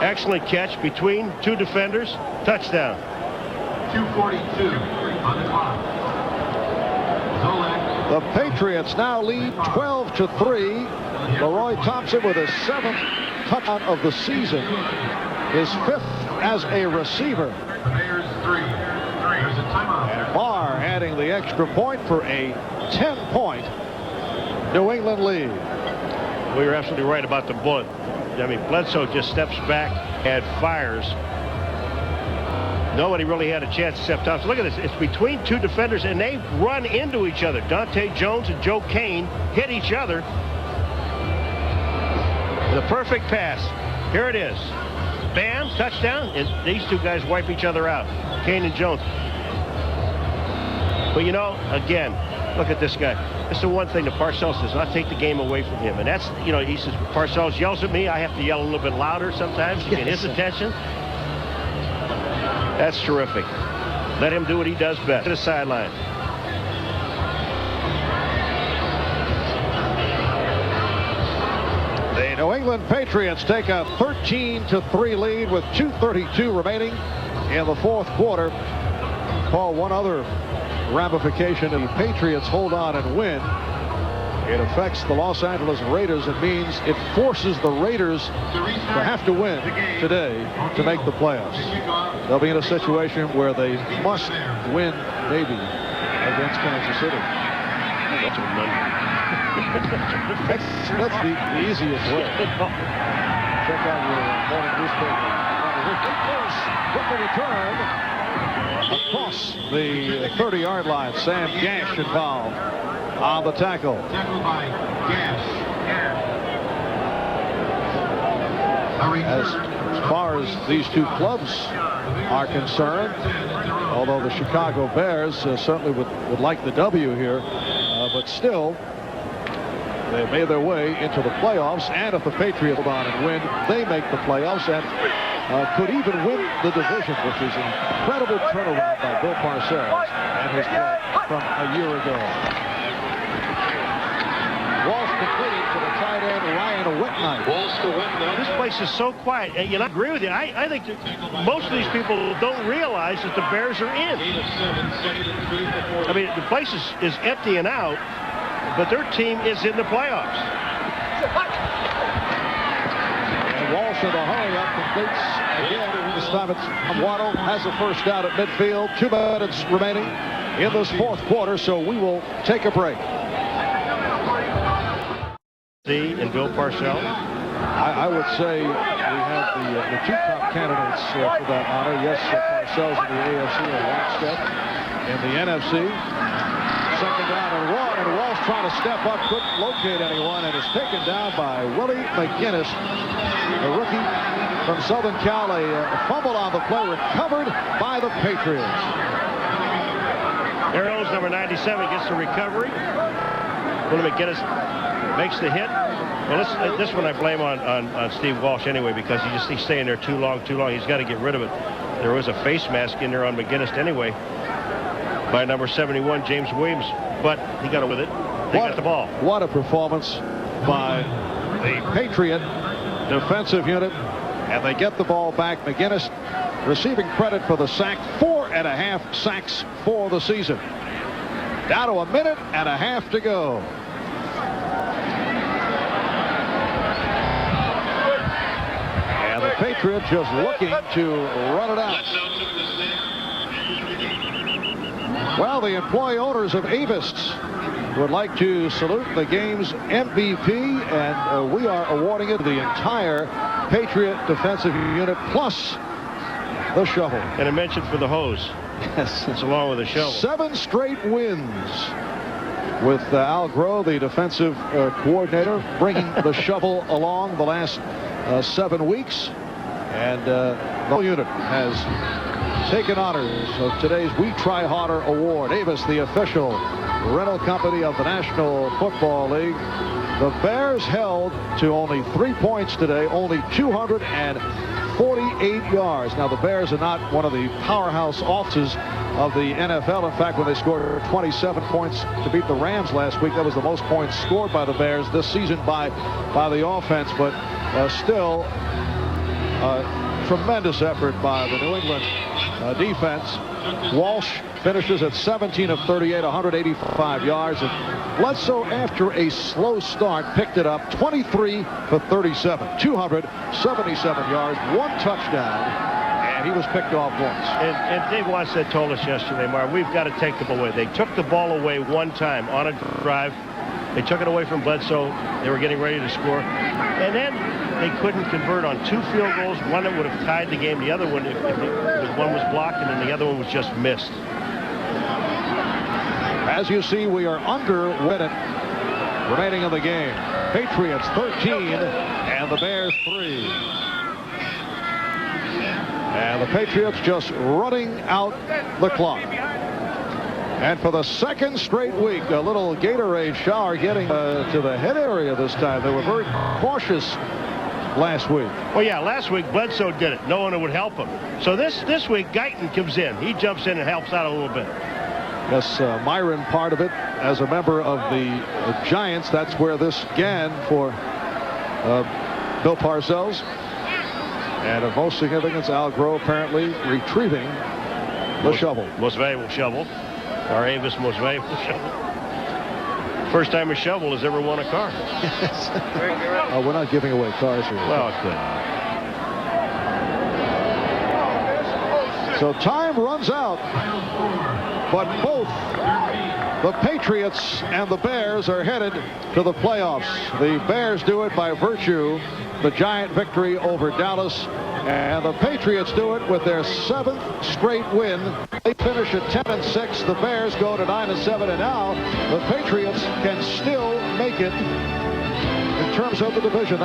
Speaker 1: Excellent catch between 2 defenders. Touchdown.
Speaker 8: 2:42 on the clock.
Speaker 2: The Patriots now lead 12-3. Leroy Thompson with his 7th touchdown of the season. His 5th as a receiver.
Speaker 8: The Bears 3. There's a timeout.
Speaker 2: And Barr adding the extra point for a 10-point New England lead.
Speaker 1: Well, you're absolutely right about the bullet. I mean, Bledsoe just steps back and fires. Nobody really had a chance except Thompson. Look at this. It's between 2 defenders, and they run into each other. Dante Jones and Joe Kane hit each other. The perfect pass. Here it is. Bam, touchdown. And these two guys wipe each other out, Kane and Jones. But, you know, again, look at this guy. It's the one thing that Parcells does not take the game away from him. And that's, you know, he says, Parcells yells at me. I have to yell a little bit louder sometimes to get his attention. That's terrific. Let him do what he does best. To the sideline.
Speaker 2: The New England Patriots take a 13-3 lead with 2:32 remaining in the fourth quarter. Paul, one other ramification, the Patriots hold on and win. It affects the Los Angeles Raiders. It means it forces the Raiders to have to win today to make the playoffs. They'll be in a situation where they must win, maybe, against Kansas City. That's the easiest way. Check out your morning newspaper. With the return across the 30-yard line. Sam Gash involved on the tackle.
Speaker 8: Tackled by Gash.
Speaker 2: As far as these two clubs are concerned, although the Chicago Bears certainly would like the W here, but still, they made their way into the playoffs, and if the Patriots hold on and win, they make the playoffs and could even win the division, which is an incredible turnaround by Bill Parcells and his club from a year ago. Walsh completed to the tight end, Ryan Whitnight.
Speaker 1: This place is so quiet. And, you know, I agree with you. I think that most of these people don't realize that the Bears are in. I mean, the place is emptying out, but their team is in the playoffs.
Speaker 2: And Walsh in a hurry-up completes again. This time it's Waddle has a first down at midfield. 2 minutes remaining in this fourth quarter, so we will take a break.
Speaker 1: And Bill Parcells.
Speaker 2: I would say we have the two top candidates for that honor. Yes, Parcells in the AFC and lockstep in the NFC. Second down and 1, and Walsh trying to step up, couldn't locate anyone, and is taken down by Willie McGinnis, the rookie from Southern Cal. A fumble on the play, recovered by the Patriots.
Speaker 1: Arrows, number 97, gets the recovery. Willie McGinnis makes the hit. Well, this one I blame on Steve Walsh anyway, because he's staying there too long. He's got to get rid of it. There was a face mask in there on McGinnis anyway by number 71, James Williams, but he got it with it. They got the ball.
Speaker 2: What a performance by the Patriot defensive unit, and they get the ball back. McGinnis receiving credit for the sack. 4.5 sacks for the season. Down to 1.5 minutes to go. And the Patriots just looking to run it out. Well, the employee owners of Avis would like to salute the game's MVP, and we are awarding it the entire Patriot defensive unit plus the shovel.
Speaker 1: And a mention for the hose.
Speaker 2: Yes.
Speaker 1: It's along with the shovel.
Speaker 2: 7 straight wins with Al Groh, the defensive coordinator, bringing the shovel along the last 7 weeks. And the whole unit has taken honors of today's We Try Harder award. Avis, the official rental company of the National Football League. The Bears held to only 3 points today, only 248 yards. Now, the Bears are not one of the powerhouse offenses of the NFL. In fact, when they scored 27 points to beat the Rams last week, that was the most points scored by the Bears this season by the offense. But still, tremendous effort by the New England defense. Walsh finishes at 17 of 38, 185 yards. And Bledsoe, after a slow start, picked it up 23 for 37, 277 yards, 1 touchdown, and he was picked off once.
Speaker 1: And Dave Wadsett told us yesterday, Marv, we've got to take the ball away. They took the ball away one time on a drive. They took it away from Bledsoe. They were getting ready to score. And then they couldn't convert on 2 field goals. One that would have tied the game. The other one, if one was blocked, and then the other one was just missed.
Speaker 2: As you see, we are under a minute remaining in the game. Patriots 13 and the Bears 3. And the Patriots just running out the clock. And for the second straight week, a little Gatorade shower getting to the head area this time. They were very cautious last week.
Speaker 1: Well, yeah, last week Bledsoe did it. No one would help him. So this week Guyton comes in. He jumps in and helps out a little bit.
Speaker 2: Yes, Myron part of it as a member of the Giants. That's where this began for Bill Parcells. And of most significance, Al Groh apparently retrieving the shovel.
Speaker 1: Most valuable shovel. Our Avis most valuable shovel. First time a shovel has ever won a car.
Speaker 2: We're not giving away cars here.
Speaker 1: Well, it could.
Speaker 2: So time runs out, but both the Patriots and the Bears are headed to the playoffs. The Bears do it by virtue of the Giant victory over Dallas, and the Patriots do it with their 7th straight win. They finish at 10-6. The Bears go to 9-7, and now the Patriots can still make it in terms of the division.